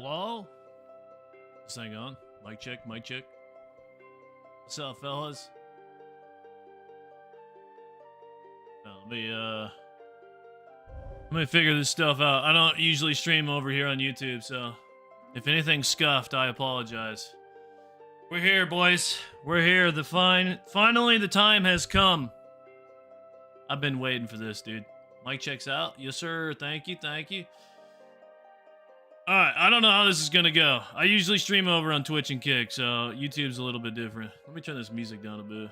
Hello? Just hang on. Mic check, mic check. What's up, fellas? Let me figure this stuff out. I don't usually stream over here on YouTube, so if anything's scuffed, I apologize. We're here, boys. We're here. Finally, the time has come. I've been waiting for this, dude. Mic checks out. Yes, sir. Thank you. Thank you. All right. I don't know how this is going to go. I usually stream over on Twitch and Kick, so YouTube's a little bit different. Let me turn this music down a bit.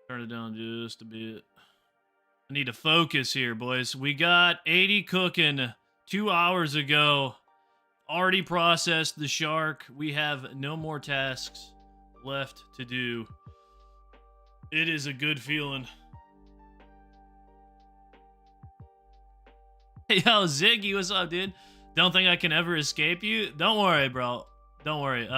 Turn it down just a bit. I need to focus here, boys. We got 80 cooking 2 hours ago. Already processed the shark. We have no more tasks left to do. It is a good feeling. Hey, yo, Ziggy, what's up, dude? Don't think I can ever escape you? Don't worry, bro. Don't worry.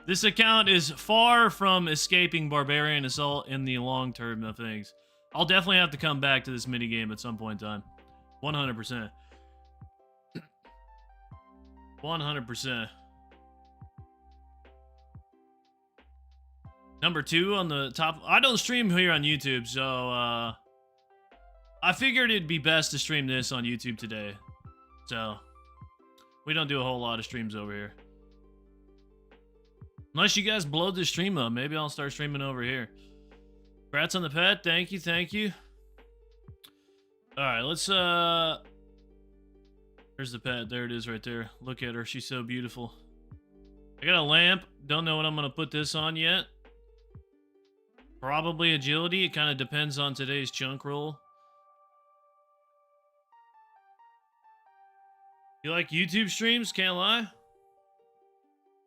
This account is far from escaping Barbarian Assault in the long term of things. I'll definitely have to come back to this minigame at some point in time. 100%. 100%. Number 2 on the top. I don't stream here on YouTube, so I figured it'd be best to stream this on YouTube today. So we don't do a whole lot of streams over here. Unless you guys blow the stream up, maybe I'll start streaming over here. Congrats on the pet. Thank you, thank you. All right, let's there's the pet. There it is right there. Look at her. She's so beautiful. I got a lamp. Don't know what I'm going to put this on yet. Probably agility. It kind of depends on today's chunk roll. You like YouTube streams? Can't lie.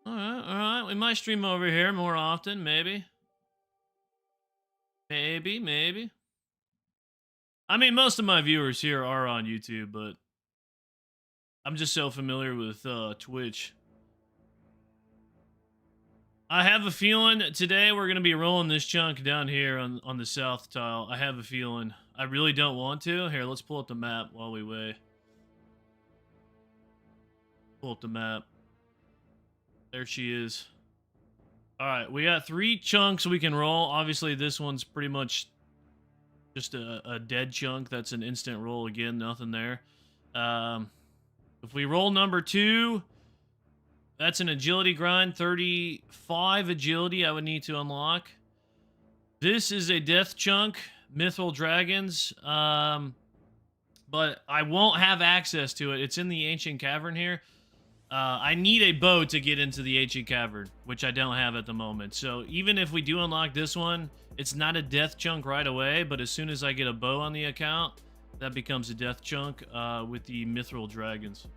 All right. We might stream over here more often, maybe. Maybe. I mean, most of my viewers here are on YouTube, but I'm just so familiar with Twitch. I have a feeling today we're going to be rolling this chunk down here on the south tile. I have a feeling. I really don't want to. Here, let's pull up the map while we wait. Pull up the map. There she is. All right, we got 3 chunks we can roll. Obviously, this one's pretty much just a dead chunk. That's an instant roll again. Nothing there. If we roll number 2, that's an agility grind. 35 agility I would need to unlock. This is a death chunk. Mithril dragons. But I won't have access to it. It's in the ancient cavern here. I need a bow to get into the ancient cavern, which I don't have at the moment. So even if we do unlock this one, it's not a death chunk right away, but as soon as I get a bow on the account, that becomes a death chunk with the mithril dragons.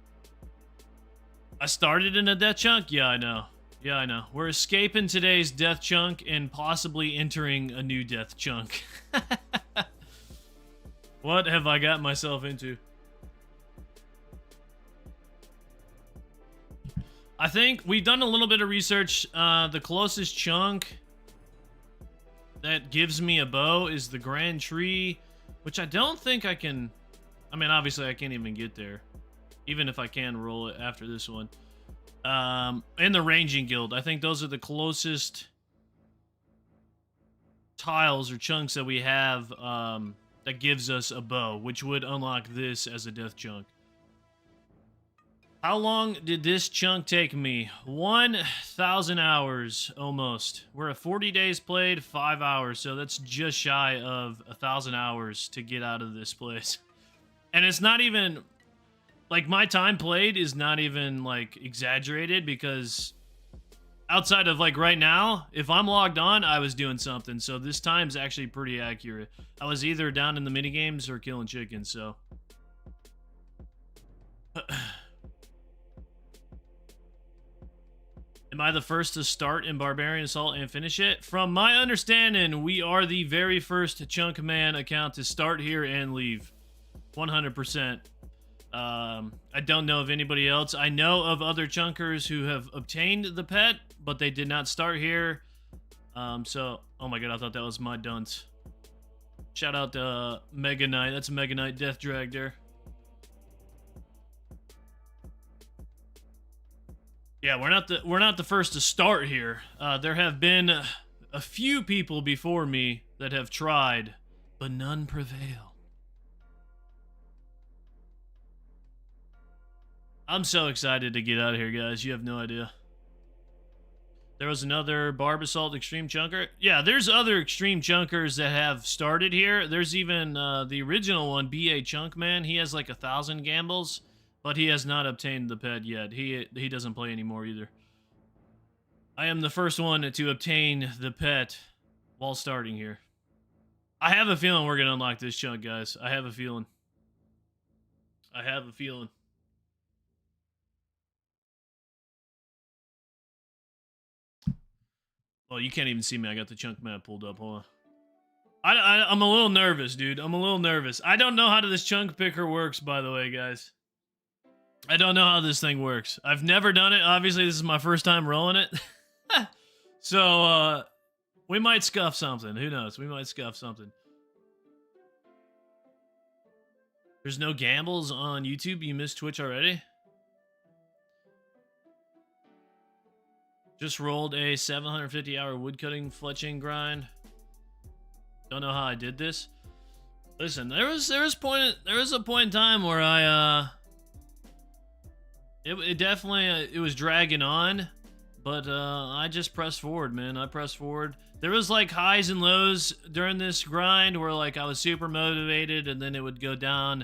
I started in a death chunk? Yeah, I know. Yeah, I know. We're escaping today's death chunk and possibly entering a new death chunk. What have I got myself into? I think we've done a little bit of research. The closest chunk that gives me a bow is the Grand Tree, which I don't think I can... I mean, obviously I can't even get there, even if I can roll it after this one. And the Ranging Guild. I think those are the closest tiles or chunks that we have that gives us a bow, which would unlock this as a death chunk. How long did this chunk take me? 1,000 hours, almost. We're at 40 days played, 5 hours, so that's just shy of 1,000 hours to get out of this place. And it's not even, like, my time played is not even, like, exaggerated, because outside of, like, right now, if I'm logged on, I was doing something, so this time's actually pretty accurate. I was either down in the minigames or killing chickens, so... Am I the first to start in Barbarian Assault and finish it? From my understanding, we are the very first Chunk Man account to start here and leave. 100%. I don't know of anybody else. I know of other Chunkers who have obtained the pet, but they did not start here. So, oh my god, I thought that was my dunce. Shout out to Mega Knight. That's a Mega Knight Death Drag there. Yeah, we're not the first to start here. There have been a few people before me that have tried, but none prevail. I'm so excited to get out of here, guys. You have no idea. There was another Barb Assault Extreme Chunker. Yeah, there's other Extreme Chunkers that have started here. There's even the original one, B.A. Chunkman. He has like 1,000 gambles, but he has not obtained the pet yet. He doesn't play anymore either. I am the first one to obtain the pet while starting here. I have a feeling we're going to unlock this chunk, guys. I have a feeling. I have a feeling. Well, you can't even see me. I got the chunk map pulled up. Hold on. I'm a little nervous, dude. I'm a little nervous. I don't know how this chunk picker works, by the way, guys. I don't know how this thing works. I've never done it. Obviously, this is my first time rolling it. So, we might scuff something. Who knows? We might scuff something. There's no gambles on YouTube? You missed Twitch already? Just rolled a 750-hour woodcutting fletching grind. Don't know how I did this. Listen, there was a point in time where it definitely it was dragging on, but I just pressed forward, man. I pressed forward. There was like highs and lows during this grind where like I was super motivated and then it would go down,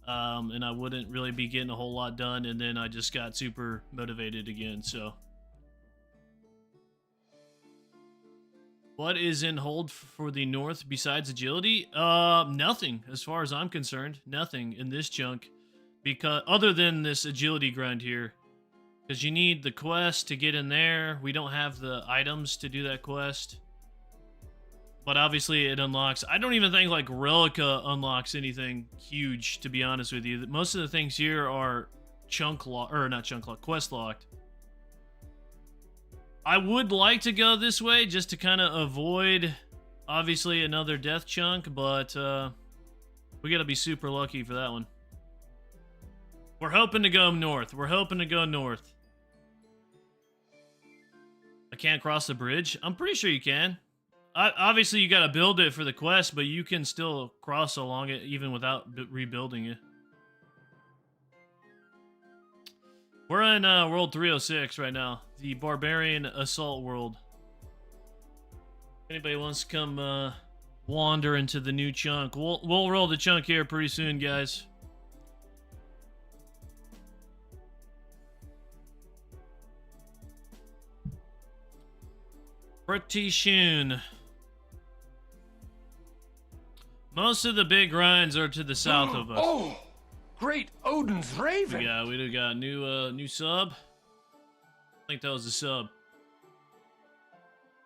and I wouldn't really be getting a whole lot done, and then I just got super motivated again. So. What is in hold for the North besides agility? Nothing, as far as I'm concerned. Nothing in this chunk, because other than this agility grind here, because you need the quest to get in there. We don't have the items to do that quest, but obviously it unlocks. I don't even think like Relica unlocks anything huge, to be honest with you. Most of the things here are chunk lock, or not chunk lock, quest locked. I would like to go this way just to kind of avoid, obviously, another death chunk, but we got to be super lucky for that one. We're hoping to go north. We're hoping to go north. I can't cross the bridge? I'm pretty sure you can. Obviously, you got to build it for the quest, but you can still cross along it even without rebuilding it. We're in World 306 right now, the Barbarian Assault World. If anybody wants to come wander into the new chunk, we'll roll the chunk here pretty soon, guys. Pretty soon. Most of the big grinds are to the south of us. Oh! Great Odin's Raven! Yeah, we got new sub. I think that was a sub.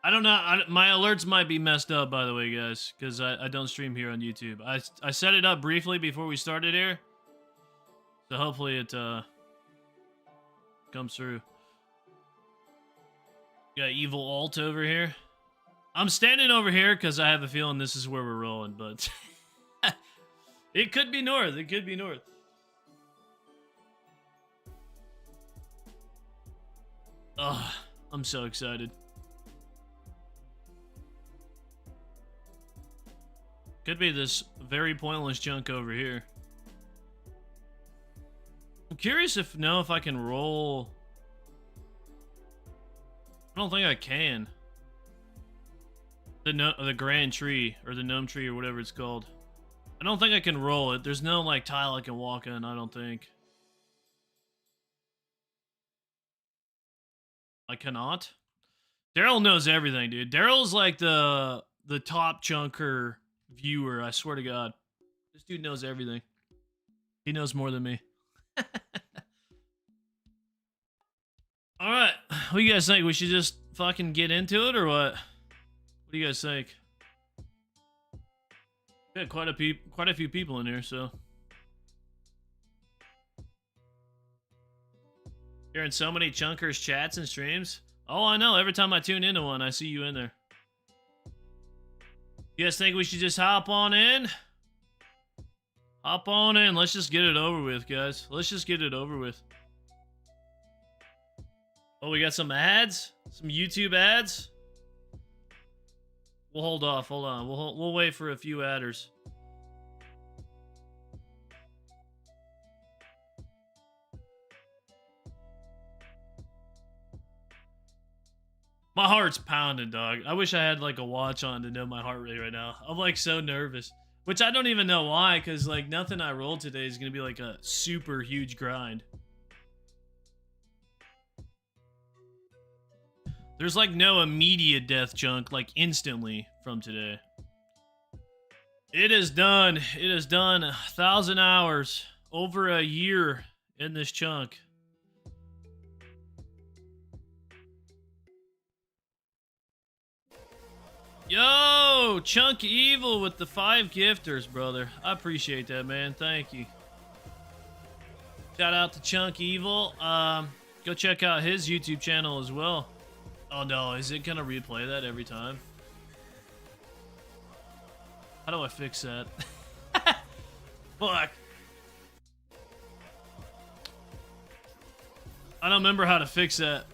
I don't know. My alerts might be messed up, by the way, guys, because I don't stream here on YouTube. I set it up briefly before we started here, so hopefully it comes through. Got Evil Alt over here. I'm standing over here because I have a feeling this is where we're rolling, but it could be north. It could be north. Oh, I'm so excited. Could be this very pointless chunk over here. I'm curious if I can roll. I don't think I can. The Grand Tree, or the Gnome Tree, or whatever it's called. I don't think I can roll it. There's no like tile I can walk on, I don't think. I cannot. Daryl knows everything, dude. Daryl's like the top chunker viewer, I swear to God. This dude knows everything. He knows more than me. Alright, what do you guys think? We should just fucking get into it, or what? What do you guys think? We got quite a few people in here, so. You're in so many chunkers chats and streams. Oh, I know. Every time I tune into one, I see you in there. You guys think we should just hop on in? Hop on in. Let's just get it over with, guys. Let's just get it over with. Oh, we got some ads? Some YouTube ads? We'll hold off. Hold on. We'll wait for a few adders. My heart's pounding, dog. I wish I had like a watch on to know my heart rate right now. I'm like so nervous. Which I don't even know why, because like nothing I roll today is going to be like a super huge grind. There's like no immediate death chunk, like instantly from today. It is done. It is done. 1,000 hours. Over a year in this chunk. Yo, Chunk Evil with the 5 gifters, brother. I appreciate that, man. Thank you. Shout out to Chunk Evil. Go check out his YouTube channel as well. Oh no, is it gonna replay that every time? How do I fix that? Fuck. I don't remember how to fix that.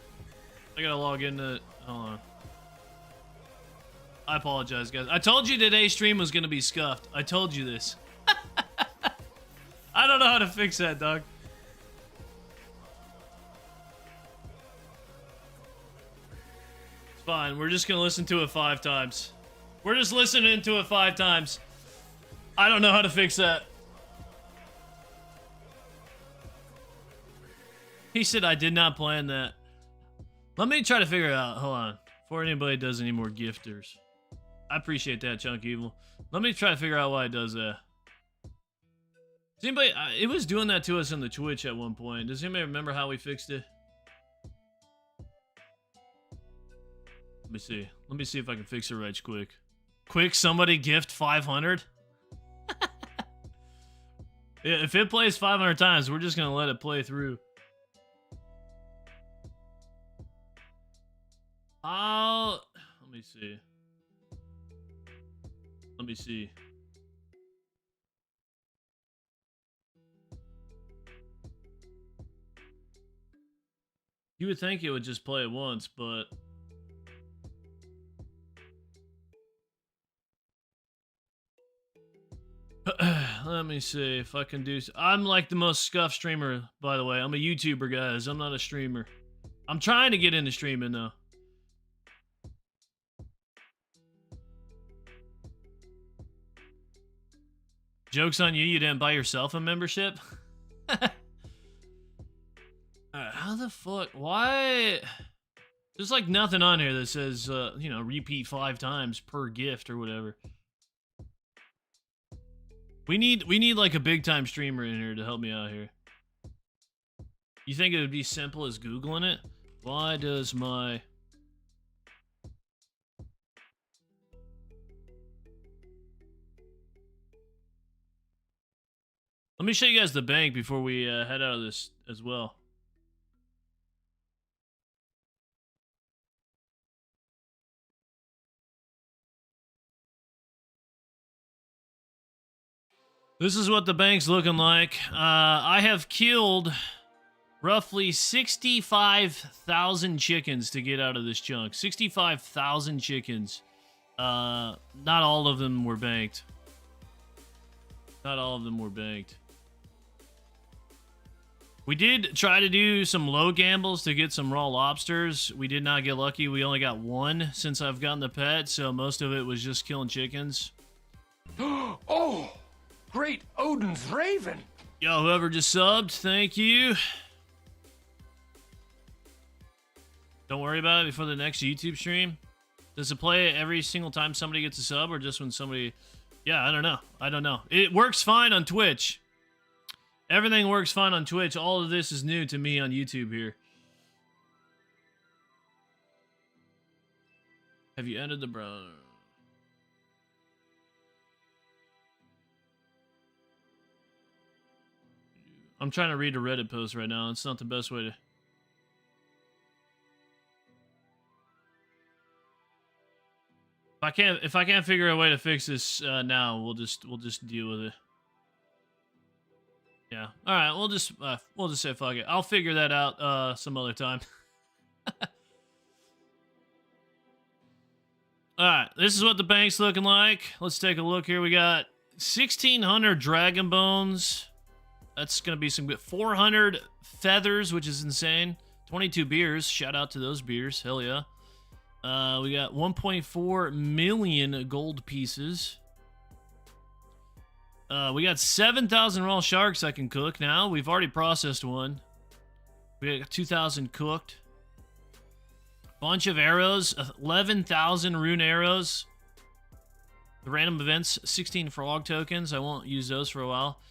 I gotta log into it. Hold on. I apologize, guys. I told you today's stream was gonna be scuffed. I told you this. I don't know how to fix that, dog. It's fine. We're just gonna listen to it 5 times. We're just listening to it 5 times. I don't know how to fix that. He said I did not plan that. Let me try to figure it out. Hold on. Before anybody does any more gifters. I appreciate that, Chunk Evil. Let me try to figure out why it does that. Does anybody... it was doing that to us in the Twitch at one point. Does anybody remember how we fixed it? Let me see. Let me see if I can fix it right quick. Quick, somebody gift 500? Yeah, if it plays 500 times, we're just going to let it play through. Let me see. Let me see. You would think it would just play it once, but... Let me see if I can do... I'm like the most scuffed streamer, by the way. I'm a YouTuber, guys. I'm not a streamer. I'm trying to get into streaming, though. Joke's on you, you didn't buy yourself a membership? Alright, how the fuck? Why? There's like nothing on here that says, you know, repeat 5 times per gift or whatever. We need like a big time streamer in here to help me out here. You think it would be simple as Googling it? Why does my... Let me show you guys the bank before we head out of this as well. This is what the bank's looking like. I have killed roughly 65,000 chickens to get out of this chunk. 65,000 chickens. Not all of them were banked. Not all of them were banked. We did try to do some low gambles to get some raw lobsters. We did not get lucky. We only got 1 since I've gotten the pet, so most of it was just killing chickens. Oh, great Odin's Raven. Yo, whoever just subbed, thank you. Don't worry about it before the next YouTube stream. Does it play every single time somebody gets a sub, or just when somebody... Yeah, I don't know. I don't know. It works fine on Twitch. Everything works fine on Twitch. All of this is new to me on YouTube here. Have you ended the browser? I'm trying to read a Reddit post right now. It's not the best way to... If I can't figure a way to fix this now, we'll just deal with it. Yeah. All right. We'll just say fuck it. I'll figure that out some other time. All right, this is what the bank's looking like. Let's take a look here. We got 1,600 dragon bones. That's going to be some good. 400 feathers, which is insane. 22 beers. Shout out to those beers. Hell yeah. We got 1.4 million gold pieces. We got 7,000 raw sharks I can cook now. We've already processed one. We got 2,000 cooked. Bunch of arrows. 11,000 rune arrows. The random events. 16 frog tokens. I won't use those for a while.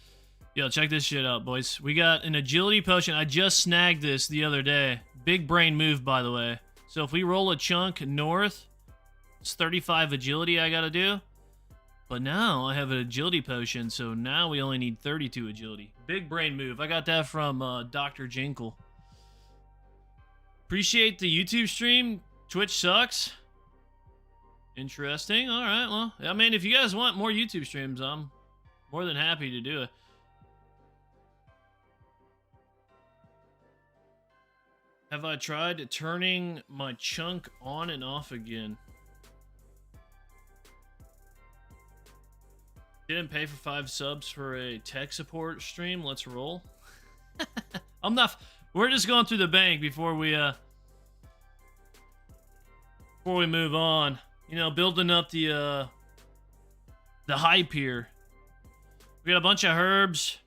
Yo, check this shit out, boys. We got an agility potion. I just snagged this the other day. Big brain move, by the way. So if we roll a chunk north, it's 35 agility I gotta do. But now I have an agility potion, so now we only need 32 agility. Big brain move. I got that from Dr. Jinkle. Appreciate the YouTube stream. Twitch sucks. Interesting. All right, well, I mean, if you guys want more YouTube streams, I'm more than happy to do it. Have I tried turning my chunk on and off again? Didn't pay for 5 subs for a tech support stream. Let's roll. I'm not. We're just going through the bank before we move on. You know, building up the hype here. We got a bunch of herbs.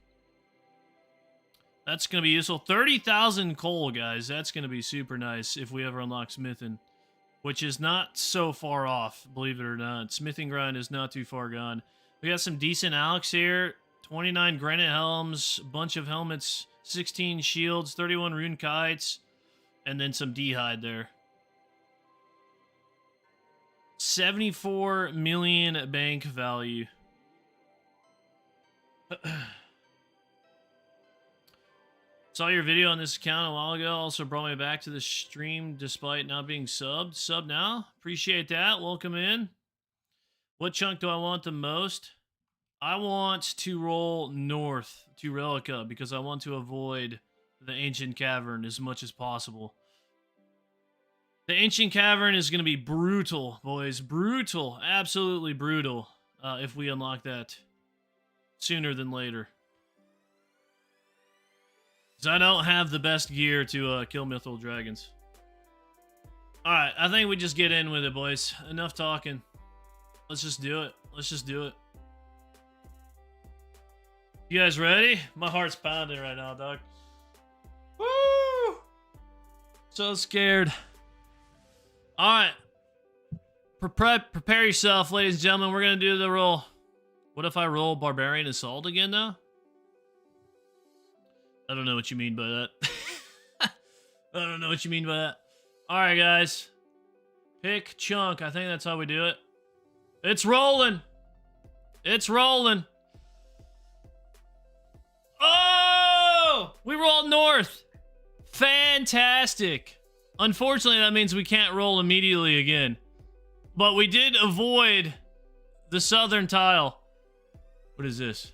That's going to be useful. 30,000 coal, guys. That's going to be super nice if we ever unlock smithing, which is not so far off, believe it or not. Smithing grind is not too far gone. We got some decent Alex here. 29 granite helms, bunch of helmets, 16 shields, 31 rune kites, and then some D-hide there. 74 million bank value. Saw your video on this account a while ago. Also brought me back to the stream despite not being subbed. Sub now. Appreciate that. Welcome in. What chunk do I want the most? I want to roll north to Relica because I want to avoid the Ancient Cavern as much as possible. The Ancient Cavern is going to be brutal, boys. Brutal. Absolutely brutal if we unlock that sooner than later. I don't have the best gear to kill mythical dragons. Alright, I think we just get in with it, boys. Enough talking. Let's just do it. Let's just do it. You guys ready? My heart's pounding right now, dog. Woo! So scared. Alright. Prepare yourself, ladies and gentlemen. We're going to do the roll. What if I roll Barbarian Assault again, though? I don't know what you mean by that. I don't know what you mean by that. Alright, guys. Pick chunk. I think that's how we do it. It's rolling. It's rolling. Oh! We rolled north. Fantastic. Unfortunately, that means we can't roll immediately again. But we did avoid the southern tile. What is this?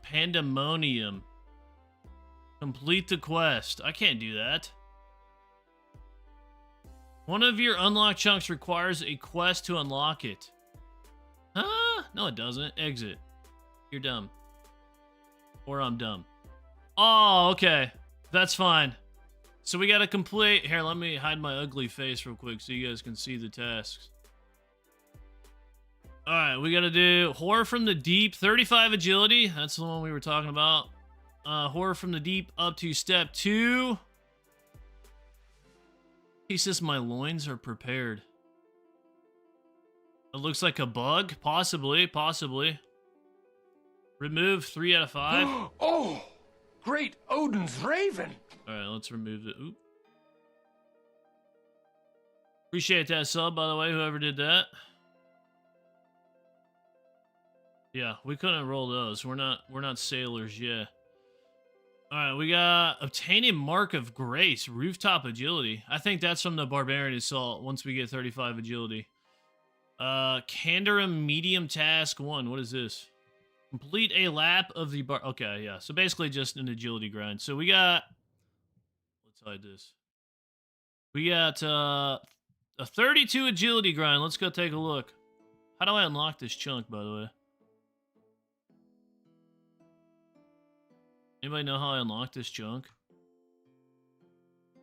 Pandemonium. Complete the quest. I can't do that. One of your unlocked chunks requires a quest to unlock it. Huh? No, it doesn't. Exit. You're dumb. Or I'm dumb. Oh, okay. That's fine. So we gotta complete... Here, let me hide my ugly face real quick so you guys can see the tasks. Alright, we gotta do Horror from the Deep, 35 agility. That's the one we were talking about. Horror from the Deep up to step 2. He says my loins are prepared. It looks like a bug. Possibly, possibly. Remove 3 out of 5. Oh, great Odin's Raven. Alright, let's remove it. Oop. Appreciate that sub, by the way, whoever did that. Yeah, we couldn't roll those. We're not sailors, yeah. Alright, we got obtain a mark of grace, rooftop agility. I think that's from the Barbarian Assault once we get 35 agility. Candorum medium task 1. What is this? Complete a lap of the bar. Okay, yeah. So basically just an agility grind. So we got, let's hide this. We got a 32 agility grind. Let's go take a look. How do I unlock this chunk, by the way? Anybody know how I unlock this chunk?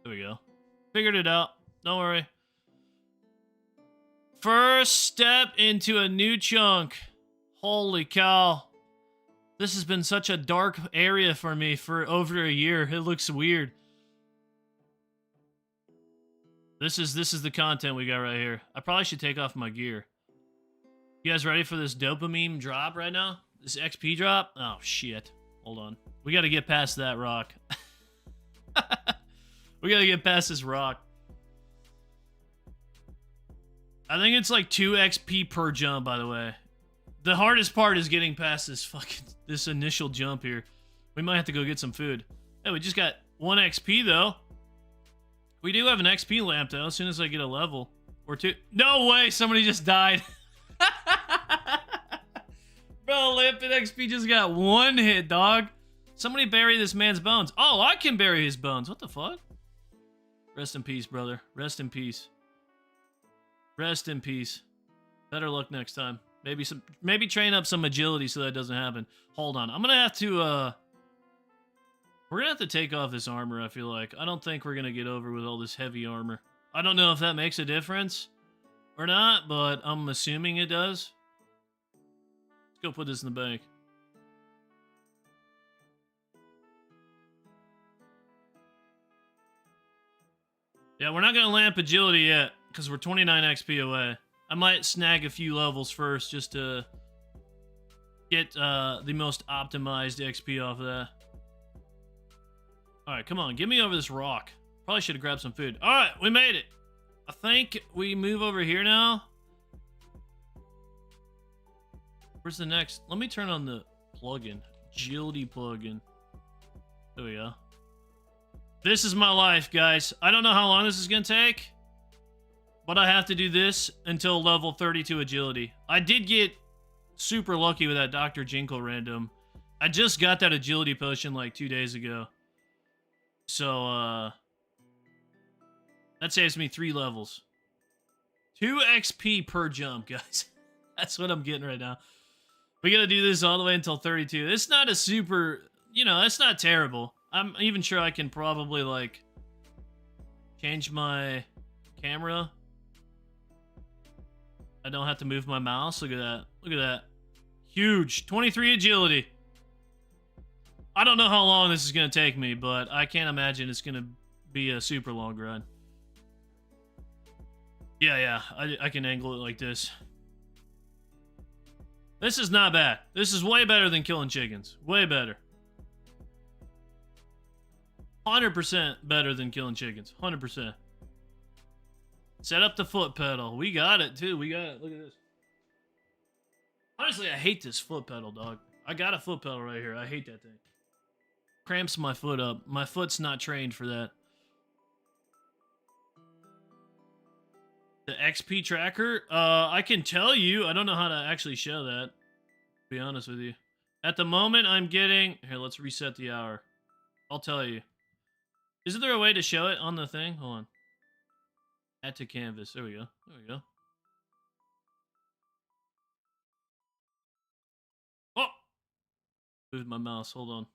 There we go. Figured it out. Don't worry. First step into a new chunk. Holy cow. This has been such a dark area for me for over a year. It looks weird. This is the content we got right here. I probably should take off my gear. You guys ready for this dopamine drop right now? This XP drop? Oh, shit. Hold on. We got to get past that rock. We got to get past this rock. I think it's like 2 XP per jump, by the way. The hardest part is getting past this initial jump here. We might have to go get some food. Hey, we just got 1 XP, though. We do have an XP lamp, though, as soon as I get a level. Or 2. No way! Somebody just died. Bro, lamp and XP just got 1 hit, dog. Somebody bury this man's bones. Oh, I can bury his bones. What the fuck? Rest in peace, brother. Rest in peace. Rest in peace. Better luck next time. Maybe train up some agility so that doesn't happen. Hold on. I'm gonna have to we're gonna have to take off this armor, I feel like. I don't think we're gonna get over with all this heavy armor. I don't know if that makes a difference or not, but I'm assuming it does. Let's go put this in the bank. Yeah, we're not gonna lamp agility yet, because we're 29 XP away. I might snag a few levels first just to get the most optimized XP off of that. Alright, come on. Get me over this rock. Probably should have grabbed some food. Alright, we made it. I think we move over here now. Where's the next? Let me turn on the plugin. Agility plugin. There we go. This is my life, guys. I don't know how long this is going to take, but I have to do this until level 32 agility. I did get super lucky with that Dr. Jinkle random. I just got that agility potion like 2 days ago. So, that saves me 3 levels. 2 XP per jump, guys. That's what I'm getting right now. We gotta do this all the way until 32. It's not a super, that's not terrible. I'm even sure I can probably, like, change my camera. I don't have to move my mouse. Look at that. Look at that. Huge. 23 agility. I don't know how long this is going to take me, but I can't imagine it's going to be a super long run. Yeah. I can angle it like this. This is not bad. This is way better than killing chickens. Way better. 100% better than killing chickens. 100%. Set up the foot pedal. We got it, too. We got it. Look at this. Honestly, I hate this foot pedal, dog. I got a foot pedal right here. I hate that thing. Cramps my foot up. My foot's not trained for that. The XP tracker? I can tell you. I don't know how to actually show that, to be honest with you. At the moment, I'm getting... Here, let's reset the hour. I'll tell you. Isn't there a way to show it on the thing? Hold on. Add to canvas. There we go. There we go. Oh! Moved my mouse. Hold on.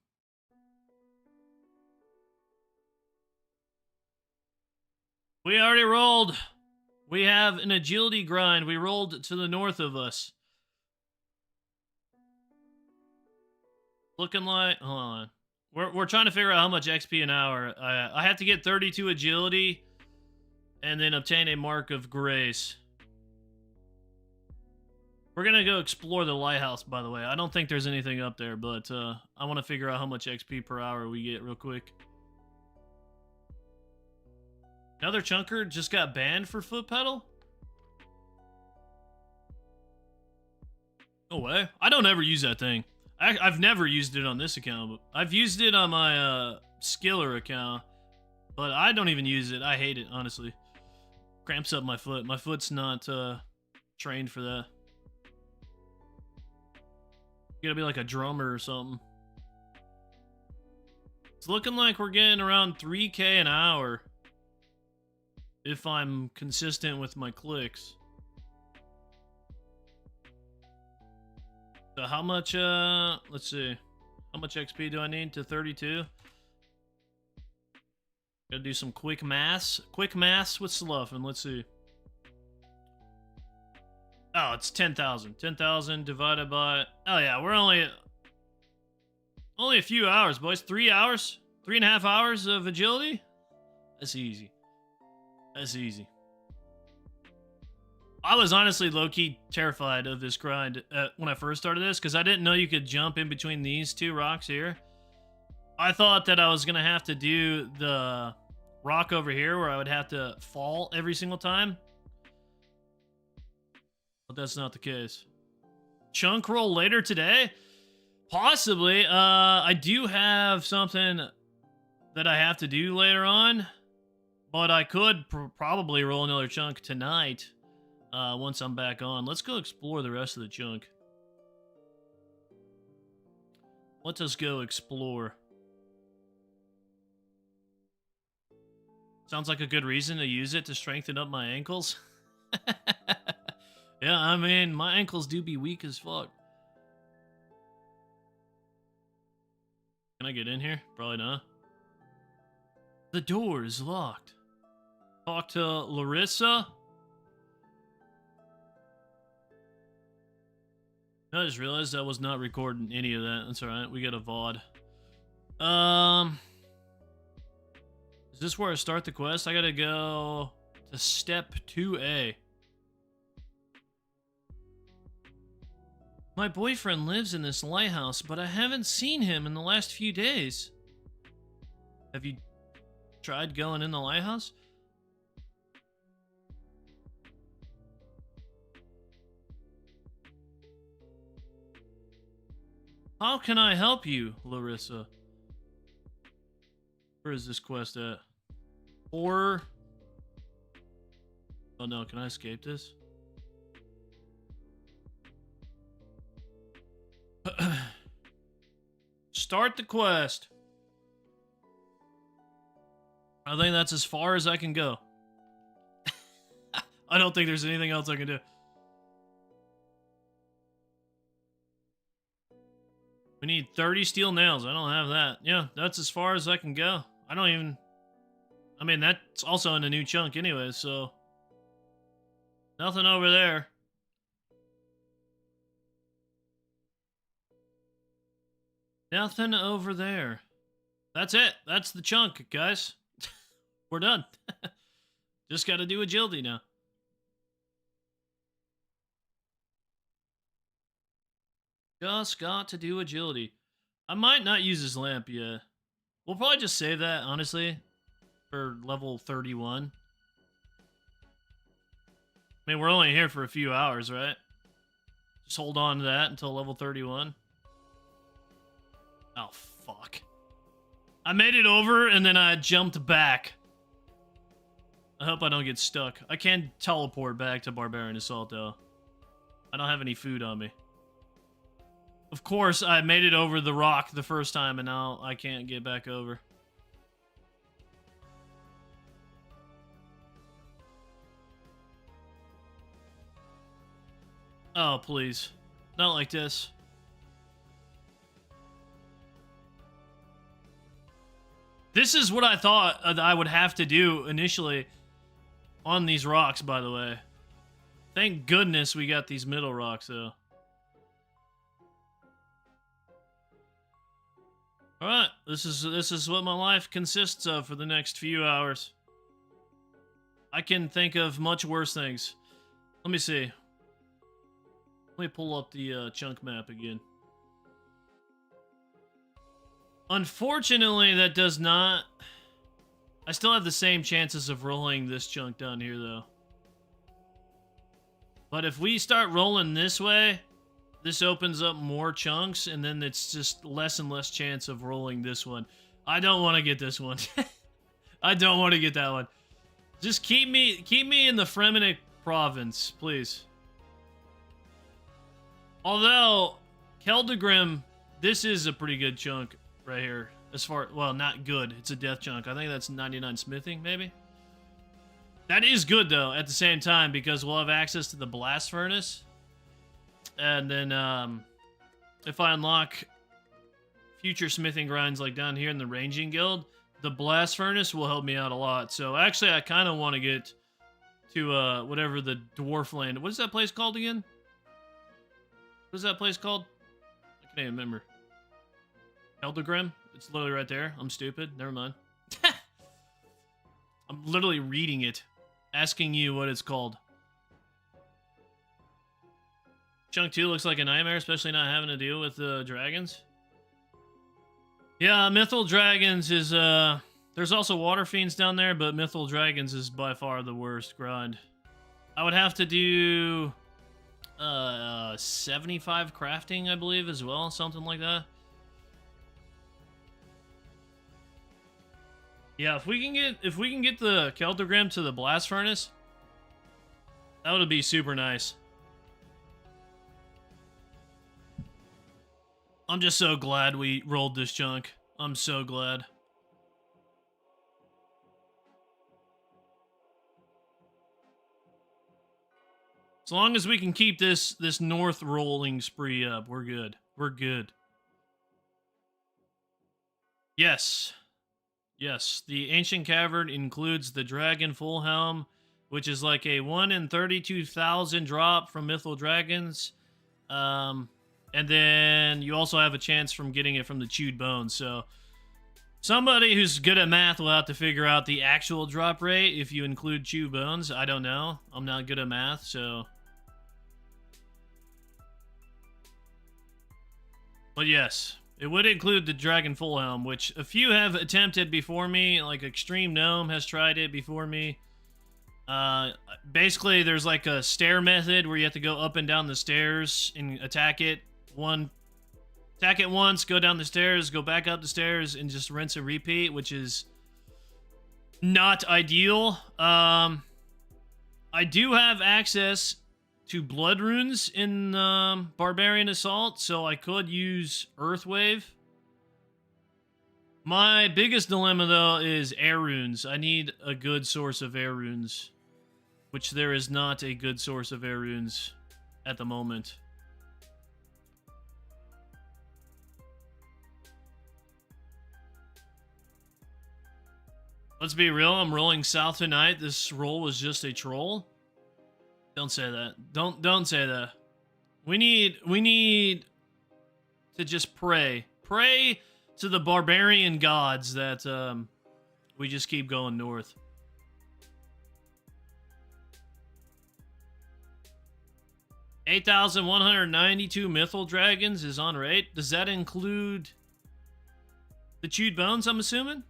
We already rolled. We have an agility grind. We rolled to the north of us. Looking like... Hold on. We're trying to figure out how much XP an hour. I have to get 32 agility and then obtain a mark of grace. We're going to go explore the lighthouse, by the way. I don't think there's anything up there, but I want to figure out how much XP per hour we get real quick. Another chunker just got banned for foot pedal? No way. I don't ever use that thing. I've never used it on this account. But I've used it on my Skiller account, but I don't even use it. I hate it, honestly. Cramps up my foot. My foot's not trained for that. You gotta be like a drummer or something. It's looking like we're getting around 3K an hour. if I'm consistent with my clicks. So how much, let's see. How much XP do I need to 32? Gotta do some quick maths. Quick maths with Sluffin. Let's see. Oh, it's 10,000. 10,000 divided by... Oh, yeah, we're only a few hours, boys. 3 hours? 3.5 hours of agility? That's easy. That's easy. I was honestly low-key terrified of this grind when I first started this, because I didn't know you could jump in between these two rocks here. I thought that I was going to have to do the rock over here where I would have to fall every single time. But that's not the case. Chunk roll later today? Possibly. I do have something that I have to do later on, but I could probably roll another chunk tonight once I'm back on. Let's go explore the rest of the chunk. Let us go explore. Sounds like a good reason to use it to strengthen up my ankles. Yeah, I mean, my ankles do be weak as fuck. Can I get in here? Probably not. The door is locked. Talk to Larissa. I just realized I was not recording any of that. That's alright, we got a VOD. Is this where I start the quest? I gotta go to step 2A. My boyfriend lives in this lighthouse, but I haven't seen him in the last few days. Have you tried going in the lighthouse? How can I help you, Larissa? Where is this quest at? Or... Oh no, can I escape this? Start the quest. I think that's as far as I can go. I don't think there's anything else I can do. We need 30 steel nails. I don't have that. Yeah, that's as far as I can go. I don't even... I mean, that's also in a new chunk anyway, so... Nothing over there. Nothing over there. That's it. That's the chunk, guys. We're done. Just gotta do agility now. Just got to do agility. I might not use this lamp yet. We'll probably just save that, honestly, for level 31. I mean, we're only here for a few hours, right? Just hold on to that until level 31. Oh, fuck. I made it over, and then I jumped back. I hope I don't get stuck. I can teleport back to Barbarian Assault, though. I don't have any food on me. Of course, I made it over the rock the first time, and now I can't get back over. Oh, please. Not like this. This is what I thought I would have to do initially on these rocks, by the way. Thank goodness we got these middle rocks, though. Alright, this is what my life consists of for the next few hours. I can think of much worse things. Let me see. Let me pull up the chunk map again. Unfortunately, that does not... I still have the same chances of rolling this chunk down here, though. But if we start rolling this way, this opens up more chunks, and then it's just less and less chance of rolling this one. I don't want to get this one. I don't want to get that one. Just keep me in the Fremenic province, please. Although, Keldegrim, this is a pretty good chunk right here. As far, well, not good. It's a death chunk. I think that's 99 smithing, maybe? That is good, though, at the same time, because we'll have access to the blast furnace. And then, if I unlock future smithing grinds like down here in the ranging guild, the blast furnace will help me out a lot. So, actually, I kind of want to get to, whatever the dwarf land... What is that place called again? What is that place called? I can't even remember. Eldegrim? It's literally right there. I'm stupid. Never mind. I'm literally reading it. Asking you what it's called. Chunk 2 looks like a nightmare, especially not having to deal with the dragons. Yeah, Mythal Dragons is, there's also Water Fiends down there, but Mythal Dragons is by far the worst grind. I would have to do 75 crafting, I believe, as well, something like that. Yeah, if we can get the Keltogram to the blast furnace, that would be super nice. I'm just so glad we rolled this chunk. I'm so glad. As long as we can keep this north rolling spree up, we're good. We're good. Yes. Yes, the Ancient Cavern includes the Dragon Full Helm, which is like a 1 in 32,000 drop from Mythal Dragons. And then you also have a chance from getting it from the Chewed Bones. So somebody who's good at math will have to figure out the actual drop rate if you include Chewed Bones. I don't know. I'm not good at math, so... But yes... It would include the Dragon Full Helm, which a few have attempted before me. Like Extreme Gnome has tried it before me. Basically, there's like a stair method where you have to go up and down the stairs and attack it. Attack it once, go down the stairs, go back up the stairs, and just rinse and repeat, which is not ideal. I do have access to blood runes in Barbarian Assault, so I could use Earthwave. My biggest dilemma, though, is air runes. I need a good source of air runes, which there is not a good source of air runes at the moment. Let's be real, I'm rolling south tonight. This roll was just a troll. Don't say that. Don't say that. We need to just pray. Pray to the barbarian gods that we just keep going north. $8,192 Mythal Dragons is on rate. Does that include the Chewed Bones, I'm assuming?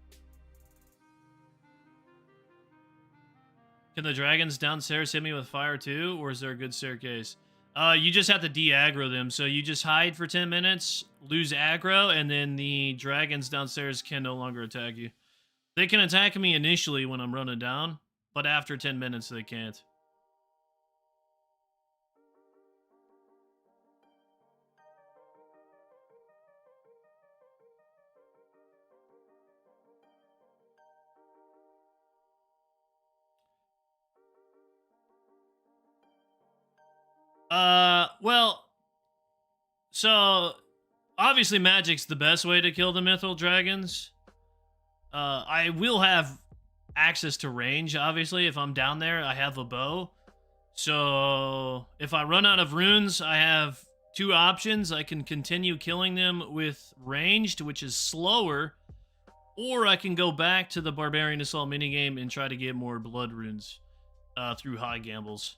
Can the dragons downstairs hit me with fire too, or is there a good staircase? You just have to de-aggro them, so you just hide for 10 minutes, lose aggro, and then the dragons downstairs can no longer attack you. They can attack me initially when I'm running down, but after 10 minutes they can't. Well, so obviously magic's the best way to kill the Mythal Dragons. I will have access to range, obviously. If I'm down there, I have a bow. So if I run out of runes, I have two options. I can continue killing them with ranged, which is slower, or I can go back to the Barbarian Assault minigame and try to get more blood runes through high gambles.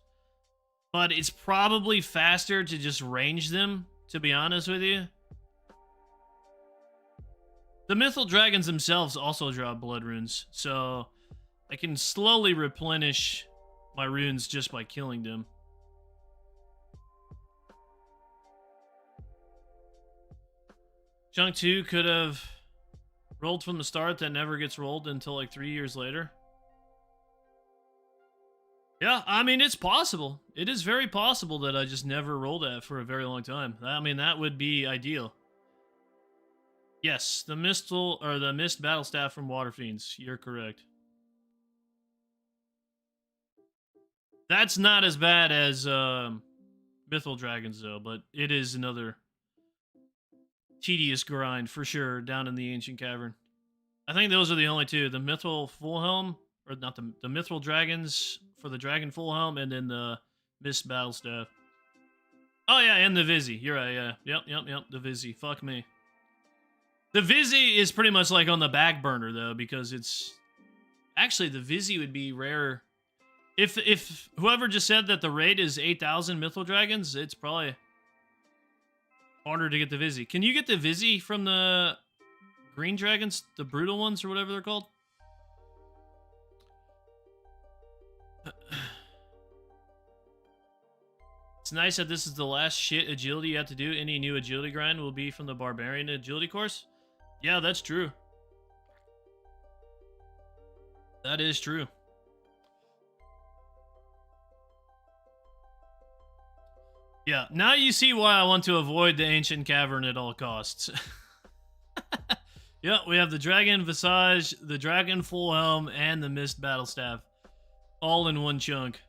But it's probably faster to just range them, to be honest with you. The Mythal Dragons themselves also drop blood runes, so I can slowly replenish my runes just by killing them. Chunk 2 could have rolled from the start that never gets rolled until like 3 years later. Yeah, I mean, it's possible. It is very possible that I just never rolled that for a very long time. I mean, that would be ideal. Yes, the Mist Battle Staff from Water Fiends. You're correct. That's not as bad as Mythal Dragons, though, but it is another tedious grind for sure down in the Ancient Cavern. I think those are the only two: the Mythal Full Helm, or not the Mythal Dragons for the Dragon Full Helm, and then the Mist Battle Staff. Oh yeah, and the Vizzy. You're right. Yeah, yep. The Vizzy. Fuck me. The Vizzy is pretty much like on the back burner though, because it's actually the Vizzy would be rare. If whoever just said that the raid is 8,000 Mythal Dragons, it's probably harder to get the Vizzy. Can you get the Vizzy from the Green Dragons, the brutal ones or whatever they're called? It's nice that this is the last shit agility you have to do. Any new agility grind will be from the Barbarian agility course. Yeah, that's true. That is true. Yeah, now you see why I want to avoid the Ancient Cavern at all costs. Yeah, we have the Dragon Visage, the Dragon Full Helm, and the Mist Battle Staff. All in one chunk.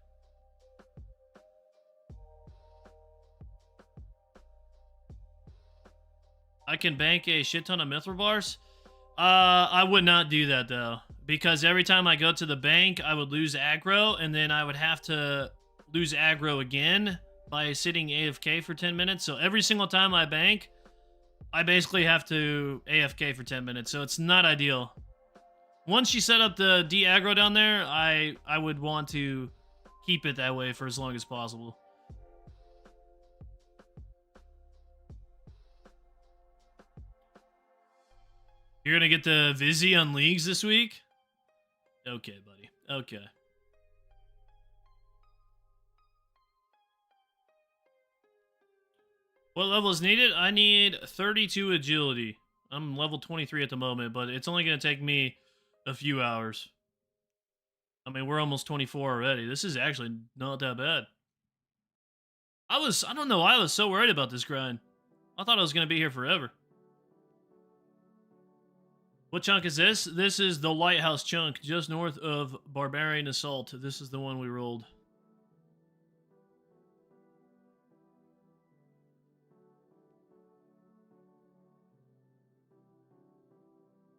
I can bank a shit ton of Mithril bars. I would not do that though, because every time I go to the bank, I would lose aggro, and then I would have to lose aggro again by sitting AFK for 10 minutes. So every single time I bank, I basically have to AFK for 10 minutes. So it's not ideal. Once you set up the de-aggro down there, I would want to keep it that way for as long as possible. You're gonna get the Vizzy on leagues this week? Okay, buddy. Okay. What level is needed? I need 32 agility. I'm level 23 at the moment, but it's only gonna take me a few hours. I mean, we're almost 24 already. This is actually not that bad. I don't know why I was so worried about this grind. I thought I was gonna be here forever. What chunk is this? This is the Lighthouse chunk, just north of Barbarian Assault. This is the one we rolled.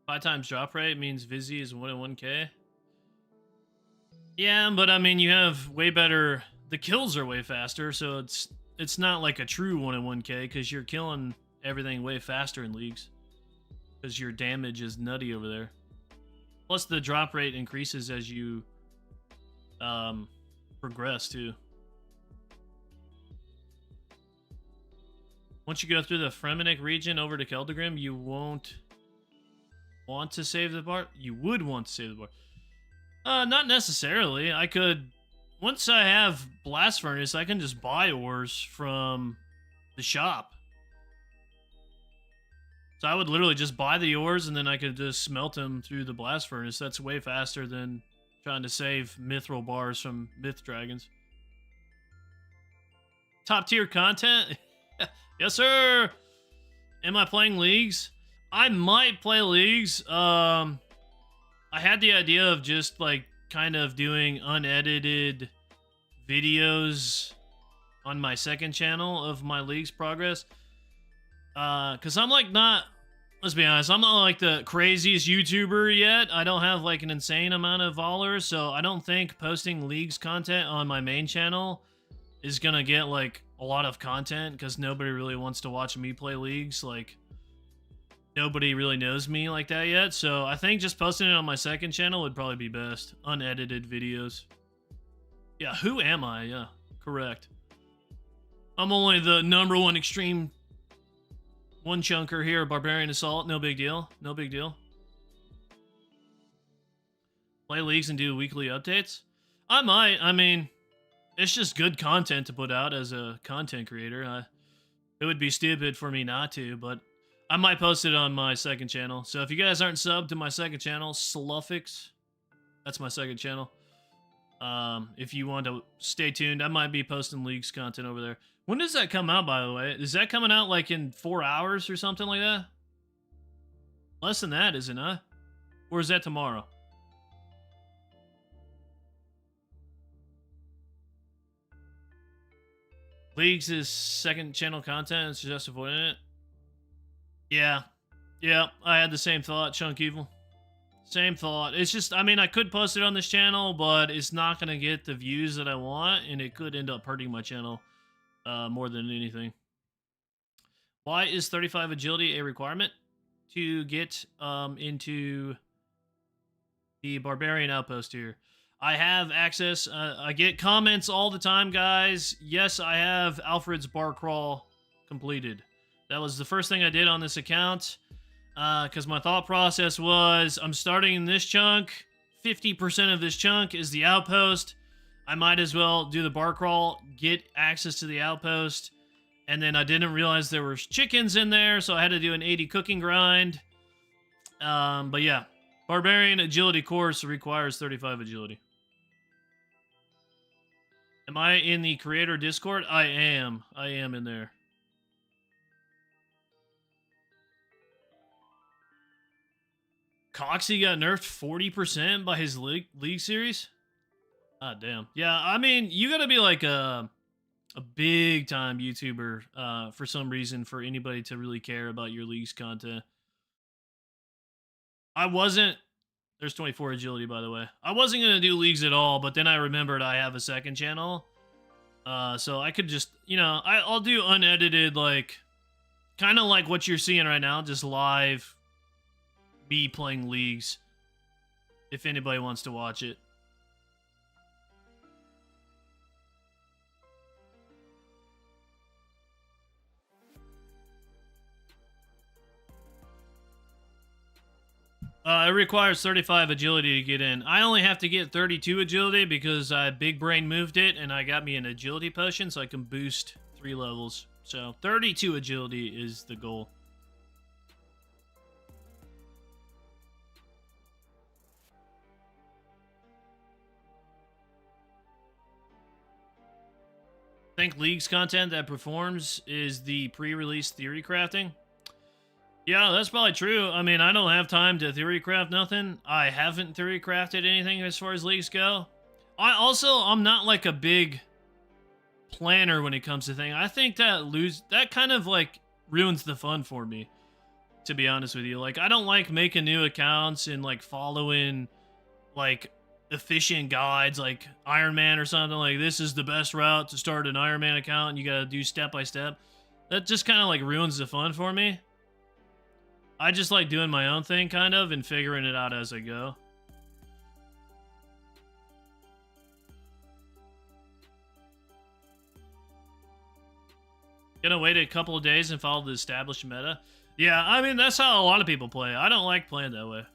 Five times drop rate means Vizzy is 1 in 1k. Yeah, but I mean, you have way better... The kills are way faster, so it's not like a true 1 in 1k, because you're killing everything way faster in leagues. Because your damage is nutty over there. Plus, the drop rate increases as you progress, too. Once you go through the Fremenic region over to Keldagrim, you won't want to save the bar. You would want to save the bar. Not necessarily. I could... Once I have Blast Furnace, I can just buy ores from the shop. So I would literally just buy the ores, and then I could just smelt them through the Blast Furnace. That's way faster than trying to save Mithril bars from Myth Dragons. Top tier content? Yes, sir! Am I playing leagues? I might play leagues. I had the idea of just, like, kind of doing unedited videos on my second channel of my league's progress. Because I'm like not, let's be honest, I'm not like the craziest YouTuber yet. I don't have like an insane amount of followers, so I don't think posting leagues content on my main channel is gonna get like a lot of content, because nobody really wants to watch me play leagues. Like, nobody really knows me like that yet, so I think just posting it on my second channel would probably be best. Unedited videos. Yeah, who am I? Yeah, correct. I'm only the #1 extreme one chunker here, Barbarian Assault. No big deal. No big deal. Play leagues and do weekly updates? I might. I mean, it's just good content to put out as a content creator. It would be stupid for me not to, but I might post it on my second channel. So if you guys aren't subbed to my second channel, Sluffix, that's my second channel. If you want to stay tuned, I might be posting leagues content over there. When does that come out, by the way? Is that coming out like in 4 hours or something like that? Less than that, is it not? Or is that tomorrow? Leagues is second channel content. It's just avoiding it. Yeah. Yeah, I had the same thought, Chunk Evil. Same thought. It's just, I mean, I could post it on this channel, but it's not going to get the views that I want, and it could end up hurting my channel more than anything. Why is 35 agility a requirement to get into the Barbarian Outpost here? I have access. I get comments all the time, guys. Yes, I have Alfred's bar crawl completed. That was the first thing I did on this account. Because my thought process was, I'm starting in this chunk. 50% of this chunk is the outpost. I might as well do the bar crawl, get access to the outpost. And then I didn't realize there were chickens in there, so I had to do an 80 cooking grind. But yeah, Barbarian Agility course requires 35 agility. Am I in the creator Discord? I am. I am in there. Coxie got nerfed 40% by his league series? Ah, damn. Yeah, I mean, you gotta be like a big time YouTuber for some reason for anybody to really care about your league's content. I wasn't... There's 24 agility, by the way. I wasn't gonna do leagues at all, but then I remembered I have a second channel. So I could just, you know, I'll do unedited, like, kind of like what you're seeing right now, just live me playing leagues, if anybody wants to watch it. It requires 35 agility to get in. I only have to get 32 agility because I big brain moved it and I got me an agility potion so I can boost 3 levels. So 32 agility is the goal. I think League's content that performs is the pre-release theory crafting. Yeah, that's probably true. I mean, I don't have time to theory craft nothing. I haven't theory crafted anything as far as leagues go. I'm not like a big planner when it comes to things. I think that kind of like ruins the fun for me, to be honest with you. Like, I don't like making new accounts and like following like efficient guides like Iron Man or something. Like, this is the best route to start an Iron Man account and you gotta do step by step. That just kind of like ruins the fun for me. I just like doing my own thing kind of and figuring it out as I go. Gonna wait a couple of days and follow the established meta. Yeah, I mean, that's how a lot of people play. I don't like playing that way.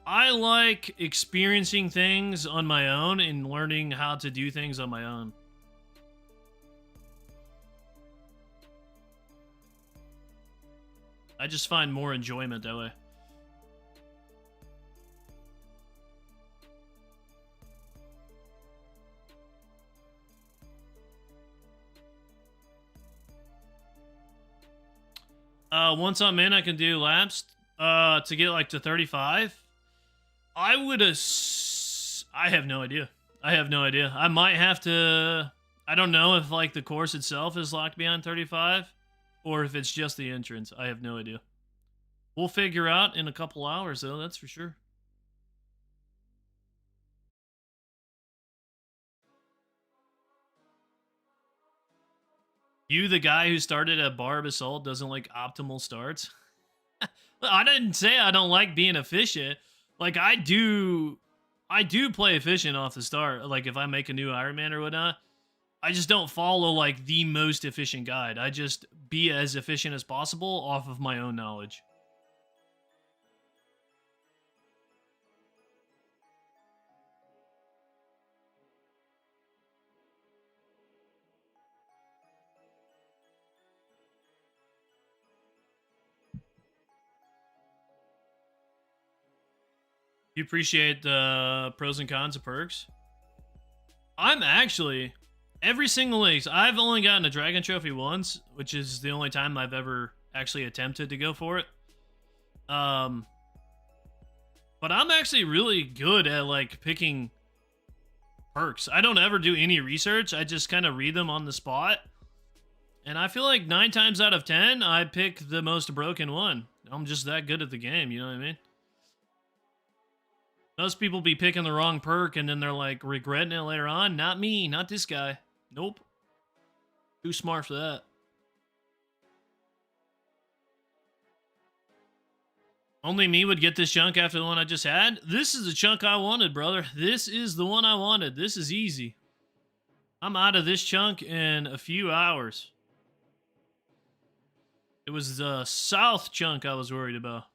I like experiencing things on my own and learning how to do things on my own. I just find more enjoyment that way. Once I'm in, I can do laps to get like to 35. I have no idea. I have no idea. I might have to... I don't know if like the course itself is locked beyond 35 or if it's just the entrance. I have no idea. We'll figure out in a couple hours though, that's for sure. You, the guy who started at Barb Assault, doesn't like optimal starts? I didn't say I don't like being efficient. Like, I do play efficient off the start. Like, if I make a new Iron Man or whatnot, I just don't follow, like, the most efficient guide. I just be as efficient as possible off of my own knowledge. You appreciate the pros and cons of perks? I'm actually... Every single league, I've only gotten a Dragon Trophy once, which is the only time I've ever actually attempted to go for it. But I'm actually really good at, like, picking perks. I don't ever do any research. I just kind of read them on the spot. And I feel like 9 times out of 10, I pick the most broken one. I'm just that good at the game, you know what I mean? Most people be picking the wrong perk and then they're like regretting it later on. Not me, not this guy. Nope. Too smart for that. Only me would get this chunk after the one I just had. This is the chunk I wanted, brother. This is the one I wanted. This is easy. I'm out of this chunk in a few hours. It was the south chunk I was worried about.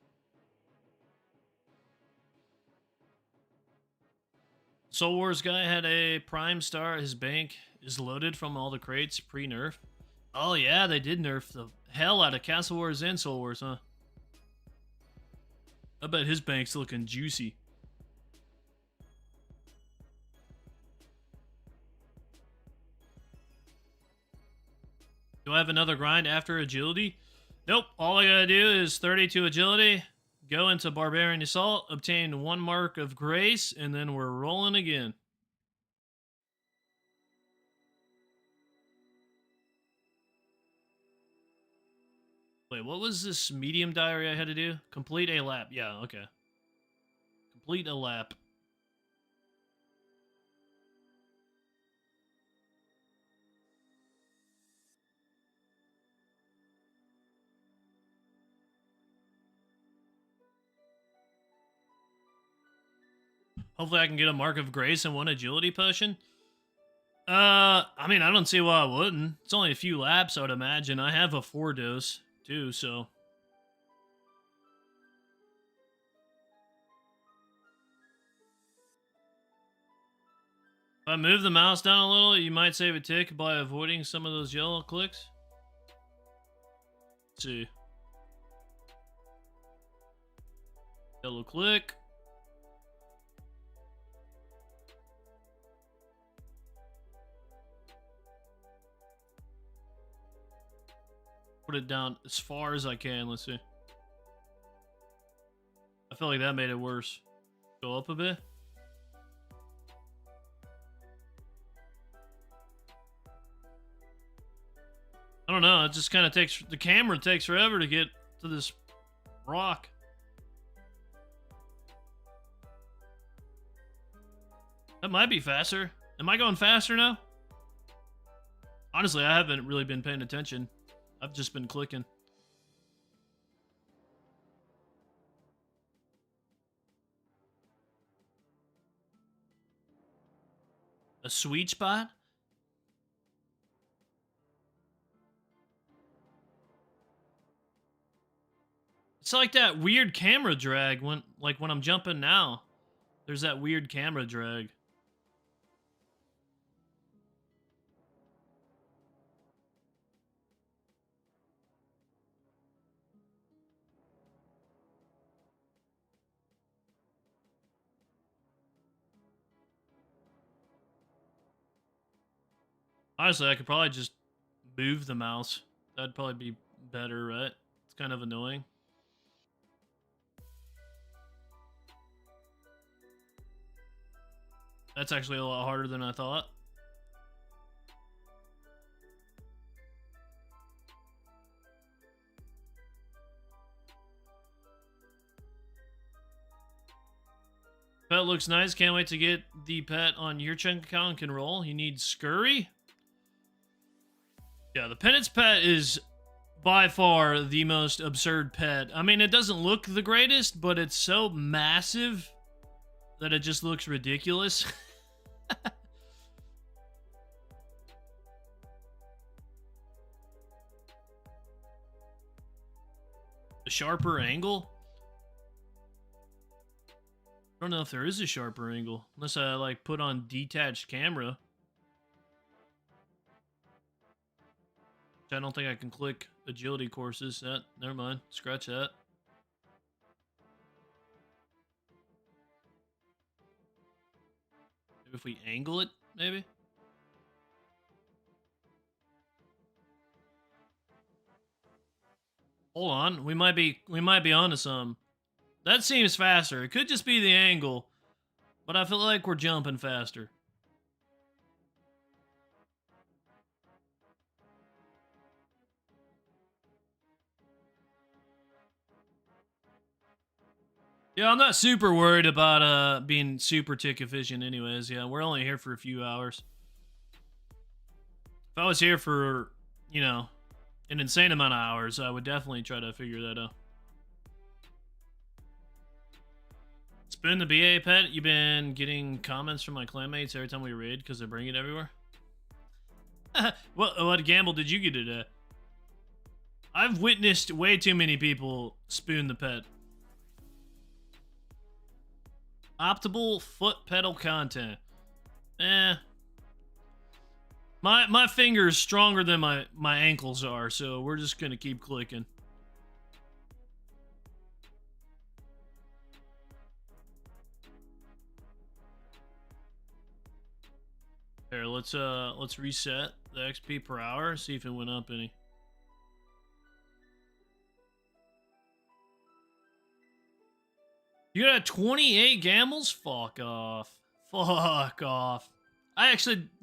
Soul Wars guy had a prime star. His bank is loaded from all the crates pre-nerf. Oh yeah, they did nerf the hell out of Castle Wars and Soul Wars, huh? I bet his bank's looking juicy. Do I have another grind after agility? Nope. All I gotta do is 32 agility, go into Barbarian Assault, obtain 1 mark of grace, and then we're rolling again. Wait, what was this medium diary I had to do? Complete a lap. Yeah, okay. Complete a lap. Hopefully I can get a mark of grace and 1 agility potion. I mean, I don't see why I wouldn't. It's only a few laps, I would imagine. I have a 4 dose, too, so... If I move the mouse down a little, you might save a tick by avoiding some of those yellow clicks. Let's see. Yellow click. Put it down as far as I can. Let's see. I feel like that made it worse. Go up a bit. I don't know. It just kind of takes... The camera takes forever to get to this rock. That might be faster. Am I going faster now? Honestly, I haven't really been paying attention. I've just been clicking. A sweet spot? It's like that weird camera drag when I'm jumping now. There's that weird camera drag. Honestly, I could probably just move the mouse. That'd probably be better, right? It's kind of annoying. That's actually a lot harder than I thought. Pet looks nice. Can't wait to get the pet on your chunk account and can roll. You need Scurry? Yeah, the Penance pet is by far the most absurd pet. I mean, it doesn't look the greatest, but it's so massive that it just looks ridiculous. A sharper angle? I don't know if there is a sharper angle. Unless I, like, put on detached camera. I don't think I can click agility courses. Never mind. Scratch that. Maybe if we angle it, maybe? Hold on. We might be onto some. That seems faster. It could just be the angle, but I feel like we're jumping faster. Yeah, I'm not super worried about being super tick efficient anyways. Yeah, we're only here for a few hours. If I was here for, you know, an insane amount of hours, I would definitely try to figure that out. Spoon the BA pet, you've been getting comments from my clanmates every time we raid because they bring it everywhere? What gamble did you get today? I've witnessed way too many people spoon the pet. Optimal foot pedal content. My finger's stronger than my ankles are, so we're just gonna keep clicking. Here, let's reset the XP per hour, see if it went up any. You got 28 gambles? Fuck off. Fuck off.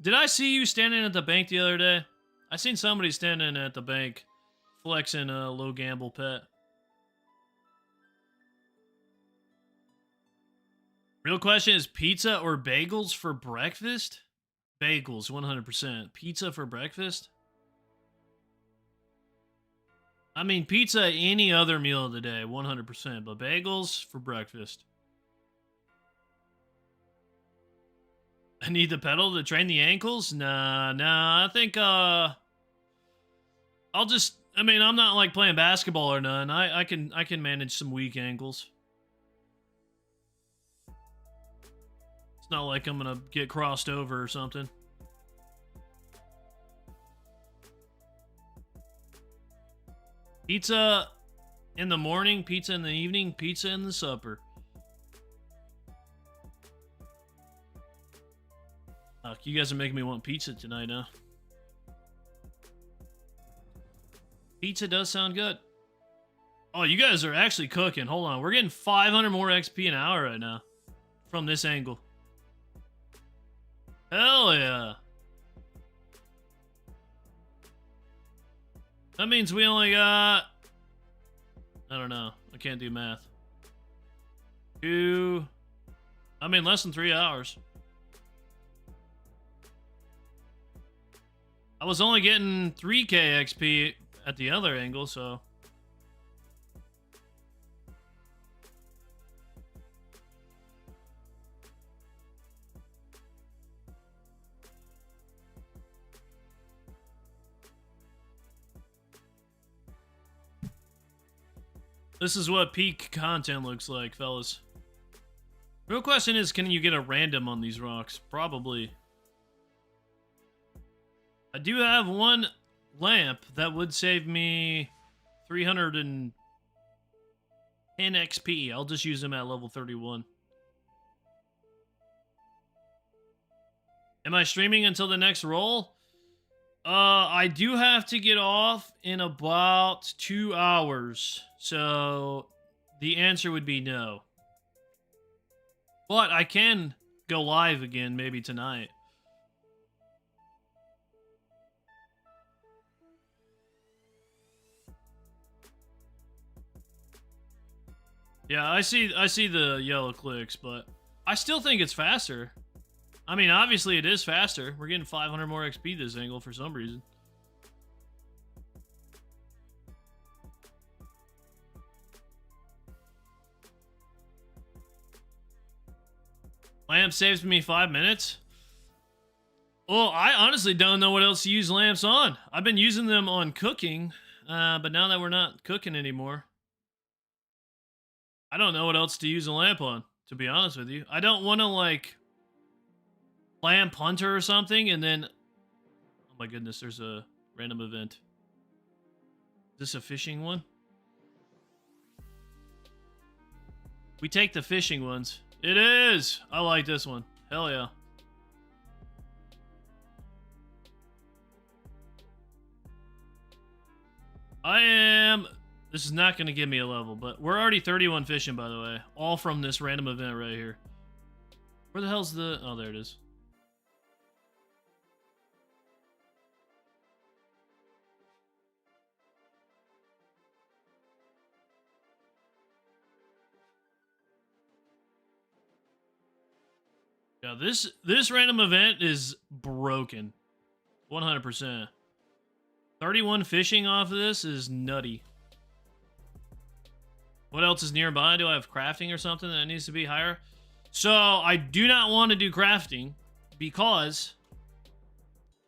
Did I see you standing at the bank the other day? I seen somebody standing at the bank flexing a low gamble pet. Real question is pizza or bagels for breakfast? Bagels, 100%. Pizza for breakfast? I mean, pizza any other meal of the day, 100%. But bagels for breakfast. I need the pedal to train the ankles? Nah. I think, I'll just... I mean, I'm not, like, playing basketball or none. I can manage some weak ankles. It's not like I'm gonna get crossed over or something. Pizza in the morning, pizza in the evening, pizza in the supper. You guys are making me want pizza tonight, huh? Pizza does sound good. Oh, you guys are actually cooking. Hold on. We're getting 500 more XP an hour right now from this angle. Hell yeah. That means we only got... I don't know. I can't do math. Less than 3 hours. I was only getting 3k XP at the other angle, so... This is what peak content looks like, fellas. Real question is, can you get a random on these rocks? Probably. I do have one lamp that would save me 310 XP. I'll just use them at level 31. Am I streaming until the next roll? I do have to get off in about 2 hours. So the answer would be no. But I can go live again maybe tonight. Yeah, I see the yellow clicks, but I still think it's faster. I mean, obviously it is faster. We're getting 500 more XP this angle for some reason. Lamp saves me 5 minutes? Well, I honestly don't know what else to use lamps on. I've been using them on cooking, but now that we're not cooking anymore, I don't know what else to use a lamp on, to be honest with you. I don't want to, like, lamp hunter or something, and then... Oh my goodness, there's a random event. Is this a fishing one? We take the fishing ones. It is! I like this one. Hell yeah. This is not going to give me a level, but we're already 31 fishing, by the way. All from this random event right here. Where the hell's the... Oh, there it is. Yeah, this random event is broken. 100%. 31 fishing off of this is nutty. What else is nearby? Do I have crafting or something that needs to be higher? So, I do not want to do crafting because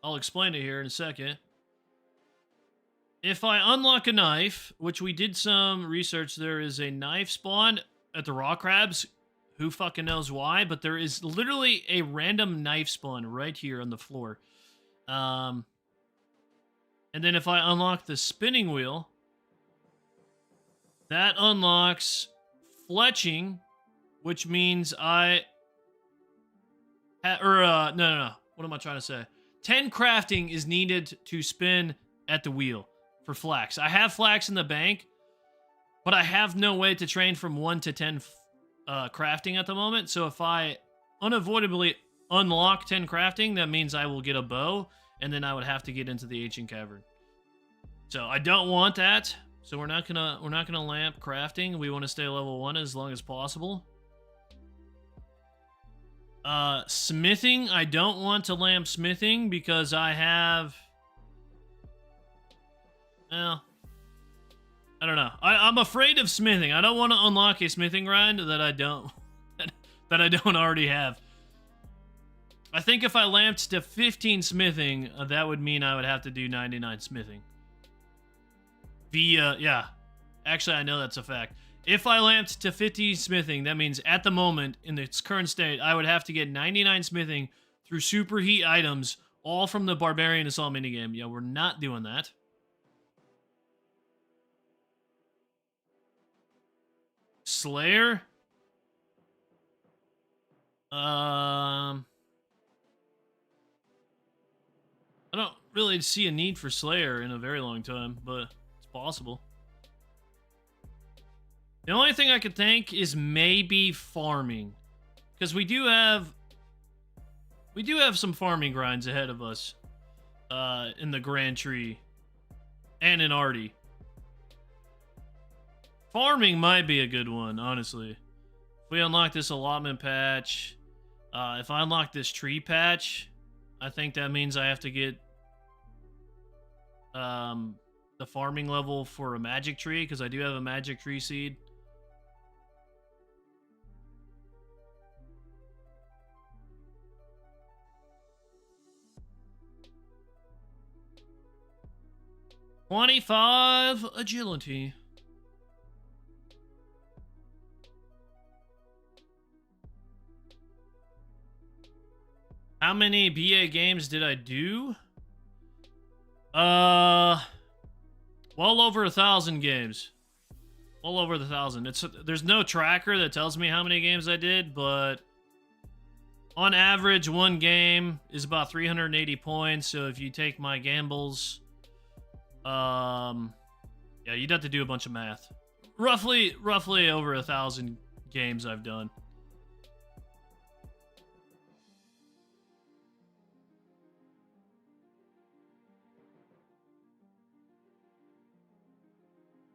I'll explain it here in a second. If I unlock a knife, which we did some research, there is a knife spawn at the raw crabs. Who fucking knows why, but there is literally a random knife spawn right here on the floor. And then if I unlock the spinning wheel, that unlocks fletching, which means no. What am I trying to say? 10 crafting is needed to spin at the wheel for flax. I have flax in the bank, but I have no way to train from 1 to 10 crafting at the moment. So if I unavoidably unlock 10 crafting, that means I will get a bow, and then I would have to get into the ancient cavern. So I don't want that. So we're not gonna lamp crafting. We want to stay level 1 as long as possible. Smithing, I don't want to lamp smithing because I have, well, I don't know. I'm afraid of smithing. I don't want to unlock a smithing grind that I don't that I don't already have. I think if I lamped to 15 smithing, that would mean I would have to do 99 smithing. Yeah. Actually, I know that's a fact. If I lamped to 50 smithing, that means at the moment, in its current state, I would have to get 99 smithing through superheat items, all from the Barbarian Assault minigame. Yeah, we're not doing that. Slayer? I don't really see a need for Slayer in a very long time, but it's possible. The only thing I could think is maybe farming, because we do have some farming grinds ahead of us in the Grand Tree and in Artie. Farming might be a good one, honestly. If we unlock this allotment patch, if I unlock this tree patch, I think that means I have to get the farming level for a magic tree, because I do have a magic tree seed. $25 agility. How many BA games did I do? Well over 1,000 games. Well over 1,000. There's no tracker that tells me how many games I did, but on average, one game is about 380 points. So if you take my gambles, yeah, you'd have to do a bunch of math. Roughly over 1,000 games I've done.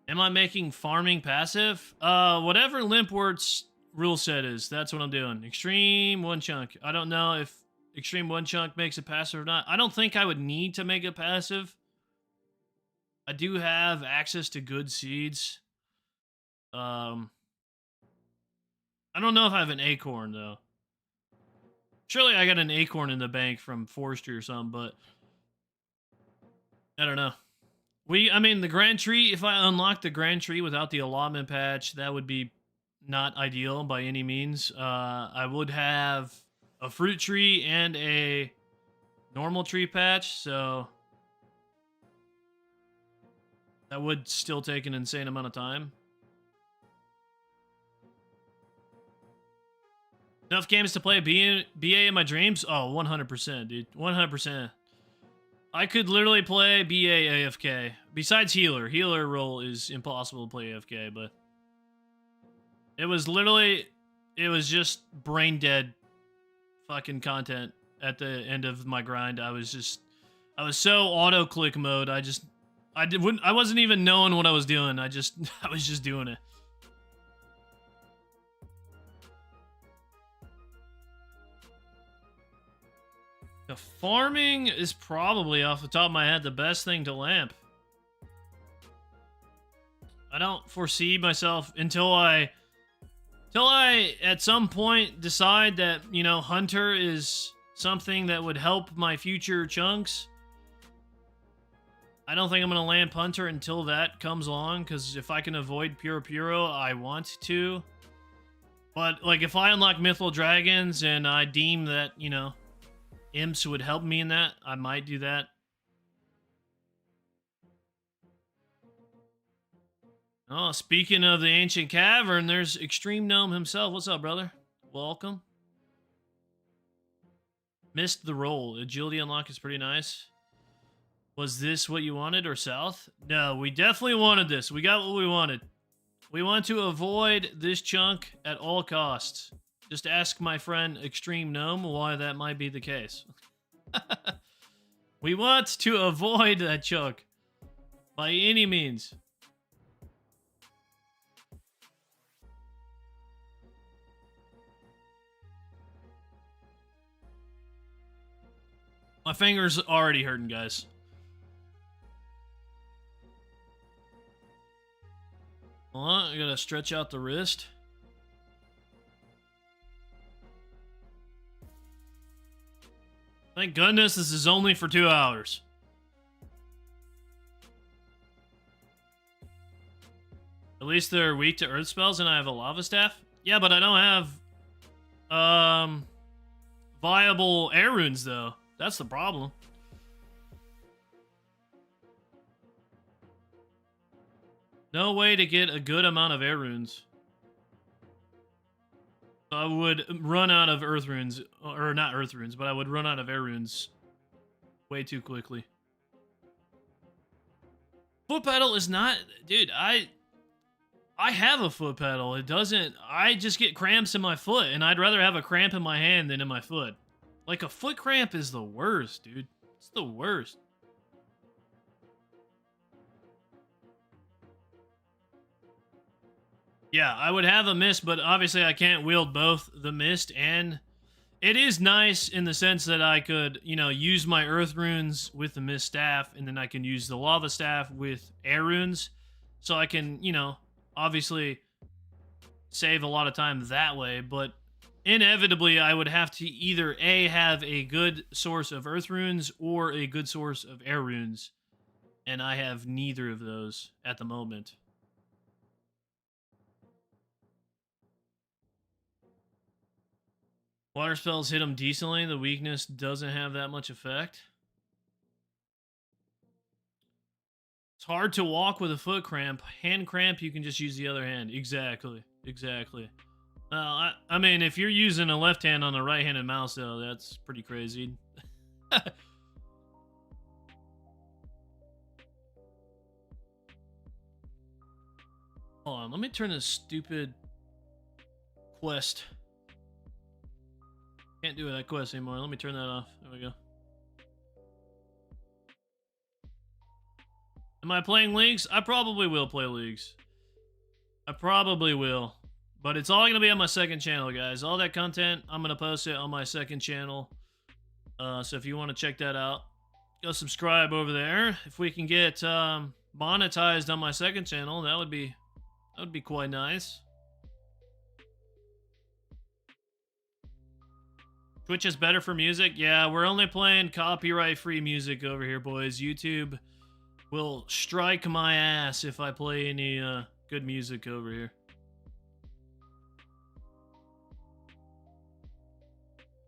Am I making farming passive? Whatever Limpwort's rule set is, that's what I'm doing. Extreme OneChunk. I don't know if Extreme OneChunk makes it passive or not. I don't think I would need to make it passive. I do have access to good seeds. I don't know if I have an acorn, though. Surely I got an acorn in the bank from forestry or something, but I don't know. I mean, the Grand Tree, if I unlock the Grand Tree without the allotment patch, that would be not ideal by any means. I would have a fruit tree and a normal tree patch, so that would still take an insane amount of time. Enough games to play BA in my dreams? Oh, 100%, dude. 100%. I could literally play BA AFK. Besides healer. Healer role is impossible to play AFK, but it was just brain dead fucking content at the end of my grind. I was so auto click mode. I wasn't even knowing what I was doing. I was just doing it. The farming is probably, off the top of my head, the best thing to lamp. I don't foresee myself until I at some point decide that, you know, Hunter is something that would help my future chunks. I don't think I'm going to lamp Hunter until that comes along, because if I can avoid Puro, I want to. But, like, if I unlock Mythal Dragons and I deem that, you know, imps would help me in that, I might do that. Oh, speaking of the Ancient Cavern, there's Extreme Gnome himself. What's up, brother? Welcome. Missed the roll. Agility unlock is pretty nice. Was this what you wanted, or south? No, we definitely wanted this. We got what we wanted. We want to avoid this chunk at all costs. Just ask my friend Extreme Gnome why that might be the case. We want to avoid that chunk by any means. My finger's already hurting, guys. Hold on, I gotta stretch out the wrist. Thank goodness this is only for 2 hours. At least they're weak to earth spells and I have a lava staff? Yeah, but I don't have viable air runes though. That's the problem. No way to get a good amount of air runes. So I would run out of earth runes, or not earth runes, but I would run out of air runes way too quickly. Foot pedal is not, dude, I have a foot pedal. It doesn't, I just get cramps in my foot, and I'd rather have a cramp in my hand than in my foot. Like, a foot cramp is the worst, dude. It's the worst. Yeah, I would have a mist, but obviously I can't wield both the mist, and it is nice in the sense that I could, you know, use my earth runes with the mist staff, and then I can use the lava staff with air runes. So I can, you know, obviously save a lot of time that way, but inevitably I would have to either A, have a good source of earth runes or a good source of air runes, and I have neither of those at the moment. Water spells hit him decently. The weakness doesn't have that much effect. It's hard to walk with a foot cramp. Hand cramp, you can just use the other hand. Exactly. Exactly. I mean, if you're using a left hand on a right-handed mouse, though, that's pretty crazy. Hold on, let me turn this stupid quest. Can't do that quest anymore. Let me turn that off. There we go. Am I playing leagues? I probably will play leagues. I probably will. But it's all going to be on my second channel, guys. All that content, I'm going to post it on my second channel. So if you want to check that out, go subscribe over there. If we can get monetized on my second channel, that would be quite nice. Twitch is better for music? Yeah, we're only playing copyright-free music over here, boys. YouTube will strike my ass if I play any good music over here.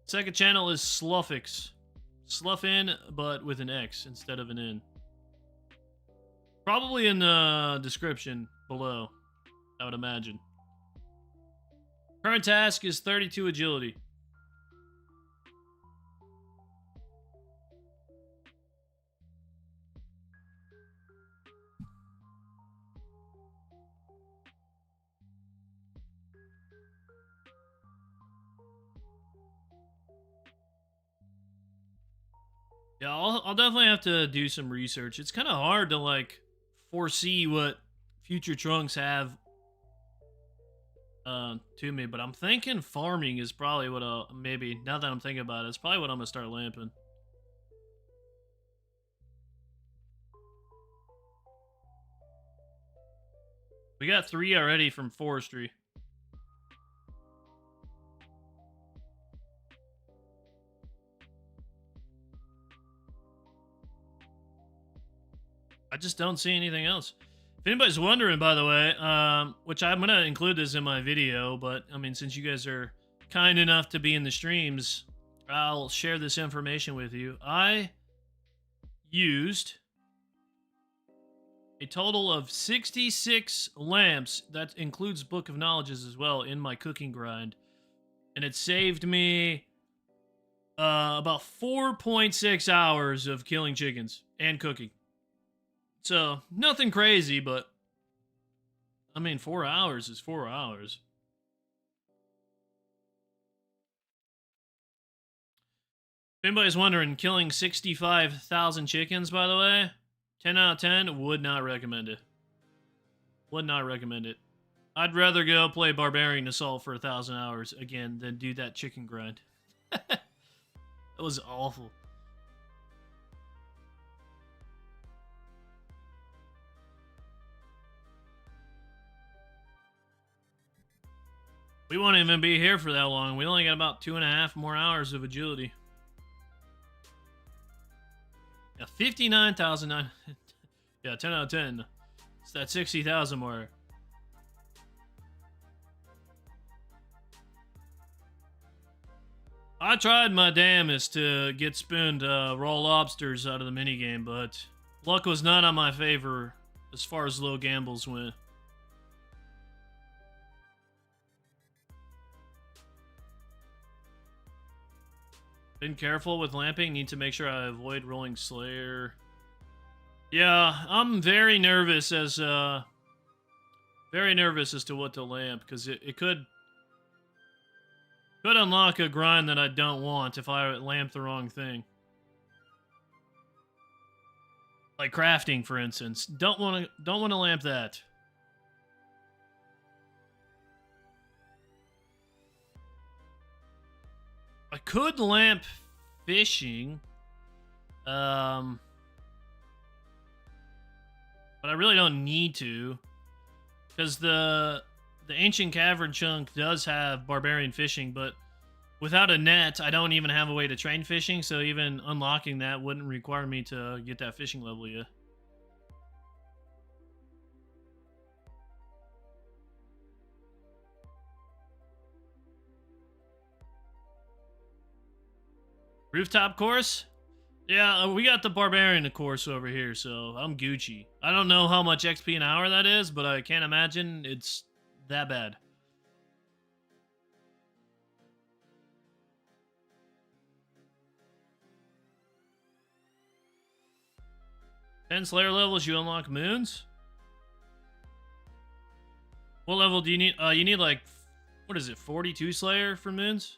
Second channel is Sluffix. Sluffin, but with an X instead of an N. Probably in the description below, I would imagine. Current task is 32 agility. Yeah, I'll definitely have to do some research. It's kind of hard to, like, foresee what future trunks have to me, but I'm thinking farming is probably what I'll, maybe, now that I'm thinking about it, it's probably what I'm going to start lamping. We got 3 already from forestry. I just don't see anything else. If anybody's wondering, by the way, which I'm gonna include this in my video, but I mean, since you guys are kind enough to be in the streams, I'll share this information with you. I used a total of 66 lamps, that includes Book of Knowledges as well, in my cooking grind. And it saved me about 4.6 hours of killing chickens and cooking. So, nothing crazy, but I mean, 4 hours is 4 hours. If anybody's wondering, killing 65,000 chickens, by the way, 10 out of 10, would not recommend it. Would not recommend it. I'd rather go play Barbarian Assault for 1,000 hours again than do that chicken grind. That was awful. We won't even be here for that long. We only got about 2.5 more hours of agility. Yeah, 59,000. Yeah, 10 out of 10. It's that 60,000 mark. I tried my damnedest to get spooned raw lobsters out of the minigame, but luck was not on my favor as far as low gambles went. Been careful with lamping. Need to make sure I avoid rolling Slayer. Yeah, I'm very nervous as to what to lamp, because it could unlock a grind that I don't want if I lamp the wrong thing. Like crafting, for instance. Don't want to lamp that. I could lamp fishing, but I really don't need to, because the Ancient Cavern chunk does have Barbarian fishing, but without a net, I don't even have a way to train fishing, so even unlocking that wouldn't require me to get that fishing level yet. Rooftop course? Yeah, we got the Barbarian course over here, so I'm Gucci. I don't know how much XP an hour that is, but I can't imagine it's that bad. Ten Slayer levels, you unlock moons? What level do you need? You need like, what is it, 42 Slayer for moons?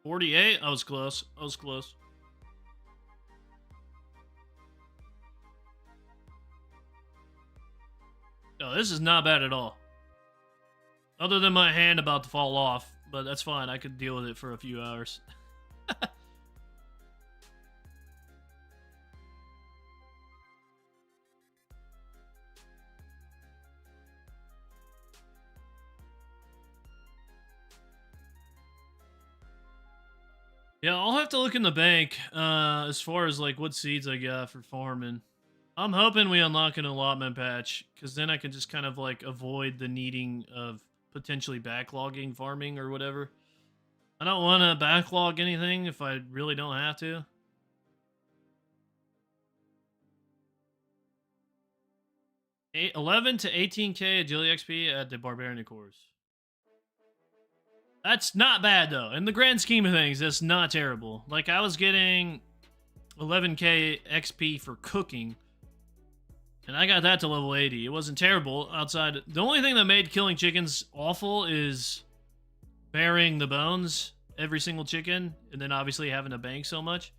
$48? I was close. I was close. No, this is not bad at all. Other than my hand about to fall off, but that's fine. I could deal with it for a few hours. Yeah, I'll have to look in the bank as far as like what seeds I got for farming. I'm hoping we unlock an allotment patch, because then I can just kind of like avoid the needing of potentially backlogging farming or whatever. I don't want to backlog anything if I really don't have to. 11 to 18k agility XP at the Barbarian course. That's not bad, though. In the grand scheme of things, that's not terrible. Like, I was getting 11k XP for cooking, and I got that to level 80. It wasn't terrible outside. The only thing that made killing chickens awful is burying the bones, every single chicken, and then obviously having to bank so much.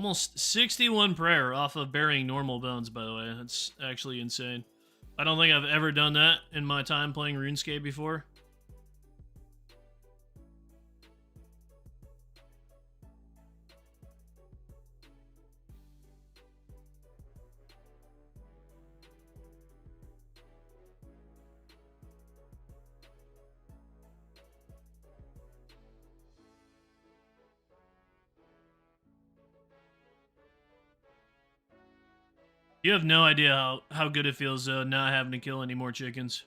Almost 61 prayer off of burying normal bones, by the way. That's actually insane. I don't think I've ever done that in my time playing RuneScape before. You have no idea how good it feels not having to kill any more chickens.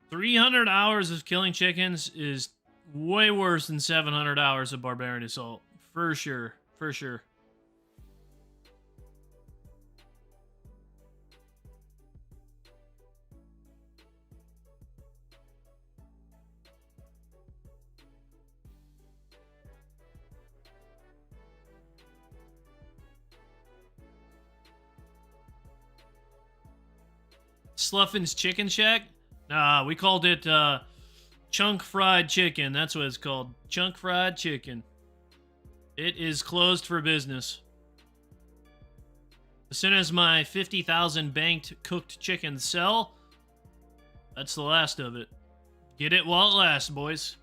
300 hours of killing chickens is way worse than 700 hours of Barbarian Assault. For sure. For sure. Sluffin's Chicken Shack? Nah, we called it Chunk Fried Chicken. That's what it's called. Chunk Fried Chicken. It is closed for business. As soon as my 50,000 banked cooked chickens sell, that's the last of it. Get it while it lasts, boys.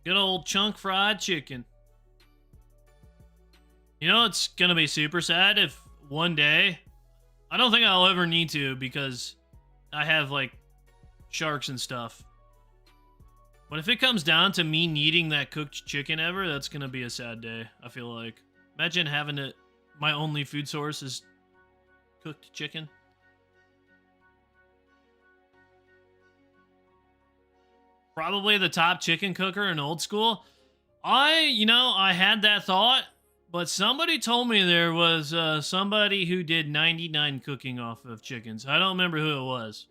Good old Chunk Fried Chicken. You know, it's gonna be super sad if one day, I don't think I'll ever need to because I have like sharks and stuff. But if it comes down to me needing that cooked chicken ever, that's gonna be a sad day, I feel like. Imagine having it, my only food source is cooked chicken. Probably the top chicken cooker in Old School. I had that thought. But somebody told me there was somebody who did 99 cooking off of chickens. I don't remember who it was.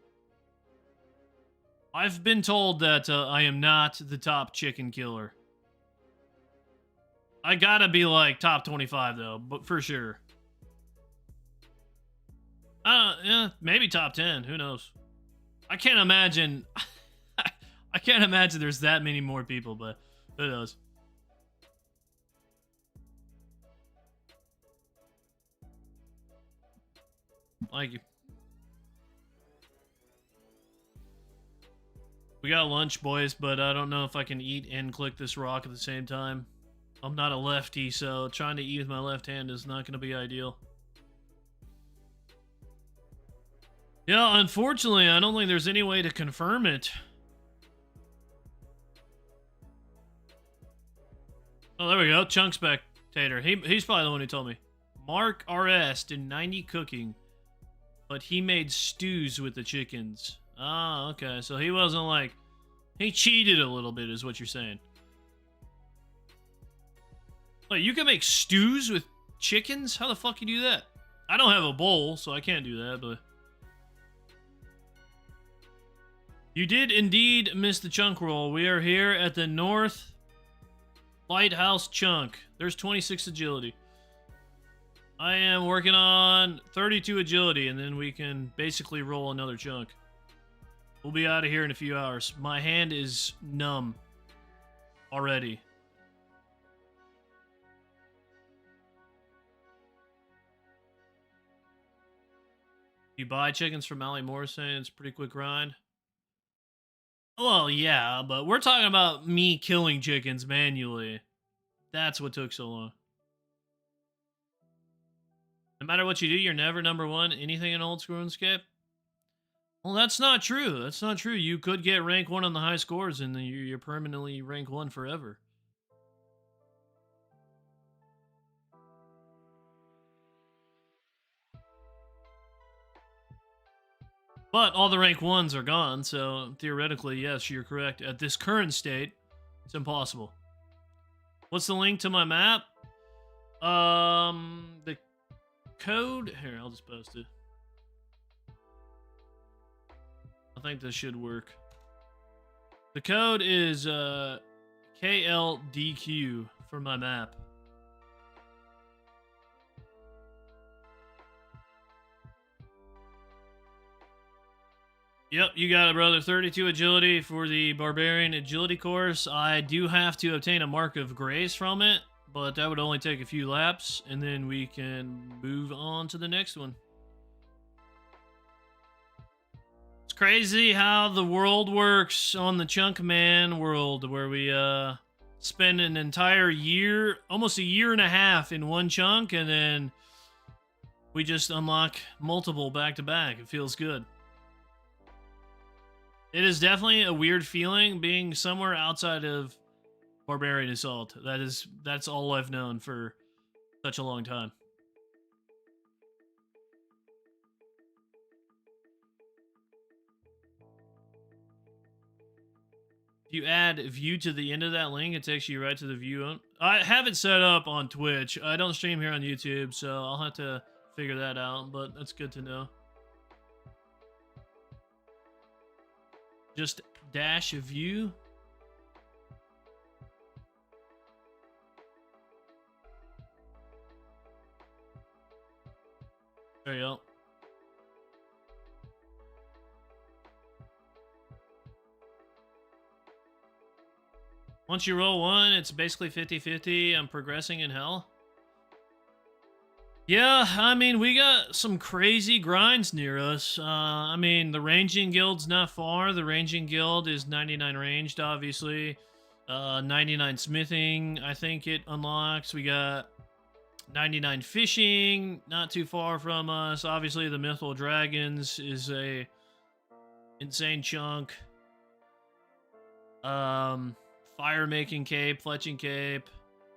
I've been told that I am not the top chicken killer. I gotta be like top 25 though, but for sure. Yeah, maybe top 10. Who knows? I can't imagine. I can't imagine there's that many more people, but who knows? Thank you. We got lunch, boys, but I don't know if I can eat and click this rock at the same time. I'm not a lefty, so trying to eat with my left hand is not going to be ideal. Yeah, unfortunately, I don't think there's any way to confirm it. Oh, there we go. Chunk Spectator. He's probably the one who told me. Mark RS did 90 cooking. But he made stews with the chickens. Ah, okay. So he wasn't like... He cheated a little bit is what you're saying. Wait, you can make stews with chickens? How the fuck you do that? I don't have a bowl, so I can't do that, but... You did indeed miss the chunk roll. We are here at the North Lighthouse Chunk. There's 26 agility. I am working on 32 agility, and then we can basically roll another chunk. We'll be out of here in a few hours. My hand is numb already. You buy chickens from Ali Morrison, it's a pretty quick grind. Well, yeah, but we're talking about me killing chickens manually. That's what took so long. No matter what you do, you're never number one. Anything in Old School RuneScape? Well, that's not true. That's not true. You could get rank 1 on the high scores, and then you're permanently rank 1 forever. But all the rank 1s are gone, so theoretically, yes, you're correct. At this current state, it's impossible. What's the link to my map? The code... Here, I'll just post it. I think this should work. The code is KLDQ for my map. Yep, you got it, brother. 32 agility for the Barbarian Agility course. I do have to obtain a Mark of Grace from it, but that would only take a few laps, and then we can move on to the next one. It's crazy how the world works on the Chunk Man world, where we spend an entire year, almost a year and a half in one chunk, and then we just unlock multiple back to back. It feels good. It is definitely a weird feeling being somewhere outside of Barbarian Assault. That's all I've known for such a long time. If you add view to the end of that link, it takes you right to the view. I have it set up on Twitch. I don't stream here on YouTube, so I'll have to figure that out, but that's good to know. Just dash view. There you go. Once you roll one, it's basically 50-50. I'm progressing in hell. Yeah, I mean, we got some crazy grinds near us. I mean, the Ranging Guild's not far. The Ranging Guild is 99 ranged, obviously. 99 smithing, I think it unlocks. We got 99 fishing, not too far from us. Obviously, the Mythal Dragons is a insane chunk. Fire making cape, fletching cape.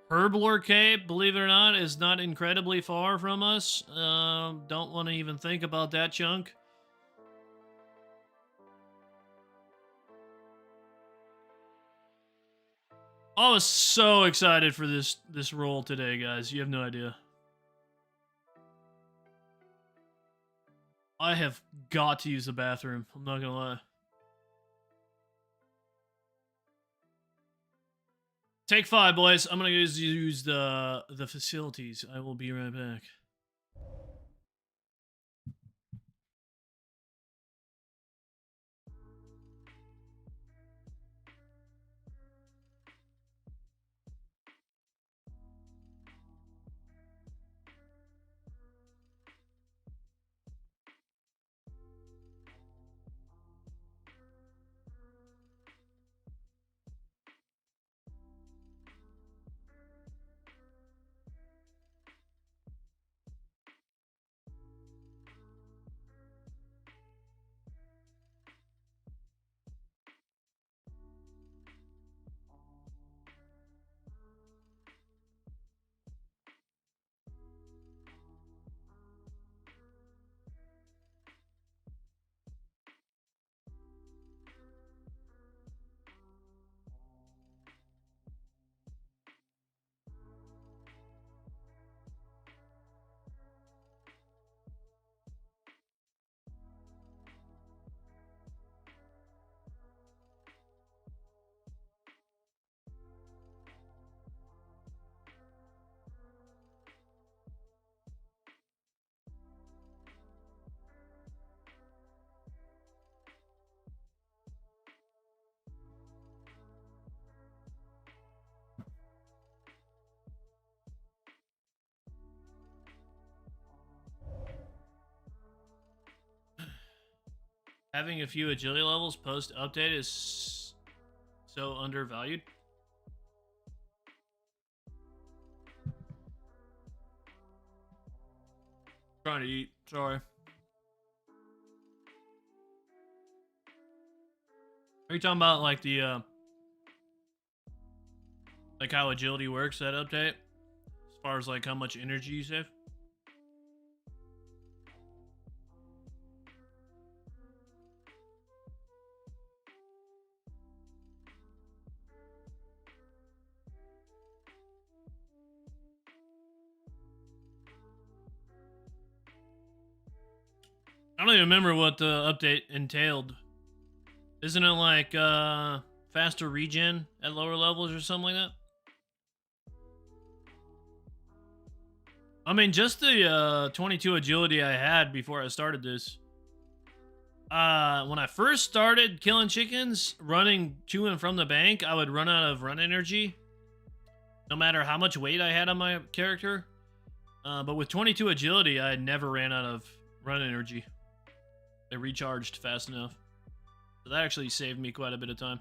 Herblore Cape, believe it or not, is not incredibly far from us. Don't want to even think about that chunk. I was so excited for this roll today, guys. You have no idea. I have got to use the bathroom. I'm not gonna lie. Take 5, boys. I'm gonna use the facilities. I will be right back. Having a few agility levels post update is so undervalued. Trying to eat. Sorry. Are you talking about like the like how agility works, that update? As far as like how much energy you save? I don't even remember what the update entailed. Isn't it like faster regen at lower levels or something like that? I mean, just the 22 agility I had before I started this. When I first started killing chickens, running to and from the bank, I would run out of run energy, no matter how much weight I had on my character. But with 22 agility, I never ran out of run energy. They recharged fast enough. So that actually saved me quite a bit of time.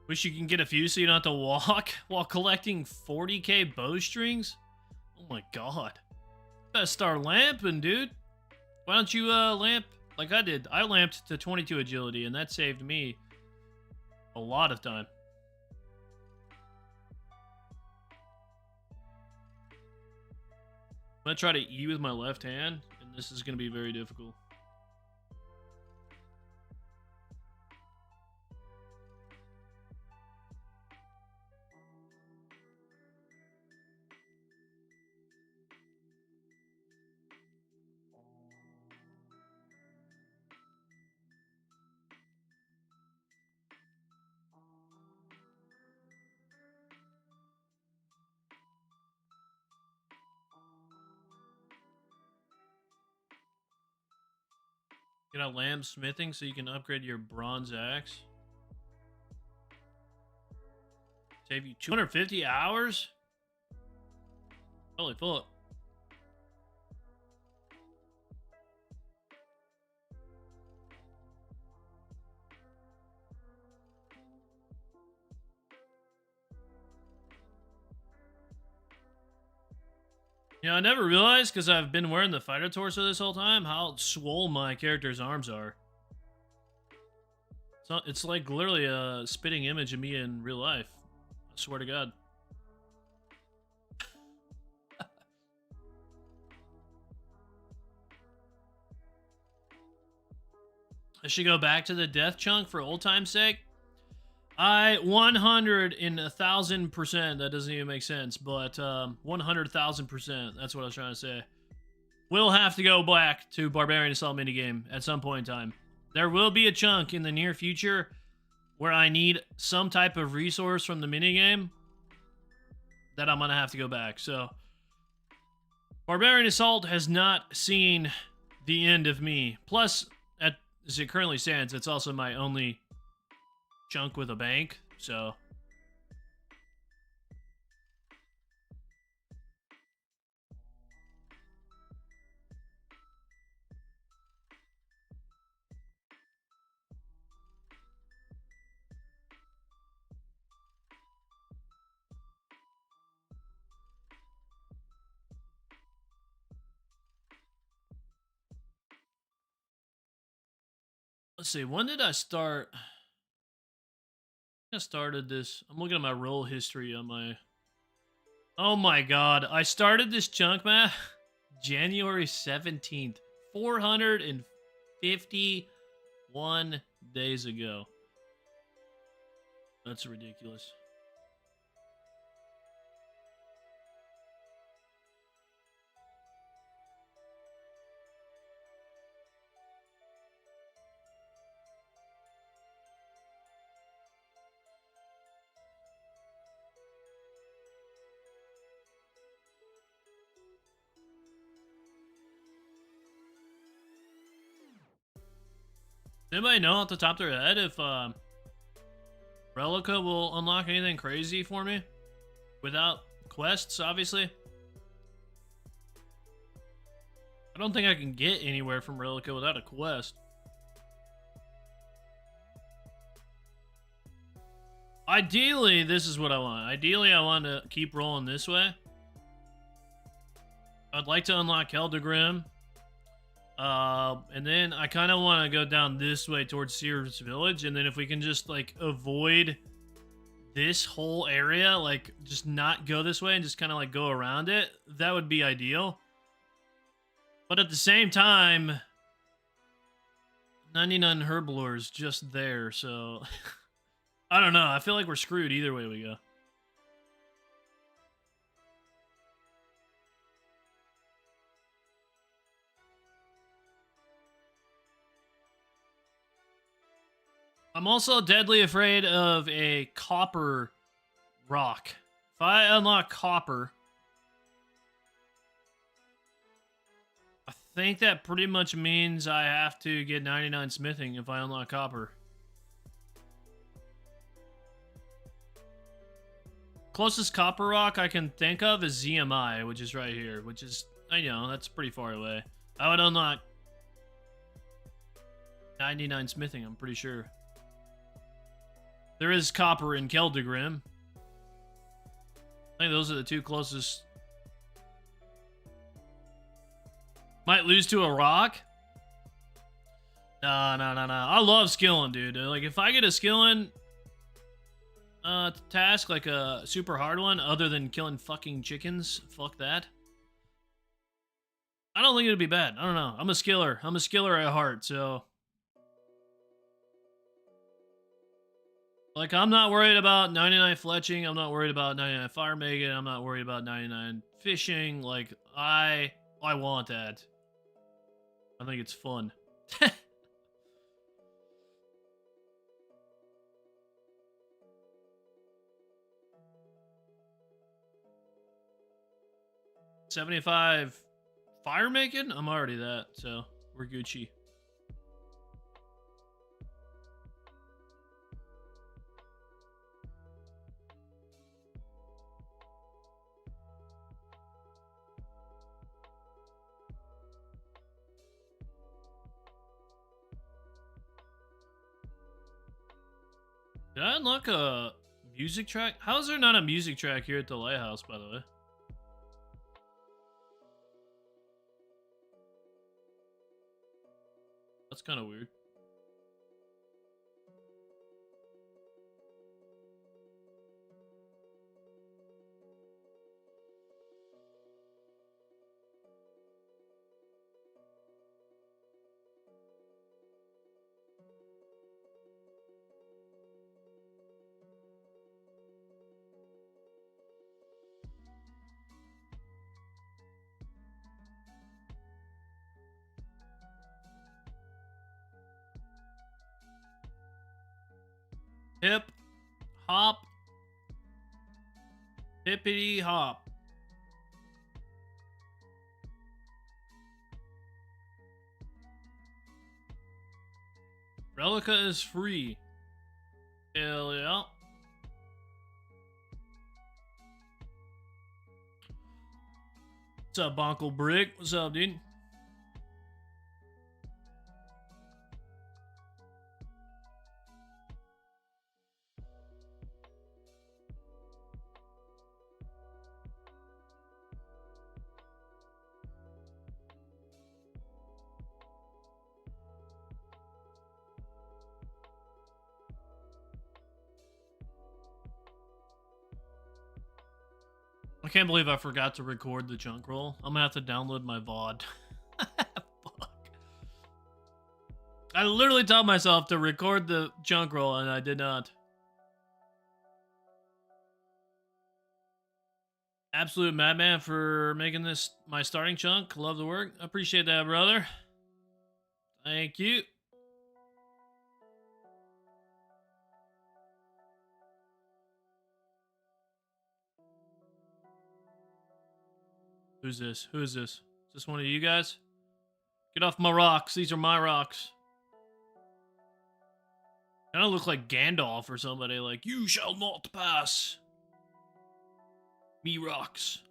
Wish you can get a few so you don't have to walk while collecting 40k bowstrings. Oh my god. Better start lamping, dude. Why don't you lamp like I did? I lamped to 22 agility, and that saved me a lot of time. I'm gonna try to E with my left hand, and this is gonna be very difficult. Get a lamb smithing so you can upgrade your bronze axe. Save you 250 hours? Holy fuck. You know, I never realized, because I've been wearing the fighter torso this whole time, how swole my character's arms are. So it's like literally a spitting image of me in real life. I swear to God. I should go back to the death chunk for old time's sake. 100,000%. That doesn't even make sense, but 100,000%. That's what I was trying to say. We'll have to go back to Barbarian Assault minigame at some point in time. There will be a chunk in the near future where I need some type of resource from the minigame that I'm gonna have to go back. So Barbarian Assault has not seen the end of me. Plus, as it currently stands, it's also my only chunk with a bank, so let's see, when did I start? I started this. I'm looking at my roll history on my. Oh my god, I started this chunk map January 17th, 451 days ago. That's ridiculous. Does anybody know off the top of their head if Relica will unlock anything crazy for me? Without quests, obviously. I don't think I can get anywhere from Relica without a quest. Ideally, this is what I want. Ideally, I want to keep rolling this way. I'd like to unlock Eldegrim. And then I kind of want to go down this way towards Sears Village, and then if we can just like avoid this whole area, like just not go this way and just kind of like go around it, that would be ideal. But at the same time, 99 Herblores just there, so I don't know. I feel like we're screwed either way we go. I'm also deadly afraid of a copper rock. If I unlock copper, think that pretty much means I have to get 99 smithing if I unlock copper. Closest copper rock I can think of is ZMI, which is right here, which is, I know, that's pretty far away. I would unlock 99 smithing, I'm pretty sure. There is copper in Keldegrim. I think those are the two closest. Might lose to a rock? No. I love skilling, dude. Like, if I get a skilling task, like a super hard one, other than killing fucking chickens, fuck that. I don't think it'd be bad. I don't know. I'm a skiller. I'm a skiller at heart, so. Like, I'm not worried about 99 fletching. I'm not worried about 99 fire making. I'm not worried about 99 fishing. Like, I want that. I think it's fun. $75 fire making? I'm already that, so we're Gucci. Did I unlock a music track? How is there not a music track here at the lighthouse, by the way? That's kind of weird. Hip, hop, hippity hop. Relica is free. Hell yeah. What's up, Bonkle Brick? What's up, dude? I can't believe I forgot to record the junk roll. I'm gonna have to download my VOD. Fuck. I literally told myself to record the junk roll and I did not. Absolute madman for making this my starting chunk. Love the work. I appreciate that, brother. Thank you. Who's this? Who is this? Is this one of you guys? Get off my rocks. These are my rocks. Kind of look like Gandalf or somebody. Like, you shall not pass. Me rocks.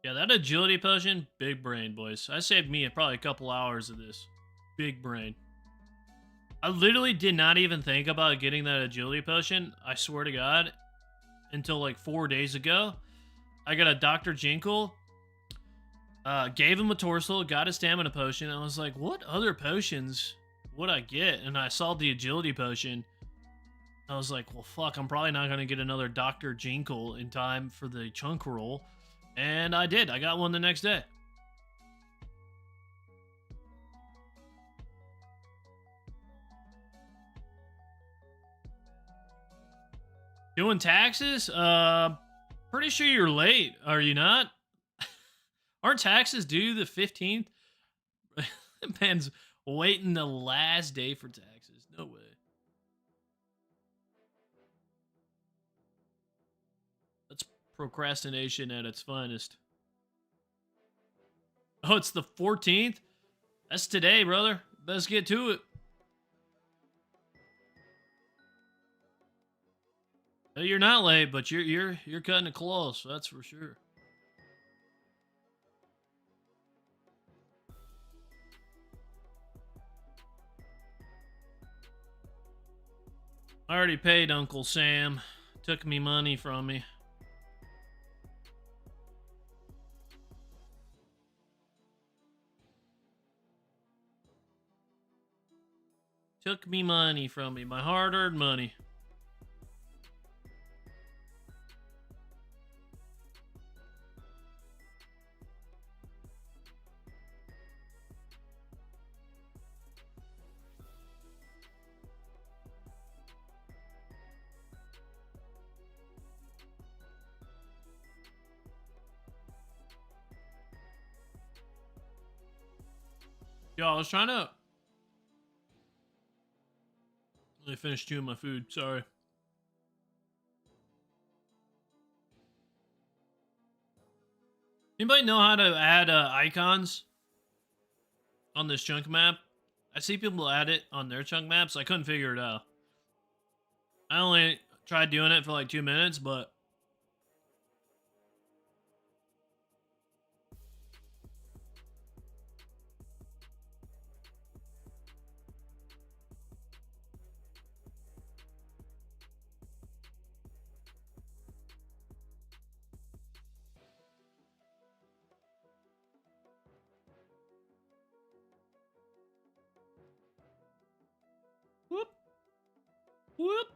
Yeah, that agility potion, big brain, boys. I saved me probably a couple hours of this. Big brain. I literally did not even think about getting that agility potion, I swear to God, until like 4 days ago. I got a Dr. Jinkle, gave him a torso, got a stamina potion. I was like, what other potions would I get? And I saw the agility potion. I was like, well, fuck, I'm probably not going to get another Dr. Jinkle in time for the chunk roll. And I did. I got one the next day. Doing taxes? Pretty sure you're late. Are you not? Aren't taxes due the 15th? Man's waiting the last day for taxes. No way. That's procrastination at its finest. Oh, it's the 14th? That's today, brother. Let's get to it. You're not late, but you're cutting it close. That's for sure. I already paid Uncle Sam. Took me money from me. Took me money from me. My hard-earned money. Yo, I was trying to... I finished chewing my food. Sorry. Anybody know how to add icons on this chunk map? I see people add it on their chunk maps. I couldn't figure it out. I only tried doing it for like 2 minutes, but... Whoop. Whoop.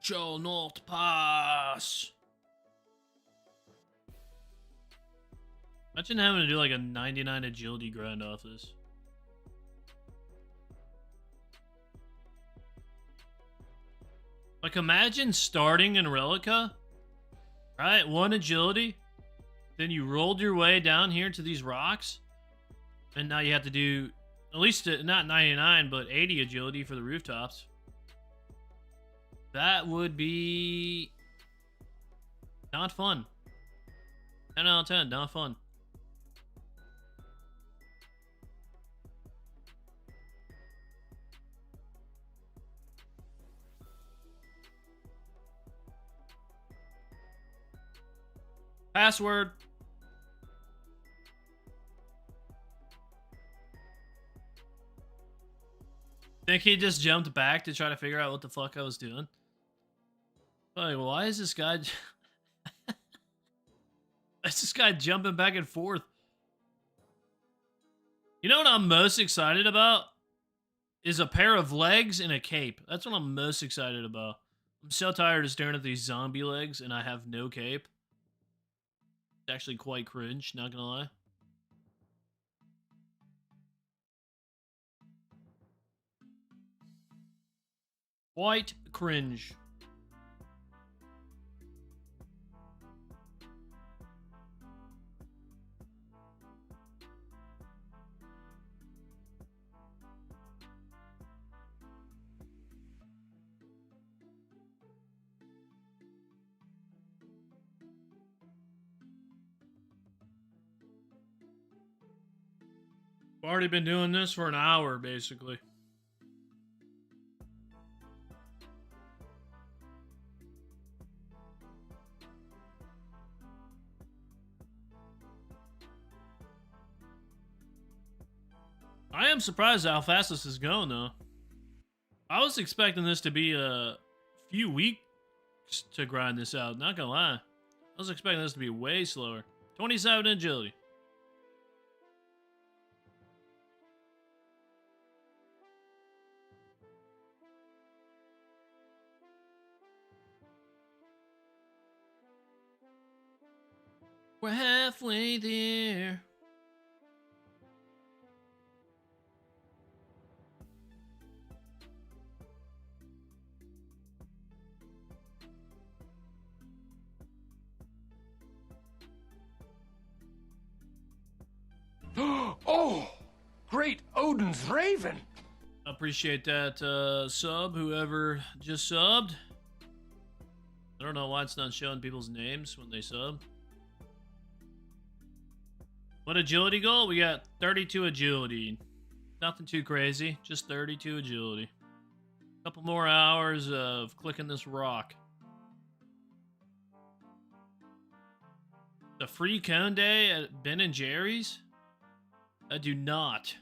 Shall not pass. Imagine having to do like a 99 agility grind off this. Like, imagine starting in Relica, right? 1 agility, then you rolled your way down here to these rocks, and now you have to do at least not 99, but 80 agility for the rooftops. That would be not fun. 10 out of 10, not fun. Password. Think he just jumped back to try to figure out what the fuck I was doing? Like, why is this guy... Is this guy jumping back and forth? You know what I'm most excited about? Is a pair of legs and a cape. That's what I'm most excited about. I'm so tired of staring at these zombie legs and I have no cape. It's actually quite cringe, not gonna lie. Quite cringe. I've already been doing this for an hour, basically. I am surprised at how fast this is going, though. I was expecting this to be a few weeks to grind this out, not gonna lie. I was expecting this to be way slower. 27 agility. We're halfway there. Odin's Raven. Appreciate that sub, whoever just subbed. I don't know why it's not showing people's names when they sub. What agility goal? We got 32 agility. Nothing too crazy, just 32 agility. Couple more hours of clicking this rock. The free cone day at Ben and Jerry's? I do not.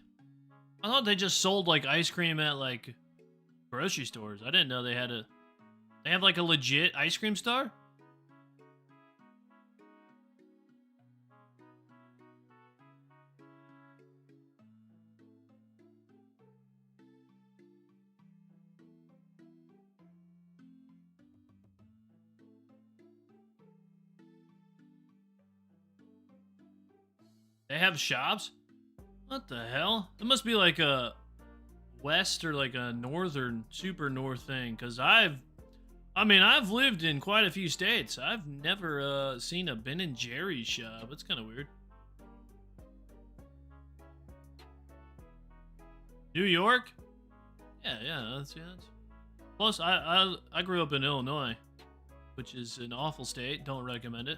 I thought they just sold like ice cream at like grocery stores. I didn't know they had a... They have like a legit ice cream store? They have shops? What the hell? It must be like a west or like a northern, super north thing. Because I've lived in quite a few states. I've never seen a Ben and Jerry's shop. It's kind of weird. New York? Yeah, that's. Plus, I grew up in Illinois, which is an awful state. Don't recommend it.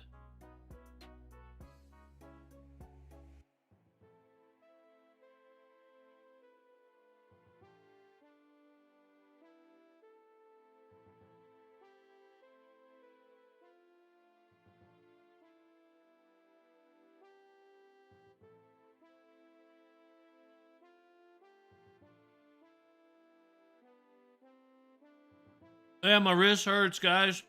Yeah, my wrist hurts, guys.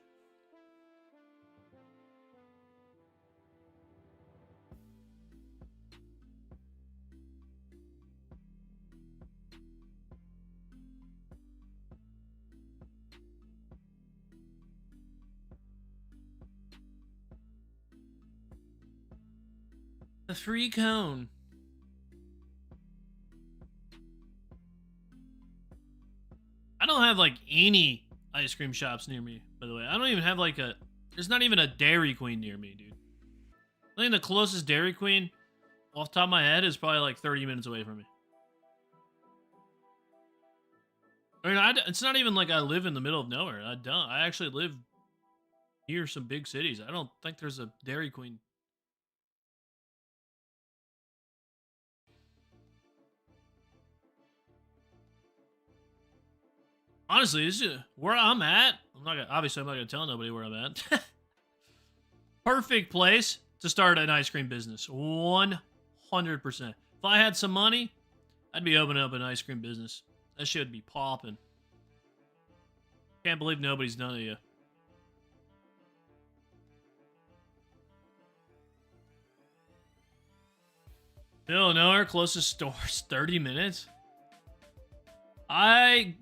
The free cone. I don't have like any ice cream shops near me, by the way. I don't even have like a... There's not even a Dairy Queen near me, dude. I think the closest Dairy Queen, off the top of my head, is probably like 30 minutes away from me. I mean, it's not even like I live in the middle of nowhere. I don't. I actually live near some big cities. I don't think there's a Dairy Queen. Honestly, this is where I'm at. I'm not gonna tell nobody where I'm at. Perfect place to start an ice cream business. 100%. If I had some money, I'd be opening up an ice cream business. That shit would be popping. Can't believe nobody's done it yet. Middle of nowhere, closest store's 30 minutes. I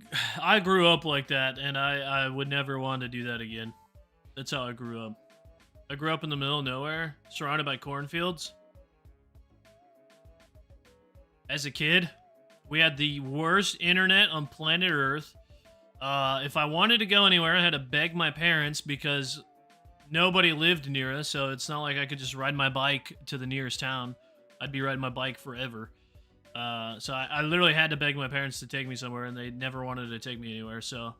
grew up like that, and I would never want to do that again. That's how I grew up. I grew up in the middle of nowhere, surrounded by cornfields. As a kid, we had the worst internet on planet Earth. If I wanted to go anywhere, I had to beg my parents because nobody lived near us, so it's not like I could just ride my bike to the nearest town. I'd be riding my bike forever. So I literally had to beg my parents to take me somewhere, and they never wanted to take me anywhere. So